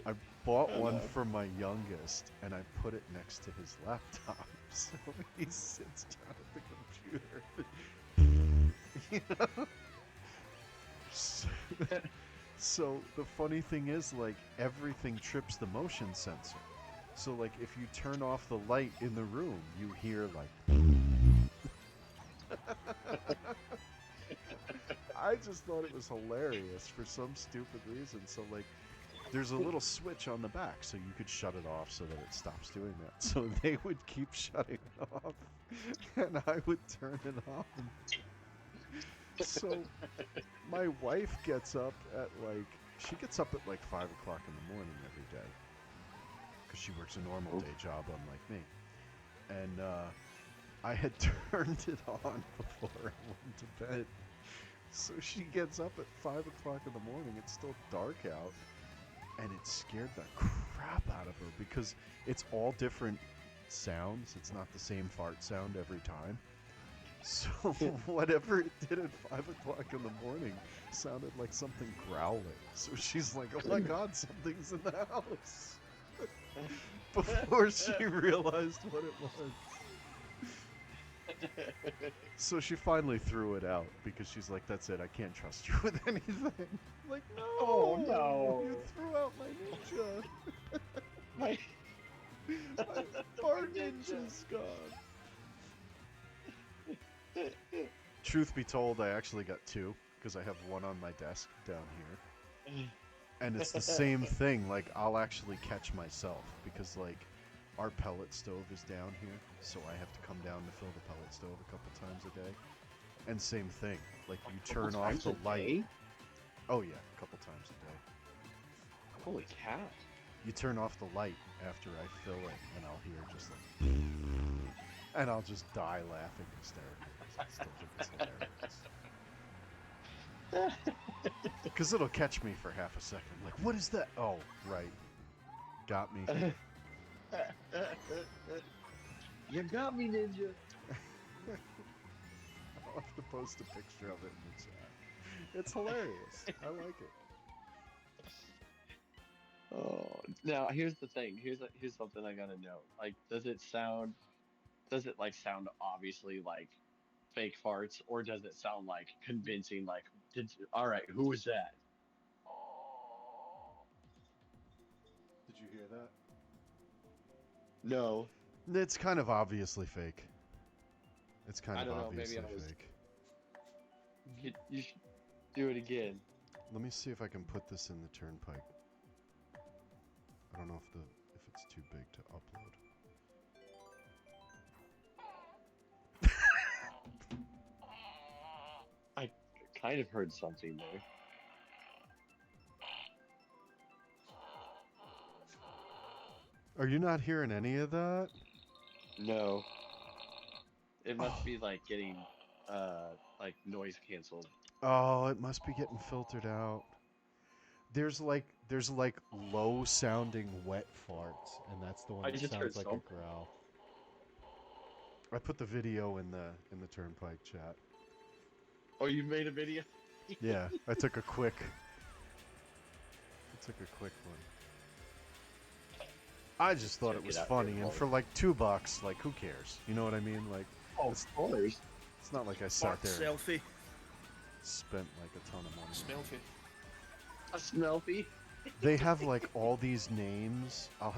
I bought one for my youngest, and I put it next to his laptop. So he sits down at the computer. You know? So the funny thing is, like, everything trips the motion sensor. So, like, if you turn off the light in the room, you hear, like... I just thought it was hilarious for some stupid reason. So, like, there's a little switch on the back, so you could shut it off so that it stops doing that. So they would keep shutting it off, and I would turn it on. So my wife gets up at, like, she gets up at, like, 5 o'clock in the morning every day. Because she works a normal day job, unlike me. And I had turned it on before I went to bed. So she gets up at 5 o'clock in the morning. It's still dark out. And it scared the crap out of her because it's all different sounds. It's not the same fart sound every time. So whatever it did at 5 o'clock in the morning sounded like something growling. So she's like, oh my God, something's in the house. Before she realized what it was. So she finally threw it out because she's like, that's it, I can't trust you with anything. I'm like, no,
Oh, no.
you threw out my ninja.
My
My fart ninja's gone. Truth be told, I actually got two because I have one on my desk down here. And it's the same thing, like, I'll actually catch myself because, like, our pellet stove is down here, so I have to come down to fill the pellet stove a couple times a day. And same thing, like, you turn off the light. Oh yeah, a couple times a day.
Holy cow.
You turn off the light after I fill it, and I'll hear just like, and I'll just die laughing hysterically. I still think it's hilarious. Because it'll catch me for half a second. Like, what is that? Oh, right. Got me.
You got me, ninja.
I'll have to post a picture of it in the chat. It's hilarious. I like it.
Oh, now here's the thing. Here's something I gotta know. Like, does it sound obviously like fake farts, or does it sound like convincing? Like, all right, who was that?
Did you hear that?
No.
It's kind of obviously fake. It's kind
I
of
don't know,
obviously
maybe I was-
fake.
You should do it again.
Let me see if I can put this in the Turnpike. I don't know if it's too big to upload.
I kind of heard something there.
Are you not hearing any of that?
No. It must be like getting like noise canceled.
Oh, it must be getting filtered out. There's like low sounding wet farts, and that's the one
I
that
just heard
sounds like
something.
a growl. I put the video in the Turnpike chat.
Oh, you made a video?
Yeah, I took a quick one. I just thought
Check
it
it
was
out
funny,
here,
and
Paul.
for like $2, like who cares? You know what I mean? Like,
Oh,
it's,
of course.
it's not like I sat
Fart
there and
selfie.
spent like a ton of money.
Smelfie.
A Smelfie.
They have like all these names. I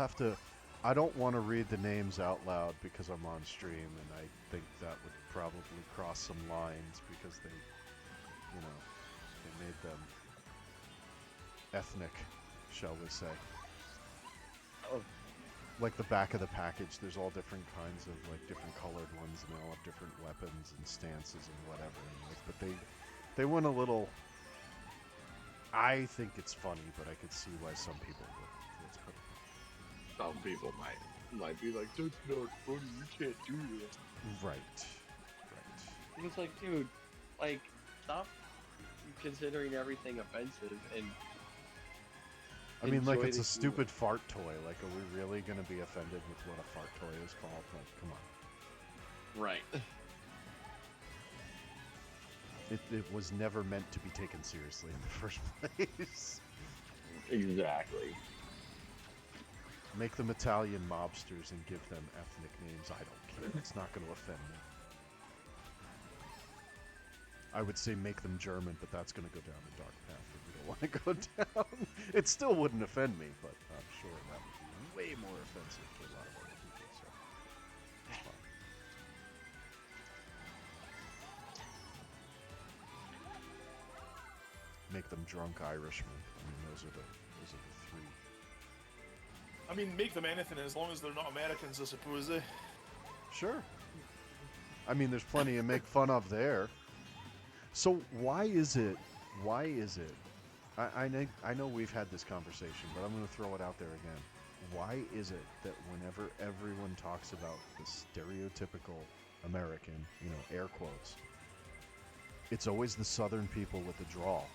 don't want to read the names out loud because I'm on stream, and I think that would probably cross some lines because they made them ethnic, shall we say.
Oh.
Like the back of the package, there's all different kinds of like different colored ones, and they all have different weapons and stances and whatever. And like, but they went a little. I think it's funny, but I could see why some people would. Let's put it.
Some people might be like, that's not funny. You can't do that.
Right.
And it's like, dude, like, stop considering everything offensive and.
I mean, like,
enjoy
it's
the
a stupid fart toy. Like, are we really going to be offended with what a fart toy is called? Like, come on.
Right.
It was never meant to be taken seriously in the first place.
Exactly.
Make them Italian mobsters and give them ethnic names. I don't care. It's not going to offend me. I would say make them German, but that's going to go down a dark path that we don't want to go down. It still wouldn't offend me, but I'm sure that would be way more offensive to a lot of other people. So, it's fine. Make them drunk Irishmen. I mean, those are the three.
I mean, make them anything as long as they're not Americans, I suppose.
Sure. I mean, there's plenty to make fun of there. So why is it? I know we've had this conversation, but I'm going to throw it out there again. Why is it that whenever everyone talks about the stereotypical American, air quotes, it's always the Southern people with the drawl,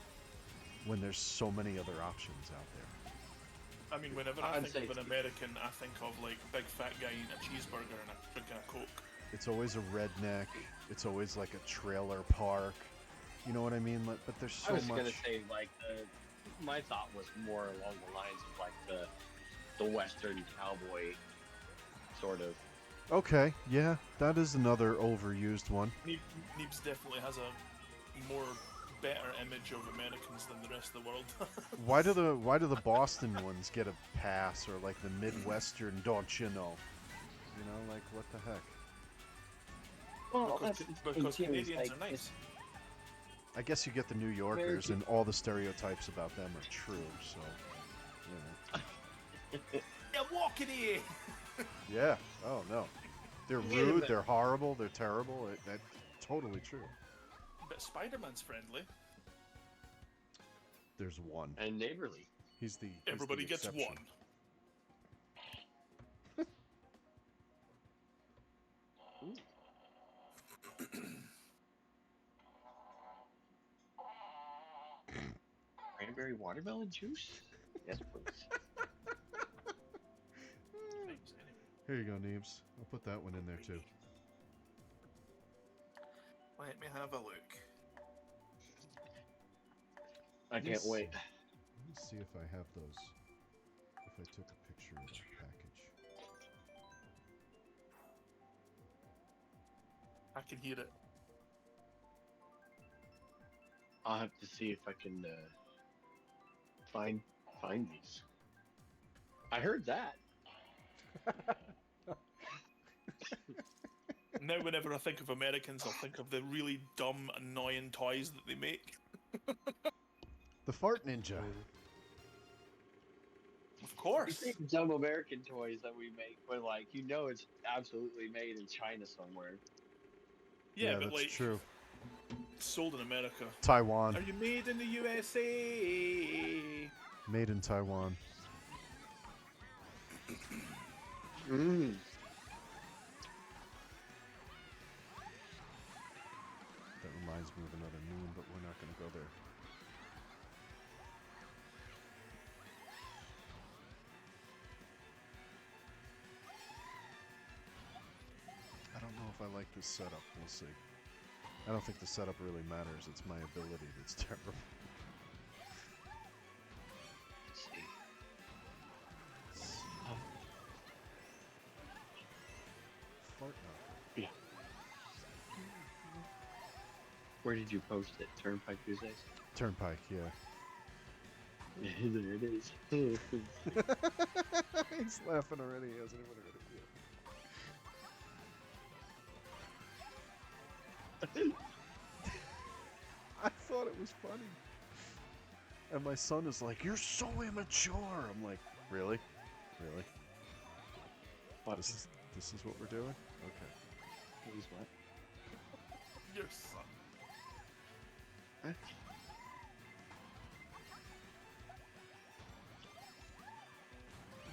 when there's so many other options out there?
I mean, whenever I think of an American, I think of like big fat guy eating a cheeseburger and drinking a Coke.
It's always a redneck. It's always like a trailer park. You know what I mean? Like, but there's so
I was
much.
gonna say like my thought was more along the lines of like the Western cowboy sort of.
Okay, yeah, that is another overused one.
Neebs definitely has a more better image of Americans than the rest of the world.
Why do the Boston ones get a pass, or like the Midwestern? Don't you know? Like what the heck?
Well,
because Canadians are nice.
I guess you get the New Yorkers, and all the stereotypes about them are true. So,
Yeah, walk in here.
Yeah. Oh no, they're rude. They're horrible. They're terrible. That's totally true.
But Spider-Man's friendly.
There's one.
And neighborly.
He's the
Everybody gets
exception.
one.
Cranberry watermelon juice? Yes, please.
Thanks, anyway.
Here you go, Neebs. I'll put that one in there too.
Let me have a look.
I can't wait.
Let me see if I have those. If I took a picture of that package.
I can hear it.
I'll have to see if I can find these. I heard that.
Now, whenever I think of Americans, I'll think of the really dumb, annoying toys that they make.
The Fart Ninja.
Of
You
course.
think dumb American toys that we make, but like it's absolutely made in China somewhere.
Yeah, but
that's
like
true.
sold in America.
Taiwan.
Are you made in the USA?
Made in Taiwan. if I like this setup. We'll see. I don't think the setup really matters. It's my ability that's terrible.
Let's see.
Fart knocker.
Yeah. Where did you post it? Turnpike Tuesdays?
Turnpike, yeah.
There it is.
He's laughing already. He hasn't even heard it yet. I thought it was funny. And my son is like, "You're so immature." I'm like, "Really? Really? This is what we're doing?" Okay.
He's what?
Your son.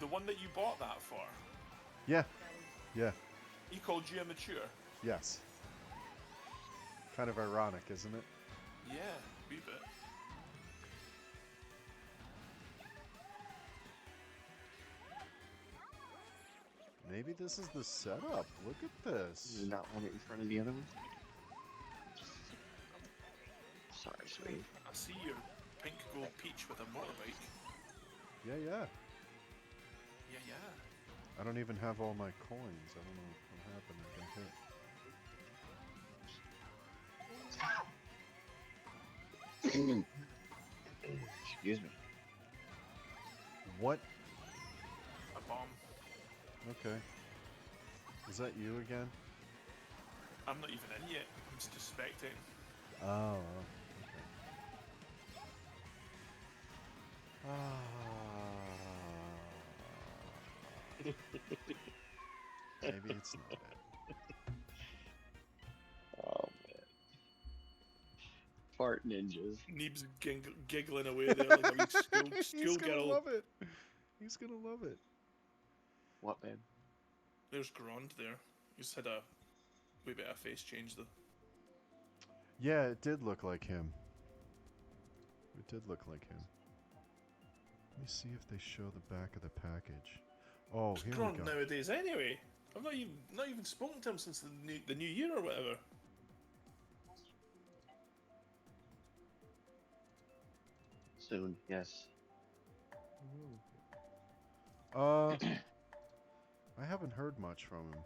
The one that you bought that for,
Yeah. Yeah.
he called you immature.
Yes. Kind of ironic, isn't it?
Yeah, wee bit.
Maybe this is the setup. Look at this.
Not one in front of the other one? Sorry, sweetie.
I see your pink gold peach with a motorbike.
Yeah, yeah.
Yeah, yeah.
I don't even have all my coins. I don't know what happened. I got hit.
Excuse me.
What?
A bomb.
Okay. Is that you again?
I'm not even in yet. I'm just spectating.
Oh, okay. Maybe it's not it.
Oh man. Fart ninjas.
Neeb's giggling away there like a wee
He's
school
gonna
girl.
love it. He's gonna love it.
What, man?
There's Grond there. He's had a wee bit of face change though.
Yeah, it did look like him. It did look like him. Let me see if they show the back of the package. Oh,
Who's
here we
Grond
go.
nowadays anyway? I've not even spoken to him since the new year or whatever.
Soon, yes.
I haven't heard much from him.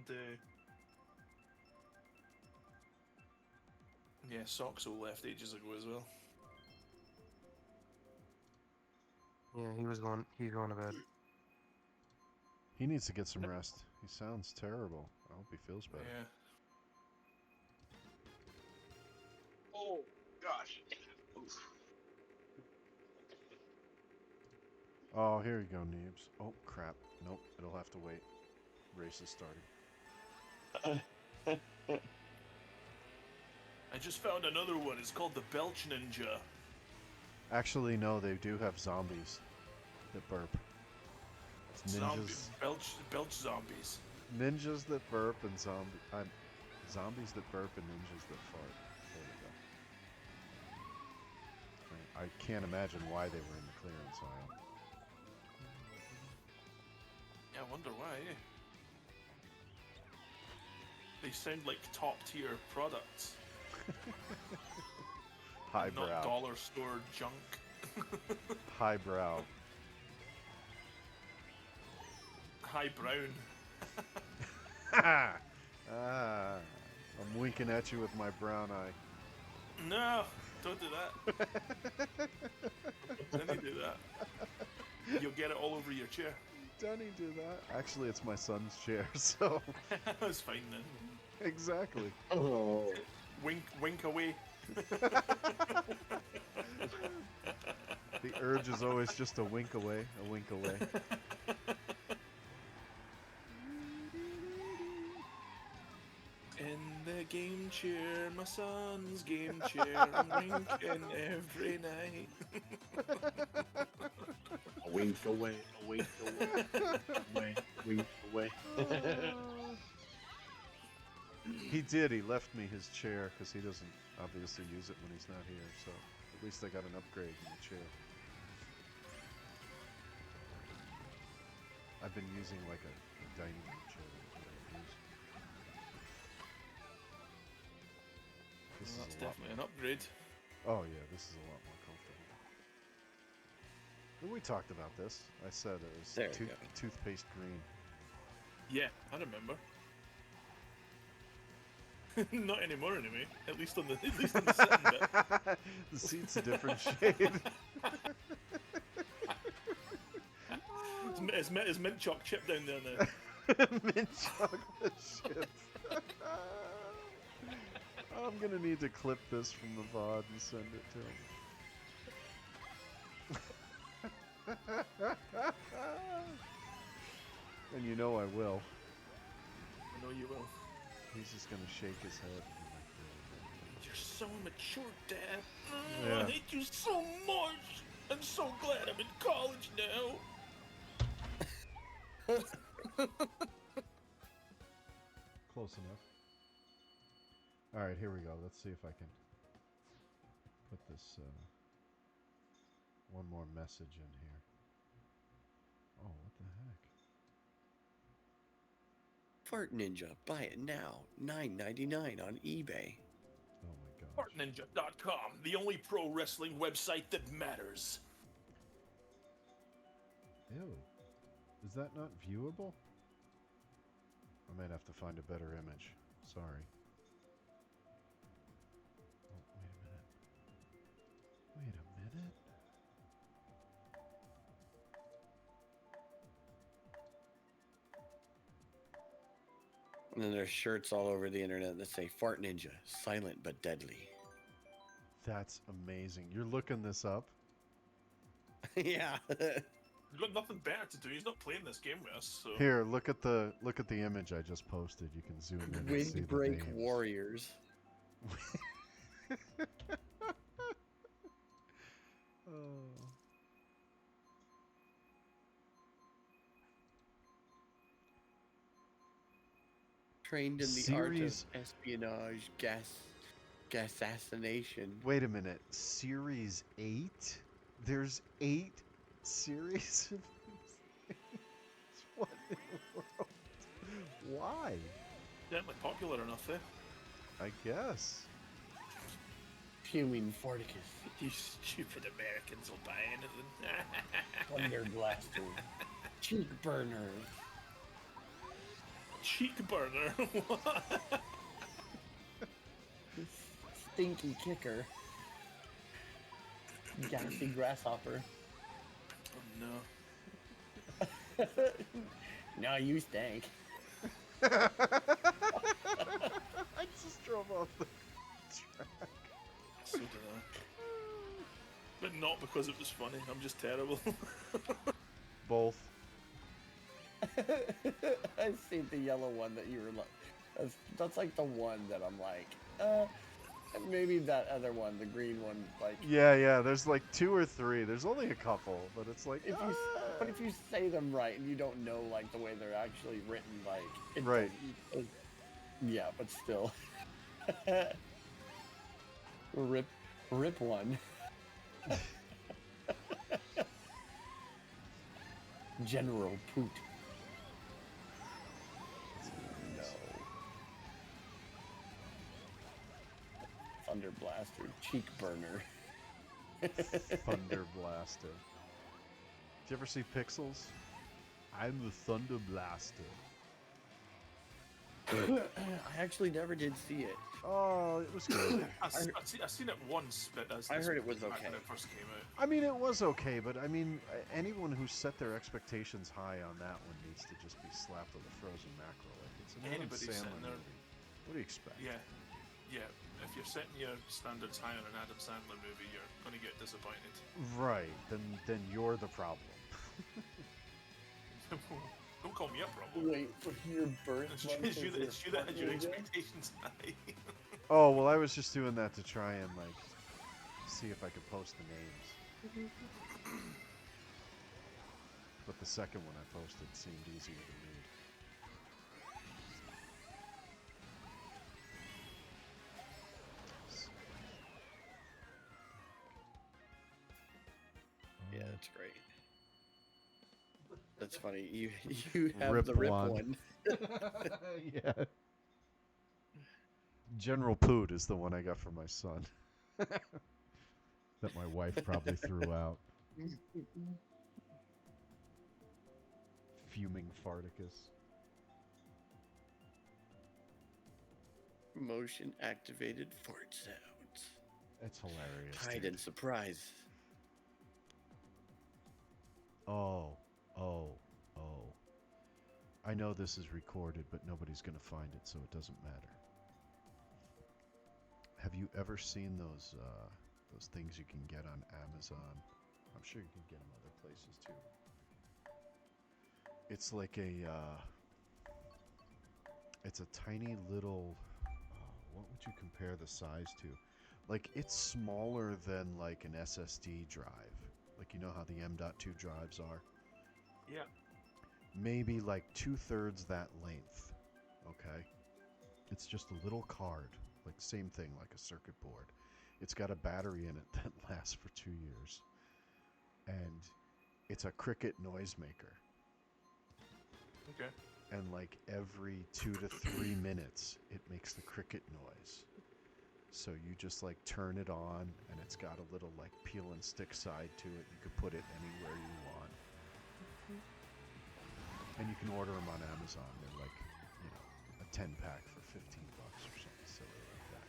And yeah, Soxo left ages ago as well.
Yeah, he's going to bed.
He needs to get some rest. He sounds terrible. I hope he feels better.
Yeah.
Oh gosh.
Oh, here you go, Neebs. Oh, crap. Nope, it'll have to wait. Race is starting.
I just found another one. It's called the Belch Ninja.
Actually, no, they do have zombies that burp. It's ninjas.
Belch zombies.
Ninjas that burp and zombies that burp and ninjas that fart. There you go. I can't imagine why they were in the clearance aisle.
Yeah, I wonder why. They sound like top tier products.
Highbrow.
Not dollar store junk.
Highbrow.
High brown.
I'm winking at you with my brown eye.
No, don't do that. Don't do that. You'll get it all over your chair.
Don't he do that? Actually, it's my son's chair, so...
That's fine then.
Exactly.
Oh.
Wink away.
The urge is always just a wink away, a wink away.
In the game chair, my son's game chair, I'm winking every night.
A wink away, a wink away, wink away.
He did. He left me his chair because he doesn't obviously use it when he's not here. So least I got an upgrade in the chair. I've been using like a dining room chair. That's what I use. This
Well, that's
is a lot
definitely an upgrade.
Oh yeah, this is a lot more comfortable. And we talked about this. I said it was
There you go.
toothpaste green.
Yeah, I remember. Not anymore, anyway. At least on the sitting bit.
The seat's a different shade.
It's mint chalk chip down there now.
Mint chocolate chips. I'm gonna need to clip this from the VOD and send it to him. And you know I will.
I know you will.
He's just gonna shake his head.
You're so mature, Dad.
Yeah.
I hate you so much. I'm so glad I'm in college now.
Close enough. Alright, here we go. Let's see if I can put this one more message in here. Oh, what the heck?
Fart Ninja, buy it now. $9.99 on eBay.
Oh my gosh.
Fartninja.com, the only pro wrestling website that matters.
Ew. Is that not viewable? I might have to find a better image. Sorry. Oh, wait a minute. Wait a minute.
And then there's shirts all over the internet that say Fart Ninja, silent but deadly.
That's amazing. You're looking this up?
Yeah.
You've got nothing better to do. He's not playing this game with us, so.
Here, look at the image I just posted. You can zoom in and see the
Windbreak
names.
Warriors.
Oh.
Trained in the
Series-
art of espionage, assassination.
Wait a minute. Series 8? There's 8 series of these things? What in the world? Why?
Definitely popular enough, eh?
I guess.
Fuming Forticus.
You stupid Americans will buy anything.
Thunder Blaster. Cheek Burner.
Cheek burner. What?
Stinky Kicker. Gassy Grasshopper.
Oh no.
Now you stink.
I just drove off the track.
So did I. But not because it was funny. I'm just terrible.
Both.
I see the yellow one that you were like. That's like the one that I'm like, maybe that other one, the green one, like.
Yeah, there's like 2 or 3. There's only a couple, but it's like.
But if you say them right and you don't know like the way they're actually written, like.
Right.
Yeah, but still. Rip one. General Poot. No. Thunder Blaster, Cheek Burner.
Thunder Blaster. Did you ever see Pixels? I'm the Thunder Blaster.
I actually never did see it.
Oh, it was good.
I've seen it once, but
I heard it was
back
okay.
when it first came out.
I mean, it was okay, but I mean, anyone who set their expectations high on that one needs to just be slapped with a frozen mackerel. Like, it's an Adam
Anybody
Sandler
sitting there-
movie. What do you expect?
Yeah. If you're setting your standards high on an Adam Sandler movie, you're going to get disappointed.
Right. Then you're the problem.
Don't call me a problem.
Wait for your birth.
It's you that had your expectations high.
Oh well, I was just doing that to try and like see if I could post the names. But the second one I posted seemed easier to read.
That's great. That's funny. You have
Rip
the rip
one.
one.
Yeah. General Poot is the one I got for my son. That my wife probably threw out. Fuming Farticus.
Motion activated fart sounds.
It's hilarious.
Hide
Dude.
and surprise.
Oh. I know this is recorded, but nobody's going to find it, so it doesn't matter. Have you ever seen those things you can get on Amazon? I'm sure you can get them other places too. It's like it's a tiny little, what would you compare the size to? Like, it's smaller than like an SSD drive. Like, you know how the M.2 drives are?
Yeah.
Maybe like 2/3 that length, okay? It's just a little card, like same thing, like a circuit board. It's got a battery in it that lasts for 2 years. And it's a cricket noisemaker.
Okay.
And like every 2 to 3 minutes, it makes the cricket noise. So you just like turn it on, and it's got a little like peel and stick side to it. You could put it anywhere you want. And you can order them on Amazon. They're like, you know, a 10-pack for $15 or something silly like that.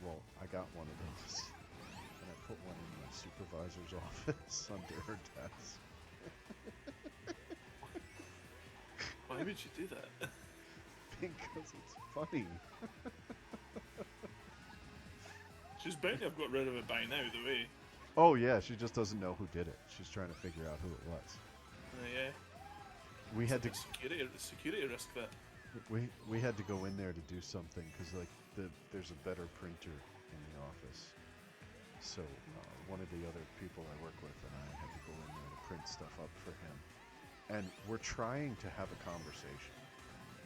Well, I got one of those, and I put one in my supervisor's office under her desk.
Why would you do that?
Because it's funny.
She's bound to have got rid of it by now, the way.
Oh yeah, she just doesn't know who did it. She's trying to figure out who it was.
Yeah.
We had to
Security risk that.
we had to go in there to do something because like there's a better printer in the office. So one of the other people I work with and I had to go in there to print stuff up for him. And we're trying to have a conversation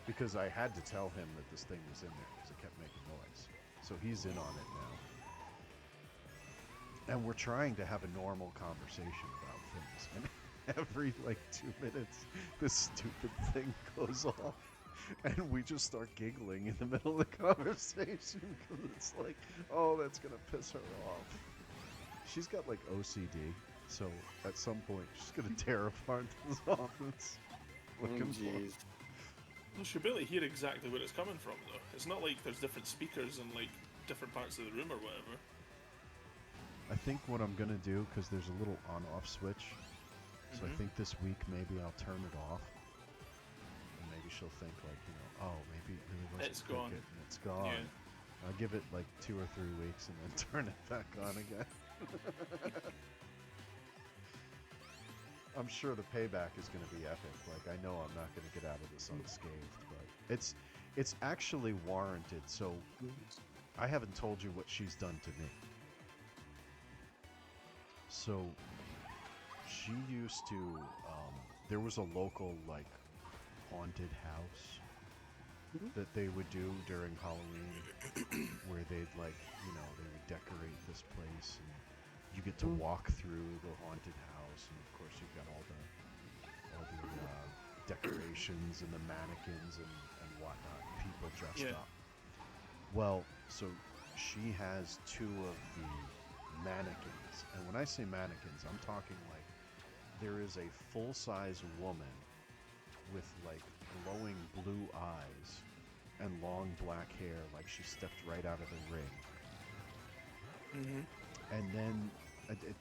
because I had to tell him that this thing was in there because it kept making noise. So he's in on it now. And we're trying to have a normal conversation about things. And every like 2 minutes, this stupid thing goes off. And we just start giggling in the middle of the conversation because it's like, oh, that's going to piss her off. She's got like OCD. So at some point, she's going to tear apart this office. Looking for it.
Well, she'll be able to hear exactly where it's coming from, though. It's not like there's different speakers in like different parts of the room or whatever.
I think what I'm going to do, because there's a little on-off switch, so I think this week maybe I'll turn it off. And maybe she'll think like, you know, oh, maybe it really wasn't
It's gone.
cricket and it's gone.
Yeah.
I'll give it like 2 or 3 weeks and then turn it back on again. I'm sure the payback is going to be epic. Like, I know I'm not going to get out of this unscathed, but it's actually warranted. So I haven't told you what she's done to me. So she used to, there was a local like haunted house that they would do during Halloween where they'd like, you know, they would decorate this place and you get to walk through the haunted house, and of course you've got all the decorations and the mannequins and whatnot, people dressed up. Well, so she has 2 of the mannequins, and when I say mannequins, I'm talking like there is a full-size woman with like glowing blue eyes and long black hair, like she stepped right out of the ring. And then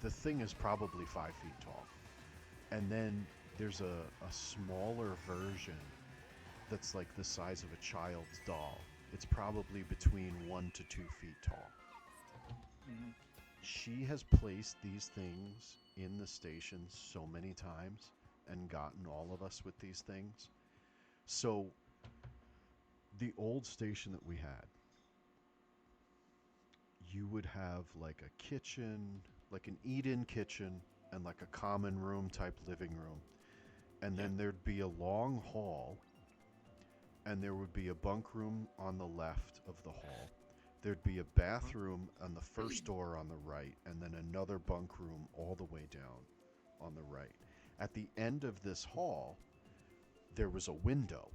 the thing is probably 5 feet tall. And then there's a smaller version that's like the size of a child's doll. It's probably between 1 to 2 feet tall. She has placed these things in the station so many times and gotten all of us with these things. So the old station that we had, you would have like a kitchen, like an eat-in kitchen, and like a common room type living room. And then there'd be a long hall, and there would be a bunk room on the left of the hall. There'd be a bathroom on the first door on the right, and then another bunk room all the way down on the right. At the end of this hall, there was a window.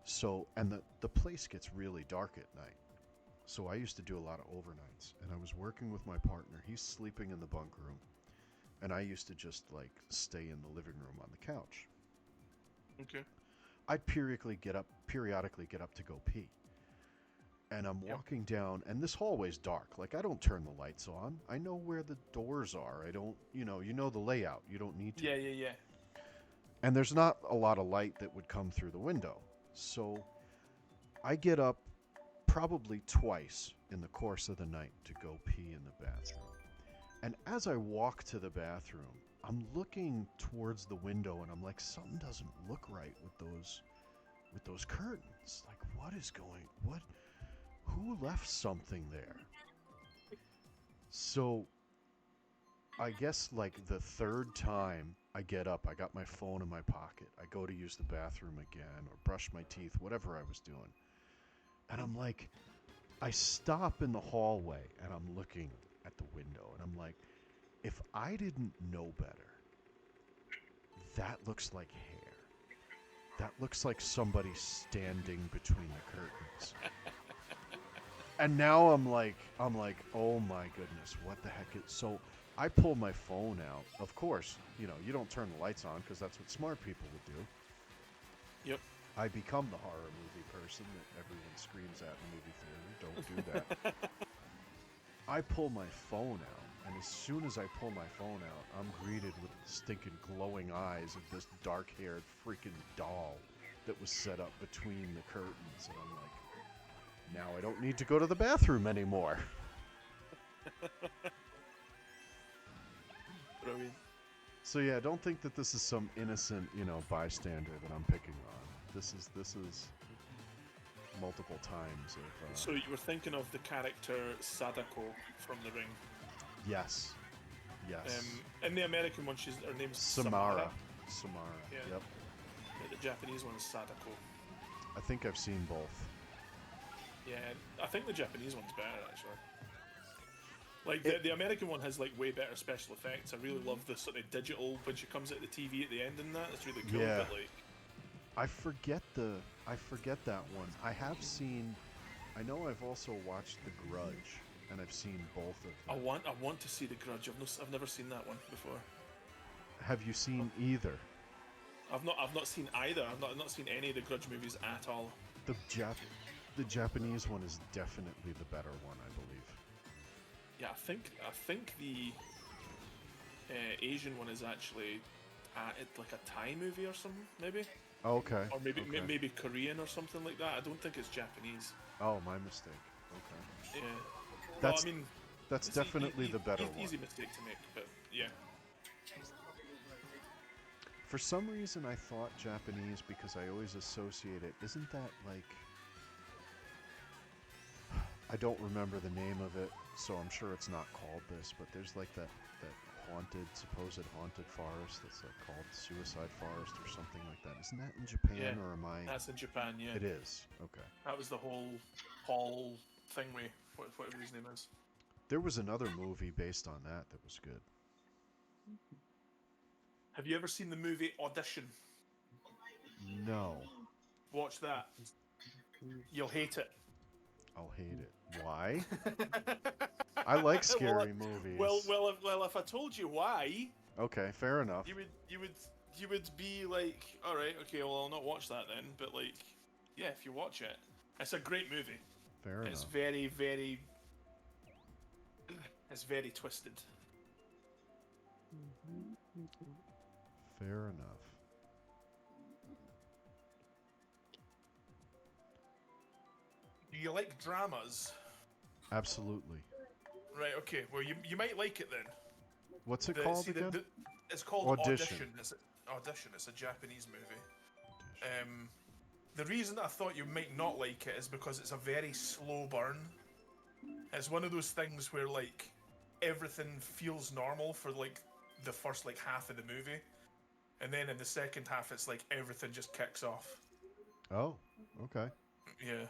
So, and the place gets really dark at night. So I used to do a lot of overnights, and I was working with my partner. He's sleeping in the bunk room, and I used to just like stay in the living room on the couch.
Okay.
I'd periodically get up to go pee. And I'm walking down, and this hallway's dark. Like, I don't turn the lights on. I know where the doors are. I don't, you know the layout. You don't need to.
Yeah.
And there's not a lot of light that would come through the window. So I get up probably twice in the course of the night to go pee in the bathroom. And as I walk to the bathroom, I'm looking towards the window, and I'm like, something doesn't look right with those curtains. Like, who left something there? So I guess like the third time I get up, I got my phone in my pocket. I go to use the bathroom again or brush my teeth, whatever I was doing. And I'm like, I stop in the hallway and I'm looking at the window and I'm like, if I didn't know better, that looks like hair. That looks like somebody standing between the curtains. And now I'm like, oh my goodness, what the heck is... So I pull my phone out. Of course, you don't turn the lights on because that's what smart people would do.
Yep.
I become the horror movie person that everyone screams at in the movie theater. Don't do that. I pull my phone out, and as soon as I pull my phone out, I'm greeted with the stinking glowing eyes of this dark-haired freaking doll that was set up between the curtains, and I'm like, now I don't need to go to the bathroom anymore.
Brilliant.
So yeah, don't think that this is some innocent, bystander that I'm picking on. This is multiple times of...
So you were thinking of the character Sadako from The Ring.
Yes.
In the American one, her name's
Samara.
Yeah.
Yep.
Yeah, the Japanese one is Sadako.
I think I've seen both.
Yeah, I think the Japanese one's better actually. Like the American one has like way better special effects. I really love the sort of digital when she comes at the TV at the end and that. It's really cool.
Yeah.
But like,
I forget that one. I know I've also watched The Grudge, and I've seen both of them.
I want to see The Grudge. I've never seen that one before.
Have you seen either?
I've not seen either. I've not seen any of the Grudge movies at all.
The Japanese one is definitely the better one, I believe.
Yeah, I think the Asian one is actually like a Thai movie or something, maybe.
Okay.
Or maybe Korean or something like that. I don't think it's Japanese.
Oh, my mistake. Okay.
Yeah.
That's definitely the better one.
Easy mistake to make, but yeah.
For some reason, I thought Japanese because I always associate it. Isn't that like... I don't remember the name of it, so I'm sure it's not called this, but there's like that supposed haunted forest that's like called Suicide Forest or something like that. Isn't that in Japan, or am I...
That's in Japan, yeah.
It is, okay.
That was the whole Paul Thingway, whatever his name is.
There was another movie based on that was good.
Have you ever seen the movie Audition?
No.
Watch that. You'll hate it.
I'll hate it. Why? I like scary movies.
Well, if I told you why,
okay, fair enough.
you would be like, all right, okay, well, I'll not watch that then. But like, yeah, if you watch it, it's a great movie.
Fair enough.
It's very, very, it's very twisted.
Fair enough.
Do you like dramas?
Absolutely.
Right. Okay. Well, you might like it then.
What's it called again?
It's called
Audition.
Audition. It's a Japanese movie. The reason I thought you might not like it is because it's a very slow burn. It's one of those things where like everything feels normal for like the first like half of the movie, and then in the second half it's like everything just kicks off.
Oh, okay.
Yeah.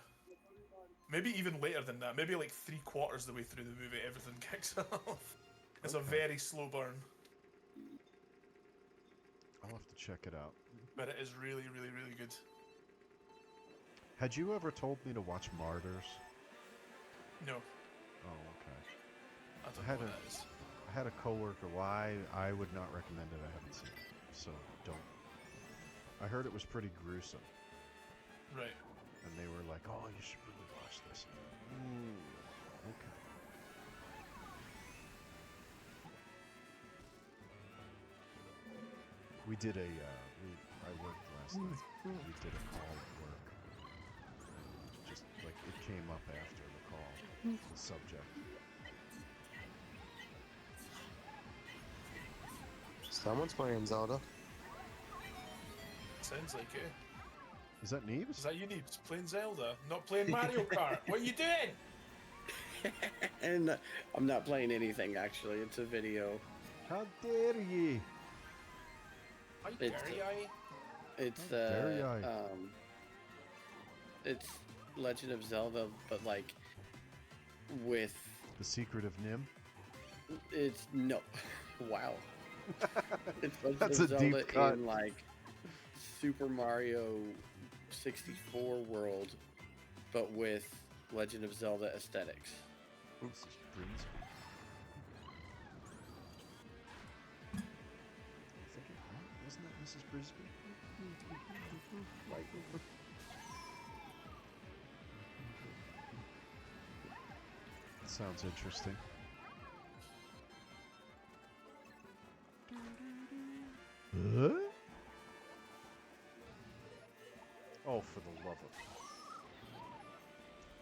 Maybe even later than that. Maybe like 3/4 the way through the movie, everything kicks off. It's a very slow burn.
I'll have to check it out.
but it is really, really, really good.
Had you ever told me to watch Martyrs?
No,
Oh, okay.
I don't
had
know what
a-
that is.
I had a coworker. Why I would not recommend it. I haven't seen it, so don't. I heard it was pretty gruesome,
Right.
and they were like, "Oh, you should really watch this." Ooh, okay. We did a. I worked last night. We did a call at work. Just like it came up after the call, the subject.
Someone's playing Zelda.
Sounds like it.
Is that Neebs?
Is that you, Neebs? Playing Zelda? Not playing Mario Kart? What are you doing?
And I'm not playing anything actually. It's a video.
How dare ye?
How
It's-
dare I?
It's
How dare I?
it's Legend of Zelda, but like with
The Secret of Nim?
it's no, wow. It's Legend
That's
of
a deep
Zelda
cut.
in like Super Mario 64 world, but with Legend of Zelda aesthetics.
This is Brinsby. I think it, huh? Isn't that Mrs. Brisby? Right. Sounds interesting. Huh? Oh, for the love of...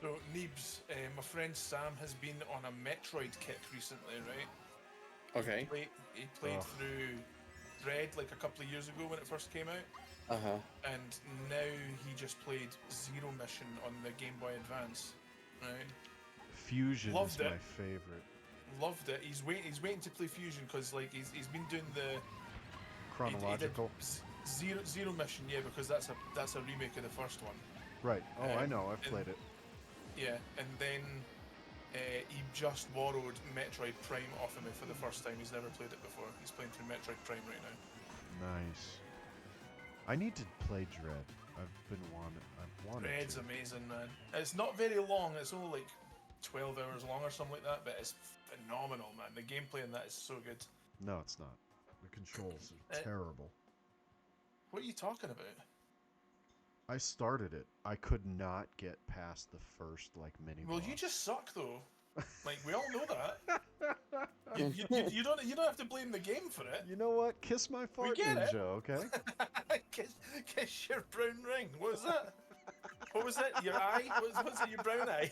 So, Neebs, my friend Sam has been on a Metroid kick recently, right?
Okay.
He played
Ugh.
through Dread like a couple of years ago when it first came out,
Uh-huh.
and now he just played Zero Mission on the Game Boy Advance, right?
Fusion
Loved
is
it.
my favorite.
Loved it. He's waiting to play Fusion because like he's been doing the
Chronological.
Zero Mission, yeah, because that's a remake of the first one.
Right. Oh, I
Um,
know. I've
and-
played it.
Yeah, and then he just borrowed Metroid Prime off of me for the first time. He's never played it before. He's playing through Metroid Prime right now.
Nice. I need to play Dread. I've wanted
Dread's
to.
amazing, man. It's not very long. It's only like 12 hours long or something like that, but it's phenomenal, man. The gameplay in that is so good.
No, it's not. The controls are terrible.
What are you talking about?
I started it. I could not get past the first mini
Well,
boss.
you just suck though. Like we all know that. You don't have to blame the game for it.
You know what? Kiss my fart
get it.
ninja, okay?
kiss your brown ring. What was that? What was it? Your eye? What's it? Your brown eye?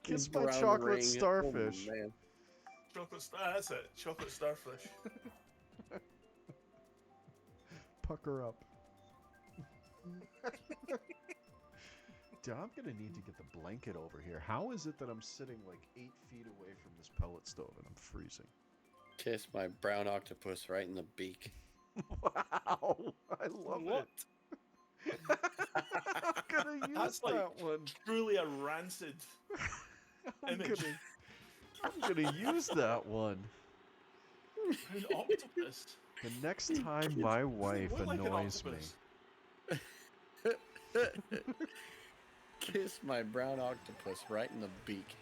Kiss my
Brown
chocolate
ring.
starfish.
Oh, man.
Chocolate star. That's it. Chocolate starfish.
Pucker up. Dude, I'm gonna need to get the blanket over here. How is it that I'm sitting like 8 feet away from this pellet stove and I'm freezing?
Kiss my brown octopus right in the beak.
Wow, I love
What?
it. I'm gonna use
That's like
that one.
truly a rancid
I'm
image.
gonna use that one.
An octopus.
The next time my wife
Look like an
annoys me,
octopus.
Kiss my brown octopus right in the beak.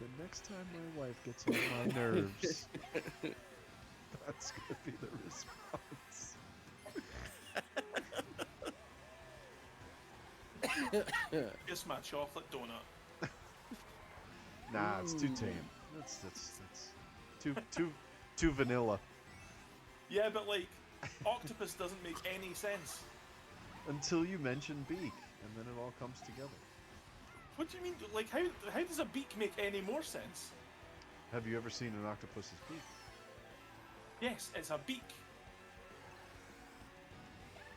the next time my wife gets on my nerves, that's gonna be the response.
Kiss my chocolate donut.
Nah, it's too tame. That's too vanilla.
Yeah, but like, octopus doesn't make any sense.
Until you mention beak, and then it all comes together.
What do you mean? Like, how does a beak make any more sense?
Have you ever seen an octopus's beak?
Yes, it's a beak.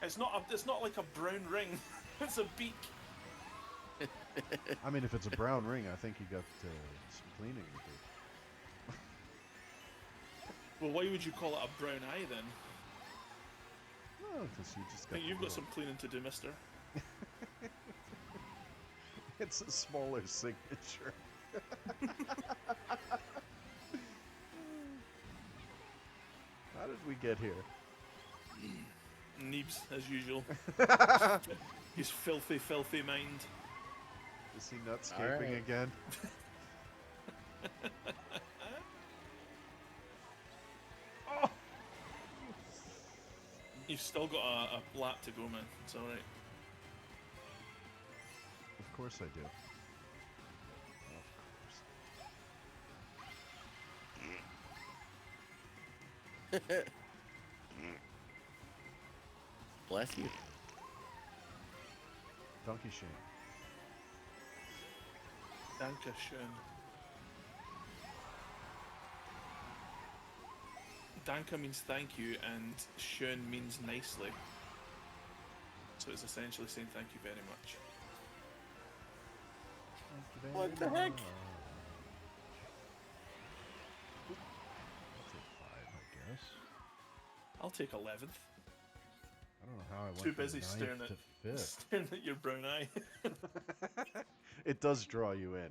It's not like a brown ring. It's a beak.
I mean, if it's a brown ring, I think you got some cleaning to do.
Well, why would you call it a brown eye then?
Oh, because you just
I
got.
think you've got some cleaning to do, mister.
It's a smaller signature. How did we get here?
Neebs, as usual. His filthy, filthy mind.
Is he nutscaping
Alright.
again? Oh!
You've still got a lap to go, man. It's alright.
Of course I do. Of course.
Bless you.
Donkey Shane.
Danke schön. Danke means thank you, and schön means nicely. So it's essentially saying thank you very much.
What the heck?
I'll take 5, I guess.
I'll take 11th.
I don't know how I went
Too
from
busy
9th
staring
to 5th.
staring at your brown eye.
It does draw you in.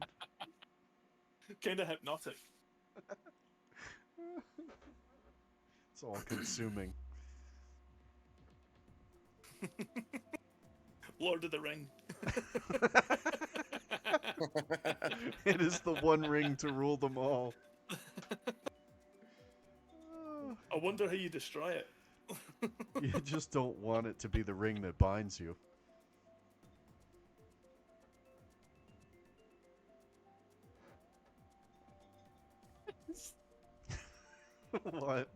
Kind of hypnotic.
It's all consuming.
Lord of the Ring.
It is the one ring to rule them all.
I wonder how you destroy it.
You just don't want it to be the ring that binds you. What?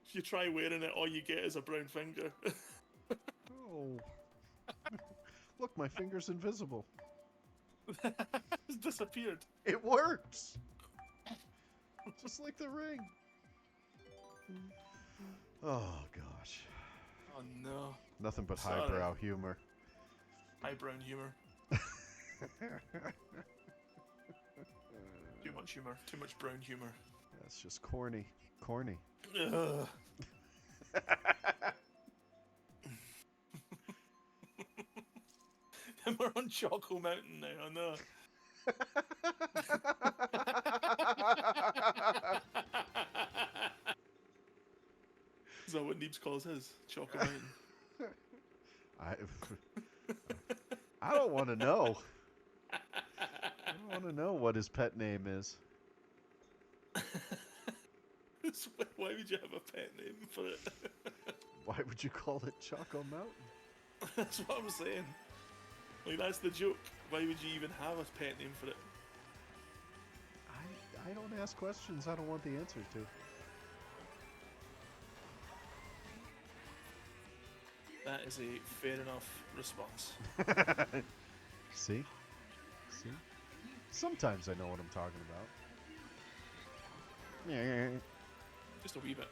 If you try wearing it, all you get is a brown finger.
Oh. Look, my finger's invisible.
It's disappeared.
It works! Just like the ring. Oh, gosh.
Oh no.
Nothing but
Sorry.
highbrow humor.
High brown humor. Too much humor. Too much brown humor.
That's just corny. Corny.
Ugh. And we're on Choco Mountain now, I know. Is that what Neebs calls his? Choco Mountain.
I don't want to know. I don't want to know what his pet name is.
Why would you have a pet name for it?
Why would you call it Choco Mountain?
That's what I'm saying. Like, that's the joke. Why would you even have a pet name for it?
I don't ask questions I don't want the answers to.
That is a fair enough response.
See? See? Sometimes I know what I'm talking about. Yeah.
Just a wee bit.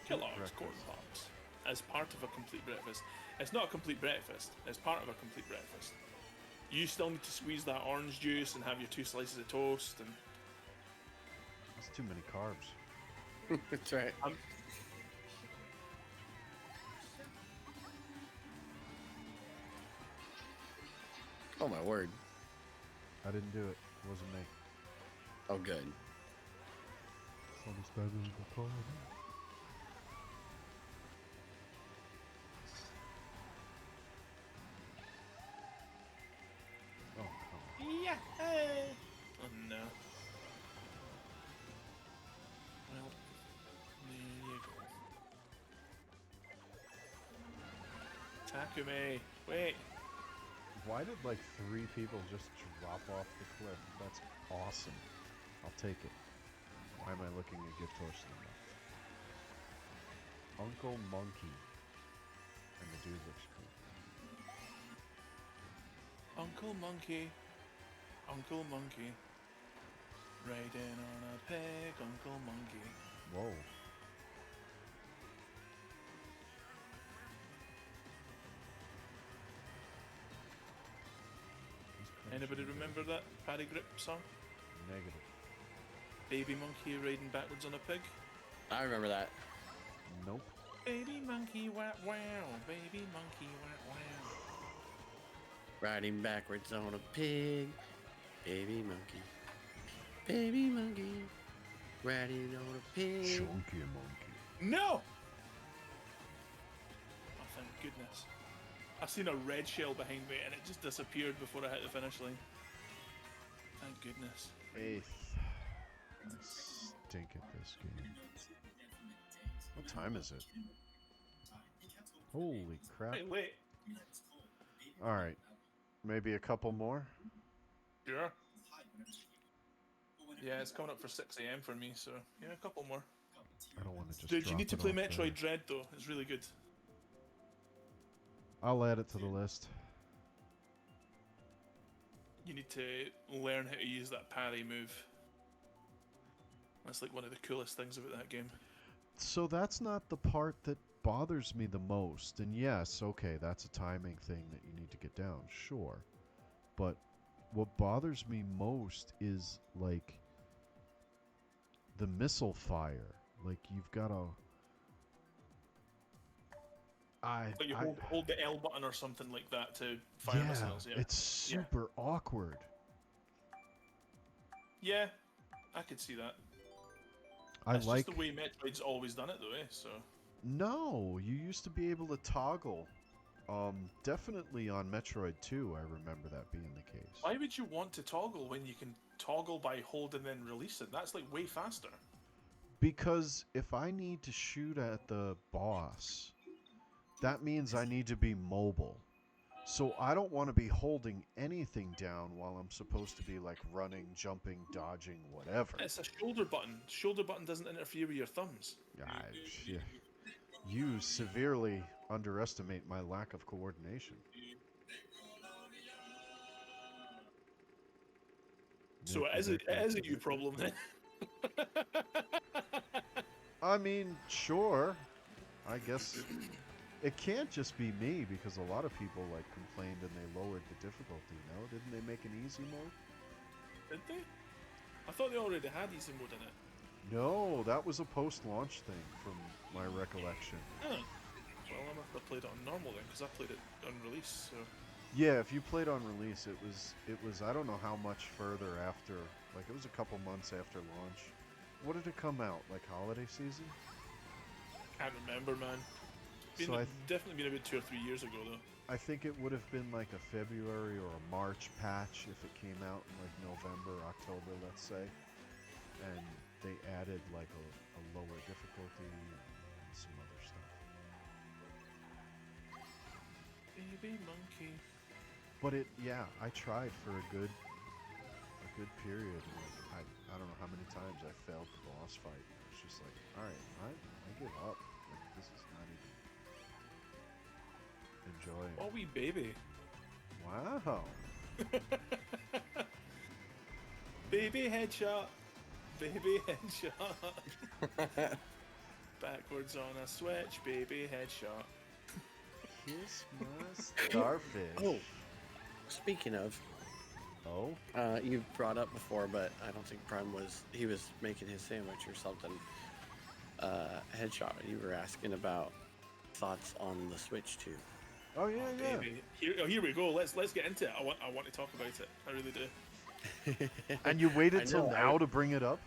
Kellogg's Corn Pops. As part of a complete breakfast. It's not a complete breakfast. It's part of a complete breakfast. You still need to squeeze that orange juice and have your 2 slices of toast and...
That's too many carbs.
That's right. Oh my word.
I didn't do it. It wasn't me.
Oh good.
Oh, come on.
Yeah. Hey. Oh no. Well, there you go. Takume, wait.
Why did like 3 people just drop off the cliff? That's awesome. I'll take it. Why am I looking at gift horse in the left? Uncle Monkey. And the dude looks cool.
Uncle Monkey, Uncle Monkey, riding on a peg, Uncle Monkey.
Whoa.
Anybody remember that Paddy Grip song?
Negative.
Baby monkey riding backwards on a pig.
I remember that.
Nope.
Baby monkey, wow, wow. Baby monkey, wow, wow.
Riding backwards on a pig. Baby monkey. Baby monkey, riding on a pig.
Chunky monkey.
No! Oh, thank goodness. I seen a red shell behind me and it just disappeared before I hit the finish line. Thank goodness.
8th. I stink at this game. What time is it? Holy crap.
Hey, wait.
Alright. Maybe a couple more?
Sure. Yeah, it's coming up for 6 a.m. for me, so yeah, a couple more.
I don't want to just
Dude, you
drop
need to
it
play
off
Metroid
there.
Dread though. It's really good.
I'll add it to the list.
You need to learn how to use that parry move. That's like one of the coolest things about that game.
So that's not the part that bothers me the most. And yes, okay, that's a timing thing that you need to get down, sure. But what bothers me most is like the missile fire. Like you've got to
Like you hold the L button or something like that to fire missiles. Yeah,
it's super awkward.
yeah, I could see that.
I
That's
like
just the way Metroid's always done it, though. So
No, you used to be able to toggle. Definitely on Metroid 2, I remember that being the case.
why would you want to toggle when you can toggle by hold and then release it? That's like way faster.
Because if I need to shoot at the boss, that means I need to be mobile. So I don't want to be holding anything down while I'm supposed to be like running, jumping, dodging, whatever.
It's a shoulder button. Shoulder button doesn't interfere with your thumbs.
Yeah. You severely underestimate my lack of coordination.
So it is a you problem then.
I mean, sure. I guess it can't just be me because a lot of people like complained and they lowered the difficulty. No, didn't they make an easy mode?
Did they? I thought they already had easy mode in it.
No, that was a post-launch thing from my recollection.
Huh. Well, I must have played it on normal then, because I played it on release. So
Yeah, if you played on release, it was I don't know how much further after, like it was a couple months after launch. What did it come out? Like holiday season?
can't remember, man.
So
Definitely been about 2 or 3 years ago though.
I think it would have been like a February or a March patch if it came out in like November, October, let's say. And they added like a lower difficulty and some other stuff.
Baby monkey.
But I tried for a good period. And I don't know how many times I failed the boss fight. It's just like, all right, I give up. Like this is not even enjoying.
Oh, wee baby.
Wow.
Baby headshot. Baby headshot. Backwards on a switch. Baby headshot.
Kiss my starfish.
Oh, speaking of,
Oh?
you brought up before, but I don't think Prime he was making his sandwich or something. Headshot, you were asking about thoughts on the Switch 2.
Oh yeah, yeah.
Baby. Here we go. Let's get into it. I want to talk about it. I really do.
And you waited
I
till
know,
now to bring it up?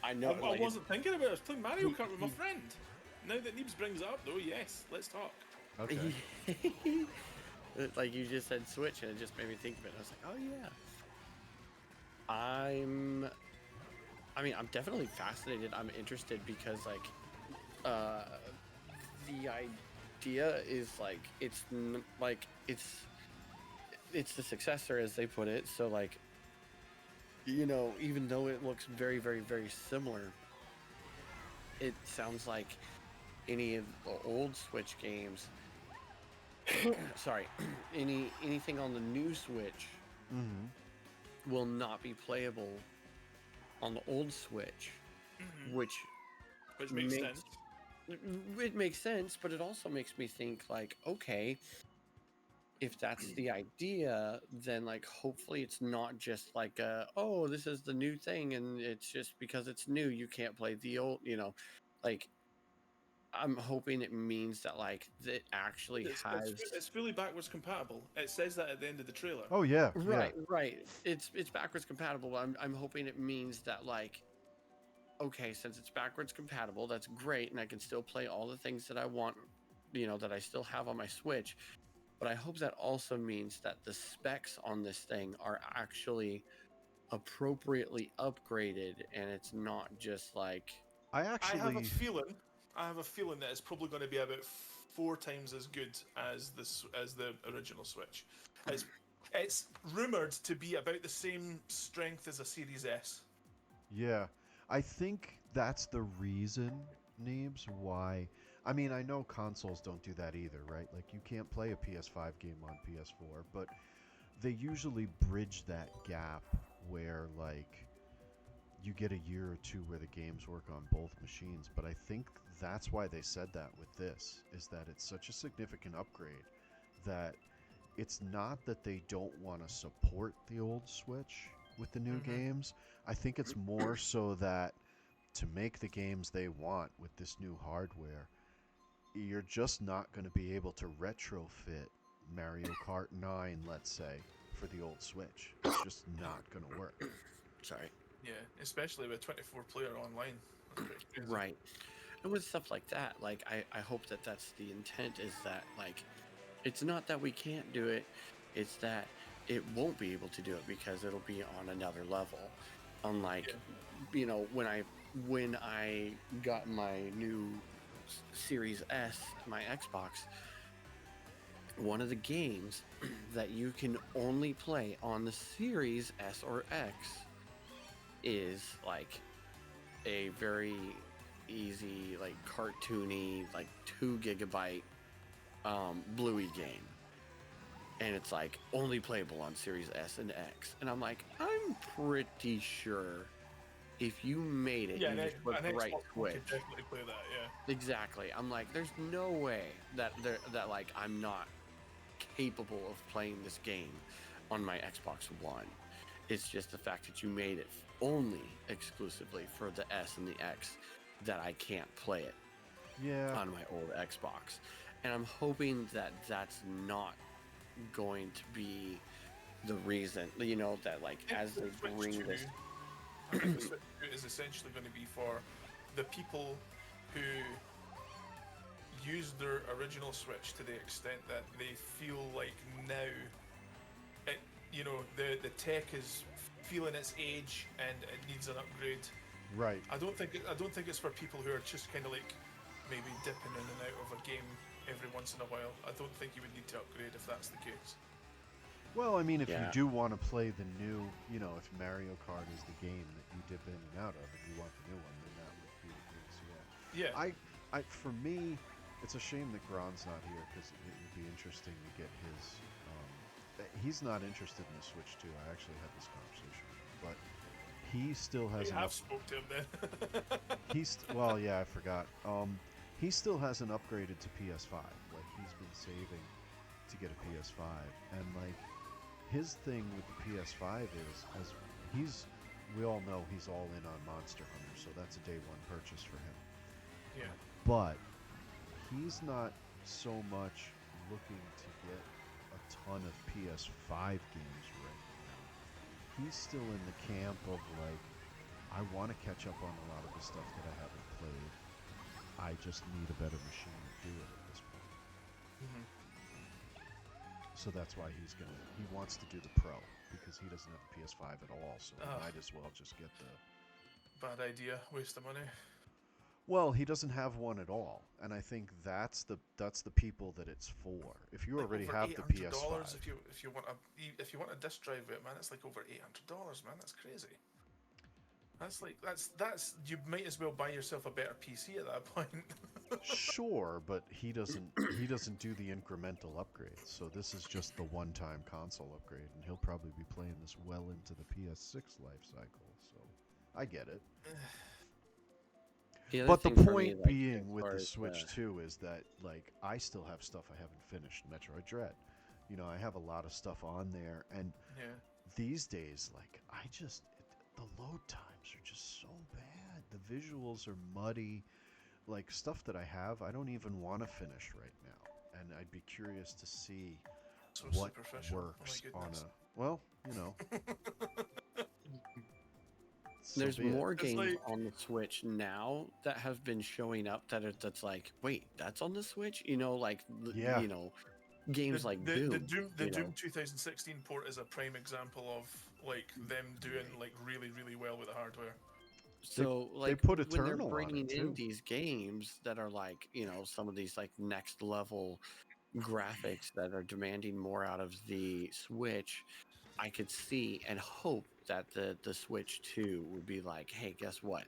I know.
I wasn't thinking about it. I was playing Mario Kart with my friend. Now that Neebs brings it up, though, yes, let's talk.
Okay.
Like you just said Switch, and it just made me think of it. I was like, oh yeah. I'm definitely fascinated. I'm interested because the idea is like it's the successor, as they put it. So like, even though it looks very, very, very similar, it sounds like any of the old Switch games. Sorry, anything on the new Switch
Mm-hmm.
will not be playable on the old Switch, which
Makes sense.
It makes sense, but it also makes me think like, okay, if that's the idea, then like hopefully it's not just like oh, this is the new thing and it's just because it's new you can't play the old, like I'm hoping it means that like it actually has.
It's fully backwards compatible. It says that at the end of the trailer.
Oh yeah,
Right, right. It's backwards compatible. But I'm hoping it means that like, okay, since it's backwards compatible, that's great, and I can still play all the things that I want, that I still have on my Switch. But I hope that also means that the specs on this thing are actually appropriately upgraded, and it's not just like.
I
I have a
actually.
feeling. I have a feeling that it's probably going to be about 4 times as good as the original Switch. It's rumored to be about the same strength as a Series S.
Yeah, I think that's the reason, Neebs, why. I mean, I know consoles don't do that either, right? Like, you can't play a PS5 game on PS4, but they usually bridge that gap where, like, you get a year or two where the games work on both machines. But I think that's why they said that with this, is that it's such a significant upgrade that it's not that they don't want to support the old Switch with the new games. I think it's more so that to make the games they want with this new hardware, you're just not going to be able to retrofit Mario Kart 9, let's say, for the old Switch. It's just not going to work.
Sorry.
Yeah, especially with 24-player online. That's pretty crazy.
Right. And with stuff like that, like I hope that that's the intent, is that like it's not that we can't do it, it's that it won't be able to do it because it'll be on another level. Unlike, when I got my new Series S, my Xbox, one of the games that you can only play on the Series S or X is like a very easy, like cartoony, like 2 GB Bluey game, and it's like only playable on Series S and X. And I'm like, I'm pretty sure if you made it, you just put the right Switch.
Could definitely play that. Yeah.
Exactly. I'm like, there's no way that like I'm not capable of playing this game on my Xbox One. It's just the fact that you made it only exclusively for the S and the X that I can't play it on my old Xbox. And I'm hoping that that's not going to be the reason, that like as they bring this.
I think the Switch 2 is essentially going to be for the people who use their original Switch to the extent that they feel like now, the tech is feeling its age and it needs an upgrade.
Right.
I don't think it's for people who are just kind of like maybe dipping in and out of a game every once in a while. I don't think you would need to upgrade if that's the case.
Well, I mean, if you do want to play the new, if Mario Kart is the game that you dip in and out of, and you want the new one, then that would be the case. Yeah.
Yeah.
For me, it's a shame that Gron's not here because it would be interesting to get his. He's not interested in the Switch 2. I actually had this conversation, but he still has.
I have spoke to him then.
Well, yeah, I forgot. He still hasn't upgraded to PS5. Like, he's been saving to get a PS5, and like his thing with the PS5 is, we all know he's all in on Monster Hunter, so that's a day one purchase for him.
Yeah.
But he's not so much looking to get a ton of PS5 games right now. He's still in the camp of like, I want to catch up on a lot of the stuff that I haven't played. I just need a better machine to do it at this point.
Mm-hmm.
So that's why he wants to do the Pro, because he doesn't have a PS5 at all, so he might as well just get the...
Bad idea, waste of money.
Well, he doesn't have one at all, and I think that's the people that it's for. If you already have the PS5,
if you want a disc drive with it, man, it's like over $800, man. That's crazy. That's you might as well buy yourself a better PC at that point.
Sure, but he doesn't do the incremental upgrades. So this is just the one-time console upgrade, and he'll probably be playing this well into the PS6 life cycle. So I get it. But the point being with the Switch 2 is that, like, I still have stuff I haven't finished. Metroid Dread, I have a lot of stuff on there, and these days, like, the load times are just so bad. The visuals are muddy. like stuff that I have, I don't even want to finish right now, and I'd be curious to see
So
what
superficial.
works
Oh my
on
goodness.
a. Well, you know, so
There's
be it.
more
It's
games
like-
on the Switch now that have been showing up that's like, wait, that's on the Switch? You know, like
Yeah.
you know, games like
the
Doom.
the
you
Doom
know?
2016 port is a prime example of like them doing like really really well with the hardware.
So
they
like
put
when they're
Eternal on
bringing
it,
in
too.
these games that are like, you know, some of these like next level graphics that are demanding more out of the Switch, I could see and hope that the Switch 2 would be like, hey, guess what?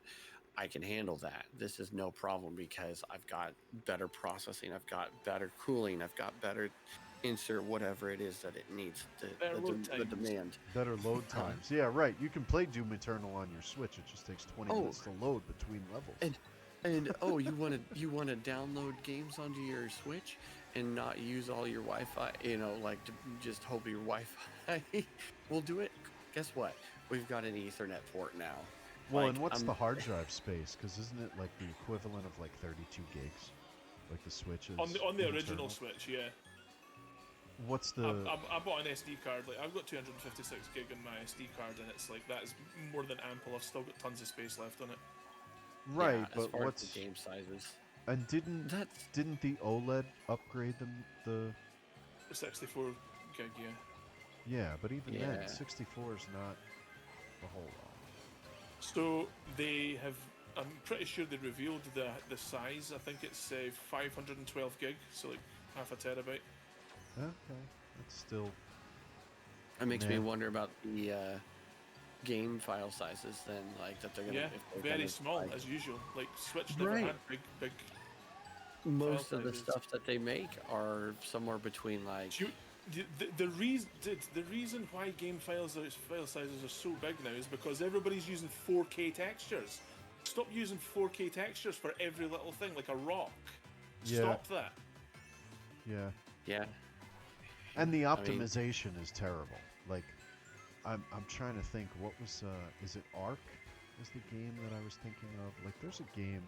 I can handle that. This is no problem because I've got better processing, I've got better cooling, I've got better insert whatever it is that it needs,
Better load
the
times.
demand.
Better load times. Yeah, right. You can play Doom Eternal on your Switch. It just takes 20
Oh.
minutes to load between levels.
And oh, you want to download games onto your Switch and not use all your Wi-Fi, you know, like to just hope your Wi-Fi will do it. Guess what? We've got an Ethernet port now.
Well,
Like,
and what's the hard drive space? Because isn't it like the equivalent of like 32 gigs? Like the Switch is.
On the
in
original
Eternal?
Switch, yeah.
What's the.
I bought an SD card. Like I've got 256 gig on my SD card, and it's like that is more than ample. I've still got tons of space left on it.
Right,
yeah, as
but
far
what's.
as the game sizes?
And
That's
didn't the OLED upgrade the
64 gig, yeah.
yeah, but even then
Yeah.
64 is not a whole lot.
So they have. I'm pretty sure they revealed the size. I think it's 512 gig, so like half a terabyte.
Okay, that's still.
it makes me
Man.
wonder about the game file sizes then, like that they're gonna
Yeah,
if they're
very
gonna,
small
like,
as usual. Like Switch never
Right.
had big.
most
file
of the
sizes.
stuff that they make are somewhere between like
The reason why file sizes are so big now is because everybody's using 4K textures. Stop using 4K textures for every little thing, like a rock.
Yeah.
Stop that.
Yeah.
yeah.
And the
mean-
optimization is terrible. Like, I'm trying to think. What was is it Ark? Is the game that I was thinking of? Like, there's a game.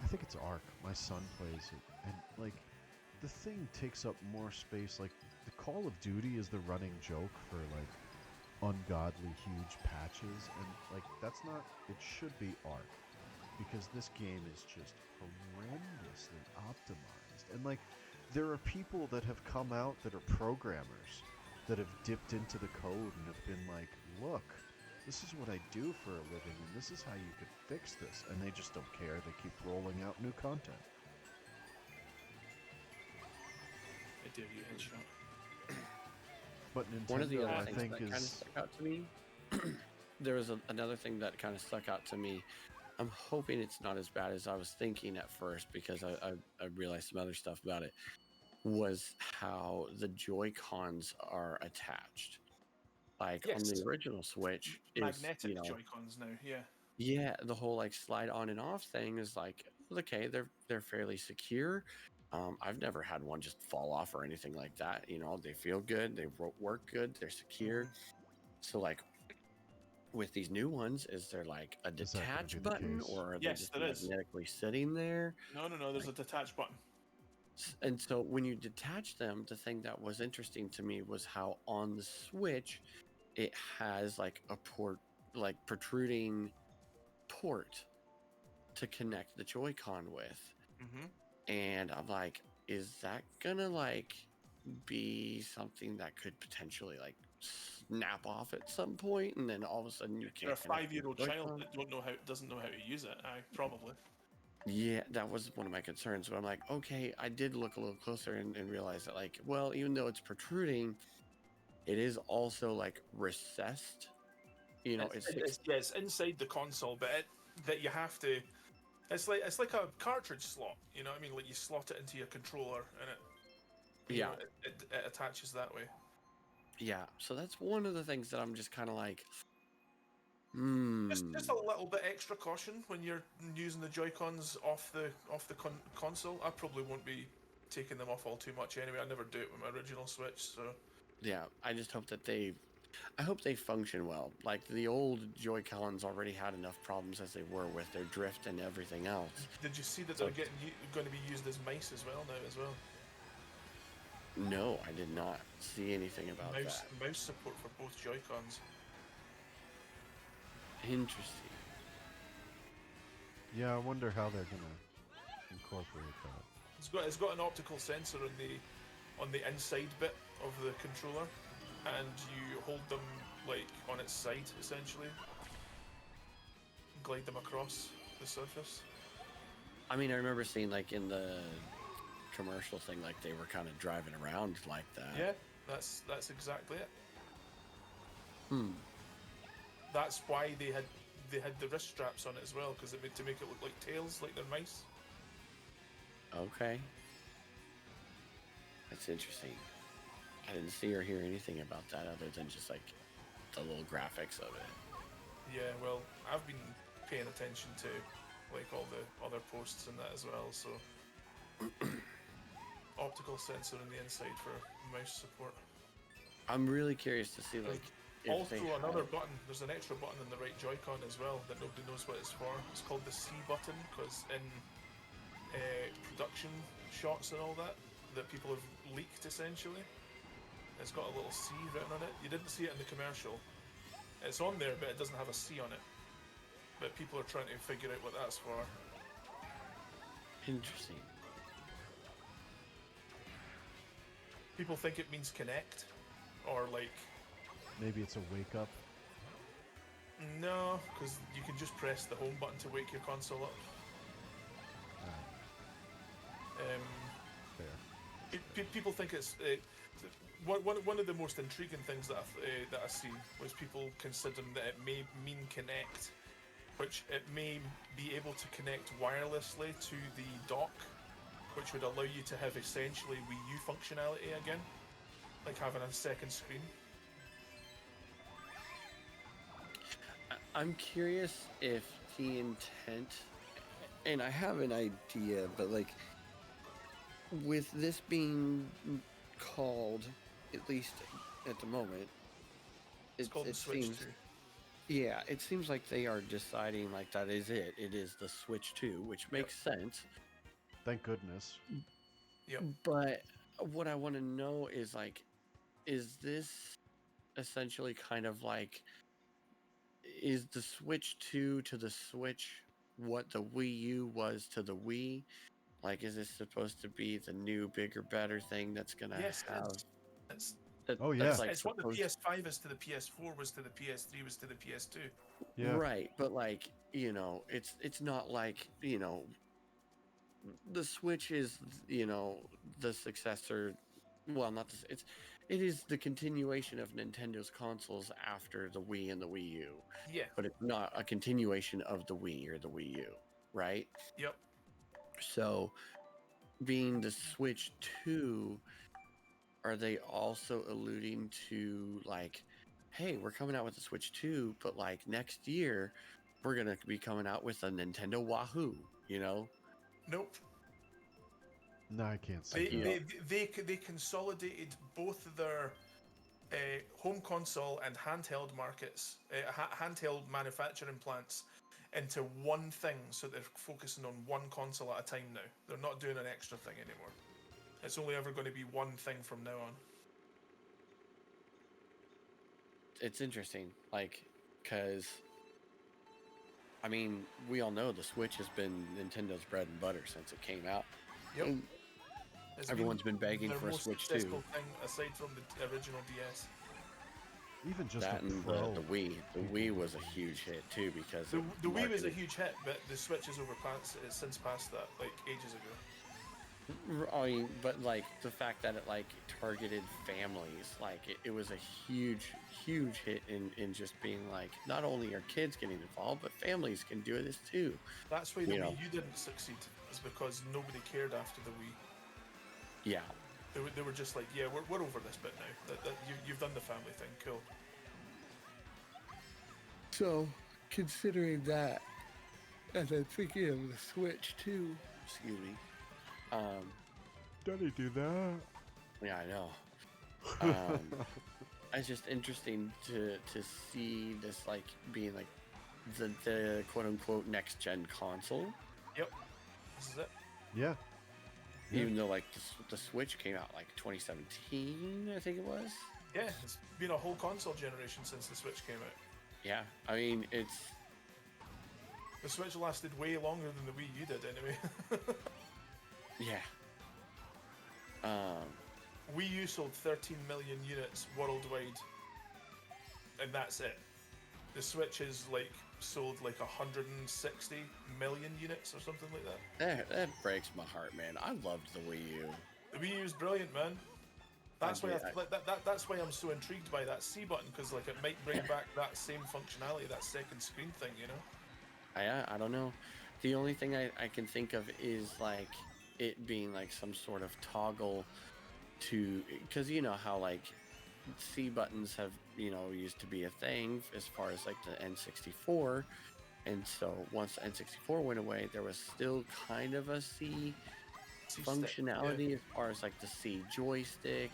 I think it's Ark. My son plays it, and like, the thing takes up more space. Like, the Call of Duty is the running joke for like ungodly huge patches, and like that's not. It should be Ark, because this game is just horrendously optimized, and like. There are people that have come out that are programmers that have dipped into the code and have been like, look, this is what I do for a living and this is how you could fix this. And they just don't care. They keep rolling out new content.
I dare you, headshot.
But Nintendo,
One of the other
I
things
think,
that kind of
is.
stuck out to me, there was another thing that kind of stuck out to me. I'm hoping it's not as bad as I was thinking at first because I realized some other stuff about it, was how the Joy-Cons are attached. Like on
Yes.
the original Switch, is,
Magnetic
you know,
Joy-Cons now, yeah.
yeah, the whole like slide on and off thing is like, okay, they're fairly secure. I've never had one just fall off or anything like that. You know, they feel good, they work good, they're secure. So like with these new ones, is there like a
Is that gonna
detach
be the
button
case?
or are they
Yes,
just
there is.
magnetically sitting there?
No, there's a detach button.
And so when you detach them, the thing that was interesting to me was how on the Switch it has like a port, like protruding port to connect the Joy-Con with.
Mm-hmm.
And I'm like, is that gonna like be something that could potentially like snap off at some point and then all of a sudden you
You're
can't
a
connect the
5-year-old child
Joy-Con?
that doesn't know how to use it. Probably.
Yeah, that was one of my concerns. But I'm like, okay, I did look a little closer and realize that, like, well, even though it's protruding, it is also like recessed. You know,
It's inside the console, but that you have to. It's like a cartridge slot. You know what I mean? Like you slot it into your controller, and you
yeah,
know, it attaches that way.
yeah. So that's one of the things that I'm just kind of like,
Just a little bit extra caution when you're using the Joy-Cons off the console. I probably won't be taking them off all too much anyway. I never do it with my original Switch, so
yeah. I just hope that they I hope they function well. Like the old Joy-Cons already had enough problems as they were with their drift and everything else.
Did you see that
So-
they're going to be used as mice as well now as well?
No, I did not see anything about
Mouse support for both Joy-Cons.
that. Interesting.
Yeah, I wonder how they're gonna incorporate that.
It's got an optical sensor on the inside bit of the controller, and you hold them like on its side essentially, glide them across the surface.
I mean, I remember seeing like in the commercial thing, like they were kind of driving around like that.
Yeah, that's exactly it.
Hmm.
That's why they had the wrist straps on it as well, because it made to make it look like tails, like they're mice.
Okay. That's interesting. I didn't see or hear anything about that other than just like the little graphics of it.
Yeah, well, I've been paying attention to like all the other posts and that as well. So optical sensor on the inside for mouse support.
I'm really curious to see like if
Also,
they
another
have-
button. There's an extra button in the right Joy-Con as well that nobody knows what it's for. It's called the C button because in production shots and all that people have leaked essentially. It's got a little C written on it. You didn't see it in the commercial. It's on there, but it doesn't have a C on it. But people are trying to figure out what that's for.
Interesting.
People think it means connect, or like
Maybe it's a wake up.
no, because you can just press the home button to wake your console up.
Fair.
People think it's one of the most intriguing things that I've seen was people considering that it may mean connect, which it may be able to connect wirelessly to the dock, which would allow you to have essentially Wii U functionality again, like having a second screen.
I'm curious if the intent, and I have an idea, but like with this being called, at least at the moment,
It's called the Switch
seems,
2.
yeah, it seems like they are deciding like that is it. It is the Switch 2, which makes sense.
Thank goodness.
Yep.
But what I want to know is like, is this essentially kind of like, is the Switch 2 to the Switch what the Wii U was to the Wii? Like, is this supposed to be the new, bigger, better thing that's gonna
Yes, it
have?
is. It's
Oh, yeah.
That's like
it's what the
supposed-
PS5 is to the PS4 was to the PS3 was to the PS2.
Yeah.
Right, but like, you know, it's not like, you know, the Switch is, you know, the successor. Well, not the, it is the continuation of Nintendo's consoles after the Wii and the Wii U,
Yeah.
but it's not a continuation of the Wii or the Wii U, right?
Yep.
So, being the Switch 2, are they also alluding to like, hey, we're coming out with the Switch 2, but like next year, we're gonna be coming out with a Nintendo Wahoo, you know?
Nope.
No, I can't see that.
They consolidated both their home console and handheld markets, handheld manufacturing plants, into one thing. So they're focusing on one console at a time now. They're not doing an extra thing anymore. It's only ever going to be one thing from now on.
It's interesting, like, because I mean, we all know the Switch has been Nintendo's bread and butter since it came out.
Yep.
And
It's
everyone's been begging
their
for a
most
Switch
successful
2.
thing aside from the original DS.
Even just
That
a
and
Pro.
the Wii. The Wii was a huge hit too because
The
it
Wii was a
marketed-
huge hit, but the Switch has since passed that like ages ago.
I mean, but like the fact that it like targeted families, like it was a huge hit in just being like, not only are kids getting involved, but families can do this too.
That's why the
You know.
Wii U didn't succeed, is because nobody cared after the Wii.
Yeah,
They were just like, yeah, we're over this bit now. You've done the family thing, cool.
so considering that, and then thinking of the Switch too, excuse me,
Daddy do that.
yeah, I know. it's just interesting to see this like being like the quote unquote next gen console.
Yep. This is it.
Yeah. Yeah.
Even though like the Switch came out like 2017, I think it was.
Yeah, it's been a whole console generation since the Switch came out.
Yeah, I mean it's
The Switch lasted way longer than the Wii U did, anyway.
yeah.
Wii U sold 13 million units worldwide, and that's it. The Switch is like sold like 160 million units or something like that.
That breaks my heart, man. I loved the Wii U.
The Wii U is brilliant, man. That's why
I-
that's why I'm so intrigued by that C button, because like it might bring back that same functionality, that second screen thing, you know.
I don't know. The only thing I can think of is like it being like some sort of toggle to, because you know how like C buttons have, you know, used to be a thing as far as like the N64, and so once the N64 went away, there was still kind of a C
C-stick,
functionality as far as like the C joystick,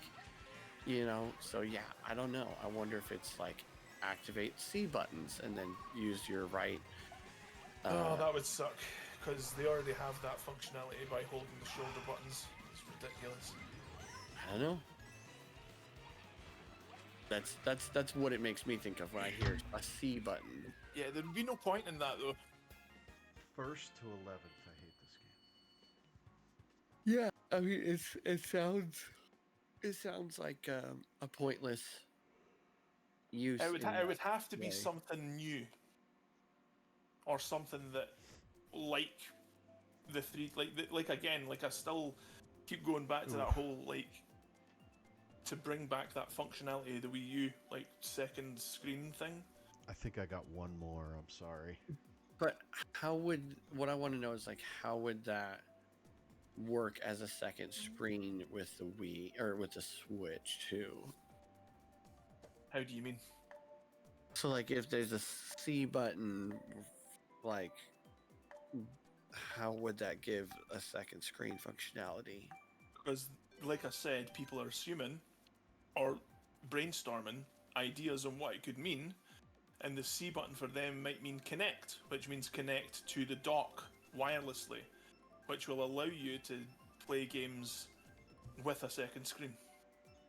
you know. So yeah, I don't know. I wonder if it's like activate C buttons and then use your right.
Oh, that would suck, because they already have that functionality by holding the shoulder buttons. It's ridiculous.
I don't know. That's what it makes me think of when I hear a C button.
Yeah, there'd be no point in that though.
First to 11th, I hate this game.
Yeah, I mean it sounds like a pointless use.
It would
in
it would
that
have to be
way.
something new, or something that like the three like again, like I still keep going back to that whole like to bring back that functionality of the Wii U like second screen thing.
I think I got one more. I'm sorry.
But what I want to know is like how would that work as a second screen with the Wii or with the Switch too?
How do you mean?
So like if there's a C button, like how would that give a second screen functionality?
Because like I said, people are assuming or brainstorming ideas on what it could mean, and the C button for them might mean connect, which means connect to the dock wirelessly, which will allow you to play games with a second screen,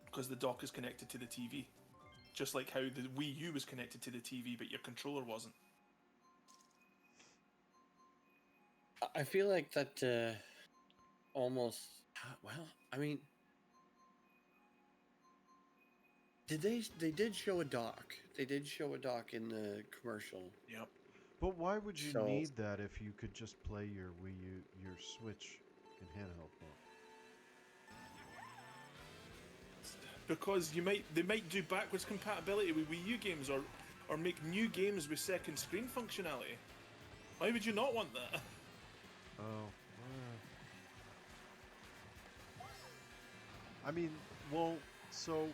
because the dock is connected to the TV. Just like how the Wii U was connected to the TV, but your controller wasn't.
I feel like that almost. Well, I mean, they did show a dock? They did show a dock in the commercial.
Yep.
But why would you
So-
need that if you could just play your Wii U, your Switch in handheld mode?
Because they might do backwards compatibility with Wii U games, or make new games with second screen functionality. Why would you not want that?
Oh. I mean, well, so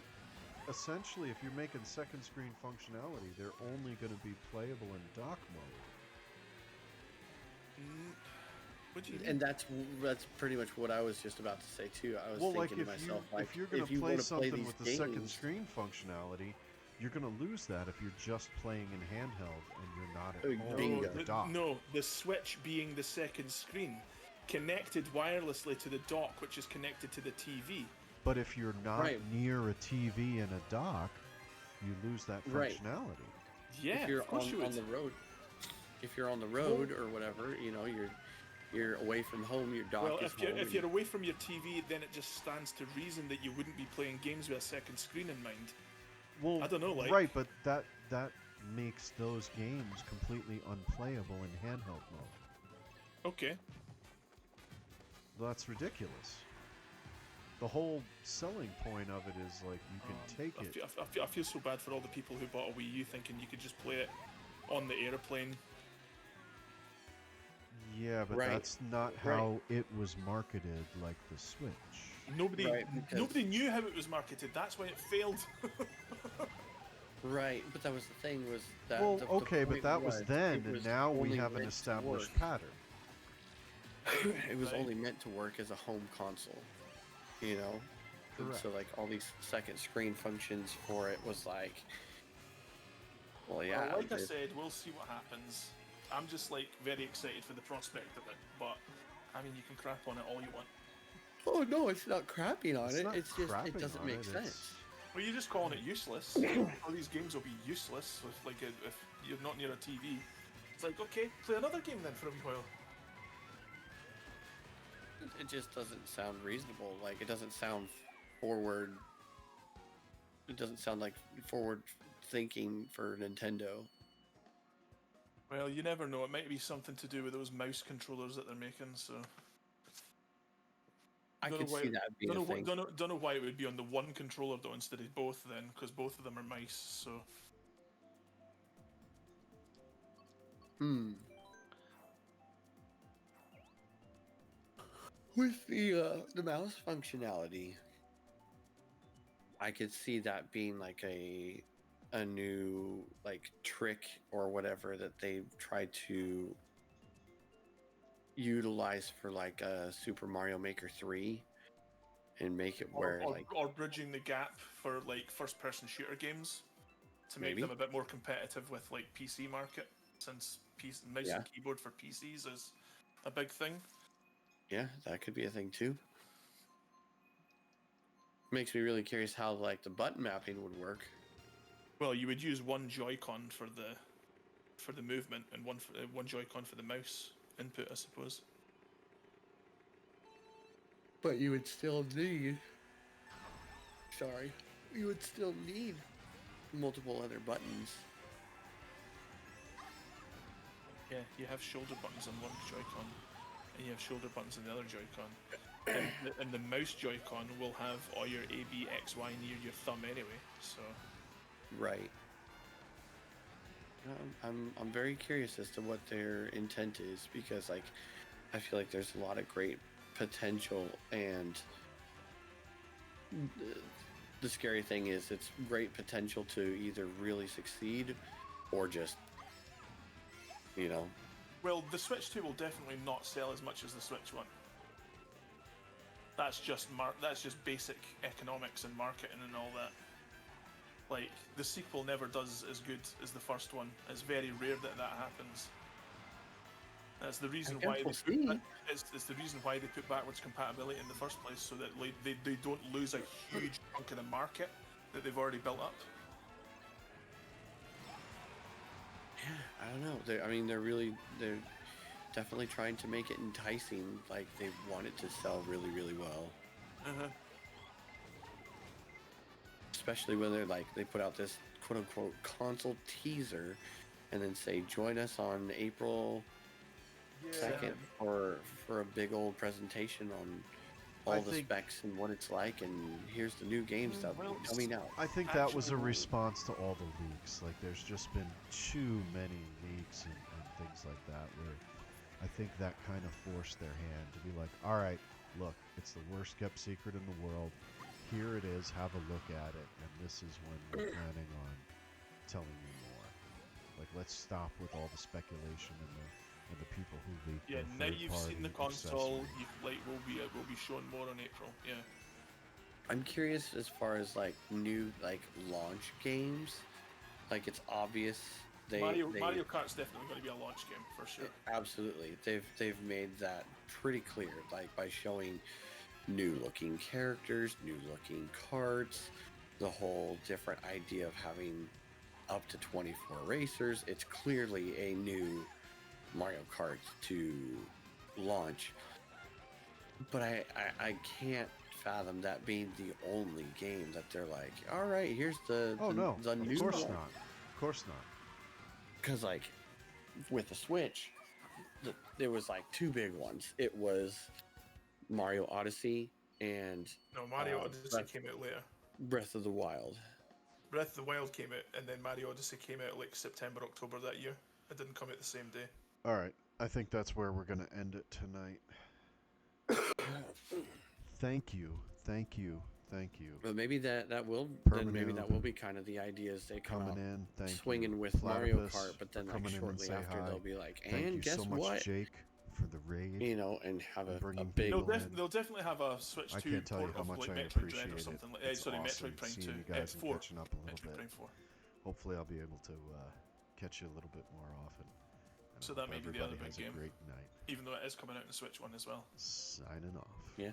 essentially, if you're making second screen functionality, they're only going to be playable in dock mode.
What do you mean?
And that's pretty much what I was just about to say too. I was
Well, like
thinking to
if
myself, like
if you're going
if
to
you
play
want to play
something
these
with the
games,
second screen functionality, you're going to lose that if you're just playing in handheld and you're not at home
bingo.
with the dock.
No, the Switch being the second screen, connected wirelessly to the dock, which is connected to the TV.
But if you're not
Right.
near a TV and a dock, you lose that
Right.
functionality.
Yeah,
if you're
of course you would.
on the road, if you're on the road or whatever, you know, you're away from home, your dock
Well,
is
if you're
home.
if you're away from your TV, then it just stands to reason that you wouldn't be playing games with a second screen in mind.
Well,
I don't know, like-
right, but that makes those games completely unplayable in handheld mode.
Okay.
That's ridiculous. The whole selling point of it is like you can take
I
it.
feel so bad for all the people who bought a Wii U thinking you could just play it on the airplane.
Yeah, but
Right.
that's not how it was marketed like the Switch.
Nobody
Right, because-
nobody knew how it was marketed. That's why it failed.
Right, but that was the thing was that.
Well,
the
okay, but
point
that was then,
it
and
was
now we
only
have an
meant to
established
work.
pattern.
It was
Right.
only meant to work as a home console, you know. And so like all these second screen functions for it was like, well, yeah.
Well, like I said, we'll see what happens. I'm just like very excited for the prospect of it, but I mean, you can crap on it all you want.
Oh no, it's not crapping on
It's
it.
not
It's just
crapping
it doesn't
on
make
it,
sense.
Well, you're just calling it useless. All these games will be useless if you're not near a TV. It's like, okay, play another game then for a wee while.
It just doesn't sound reasonable. Like it doesn't sound forward. It doesn't sound like forward thinking for Nintendo.
Well, you never know. It might be something to do with those mouse controllers that they're making. So
I
Don't
could
know why-
see that being a thing.
don't know why it would be on the one controller though instead of both then, because both of them are mice. So
With the mouse functionality, I could see that being like a new like trick or whatever that they've tried to utilize for like Super Mario Maker 3 and make it where like
or bridging the gap for like first-person shooter games to make
Maybe.
them a bit more competitive with like PC market, since mouse
Yeah.
and keyboard for PCs is a big thing.
yeah, that could be a thing too. Makes me really curious how like the button mapping would work.
Well, you would use one Joy-Con for the movement and one Joy-Con for the mouse input, I suppose.
But you would still need. Sorry. You would still need multiple other buttons.
Yeah, you have shoulder buttons on one Joy-Con, and you have shoulder buttons on the other Joy-Con. And the mouse Joy-Con will have all your A, B, X, Y near your thumb anyway, so...
Right. I'm very curious as to what their intent is, because like I feel like there's a lot of great potential, and the scary thing is it's great potential to either really succeed or just
Well, the Switch 2 will definitely not sell as much as the Switch 1. That's just basic economics and marketing and all that. Like, the sequel never does as good as the first one. It's very rare that happens. That's the reason why
we'll see.
it's the reason why they put backwards compatibility in the first place, so that like they don't lose a huge chunk of the market that they've already built up.
Yeah, I don't know. They're definitely trying to make it enticing. Like they want it to sell really, really well. Especially when they put out this quote unquote console teaser, and then say join us on April 2nd for a big old presentation on all the specs and what it's like, and here's the new games that will be coming out.
I think that was a response to all the leaks. Like, there's just been too many leaks and things like that, where I think that kind of forced their hand to be like, all right, look, it's the worst kept secret in the world. Here it is, have a look at it, and this is when we're planning on telling you more. Like, let's stop with all the speculation and the people who leaked.
Yeah, now you've seen the console, we'll be showing more on April. Yeah.
I'm curious as far as like new like launch games. Like it's obvious
Mario Kart's definitely going to be a launch game for sure.
Absolutely, they've made that pretty clear. Like by showing new looking characters, new looking carts, the whole different idea of having up to 24 racers. It's clearly a new Mario Kart to launch, but I can't fathom that being the only game that they're like, all right, here's the new
of course not, of course not.
Because like with the Switch, there was like two big ones. It was Mario Odyssey and
No, Mario Odyssey came out later.
Breath of the Wild.
Breath of the Wild came out, and then Mario Odyssey came out like September, October that year. It didn't come out the same day.
All right, I think that's where we're going to end it tonight. Thank you.
But maybe that will be kind of the idea as they come
coming in,
swinging with Mario Kart, but then like shortly after they'll be like, and guess
so much,
what?
Jake, for the raid.
you know, and have a
Bringing
big.
They'll,
people in.
they'll definitely have a Switch
I
2
can't tell you
port
how
of
much
like
I
Metroid
appreciate
Dread or
it.
something. Like,
It's
sorry,
awesome
Metroid Prime
seeing
2,
you guys and
4.
catching up a little
Metroid
bit.
Prime 4.
Hopefully, I'll be able to catch you a little bit more often. And
So
I
that
hope
may be the other
everybody
big
has
game.
a great night.
Even though it is coming out in the Switch one as well.
Signing off.
Yeah.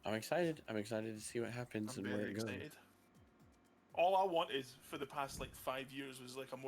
I'm excited. I'm excited to see what happens
I'm
and where
very
it goes.
excited. All I want is for the past like 5 years was like a more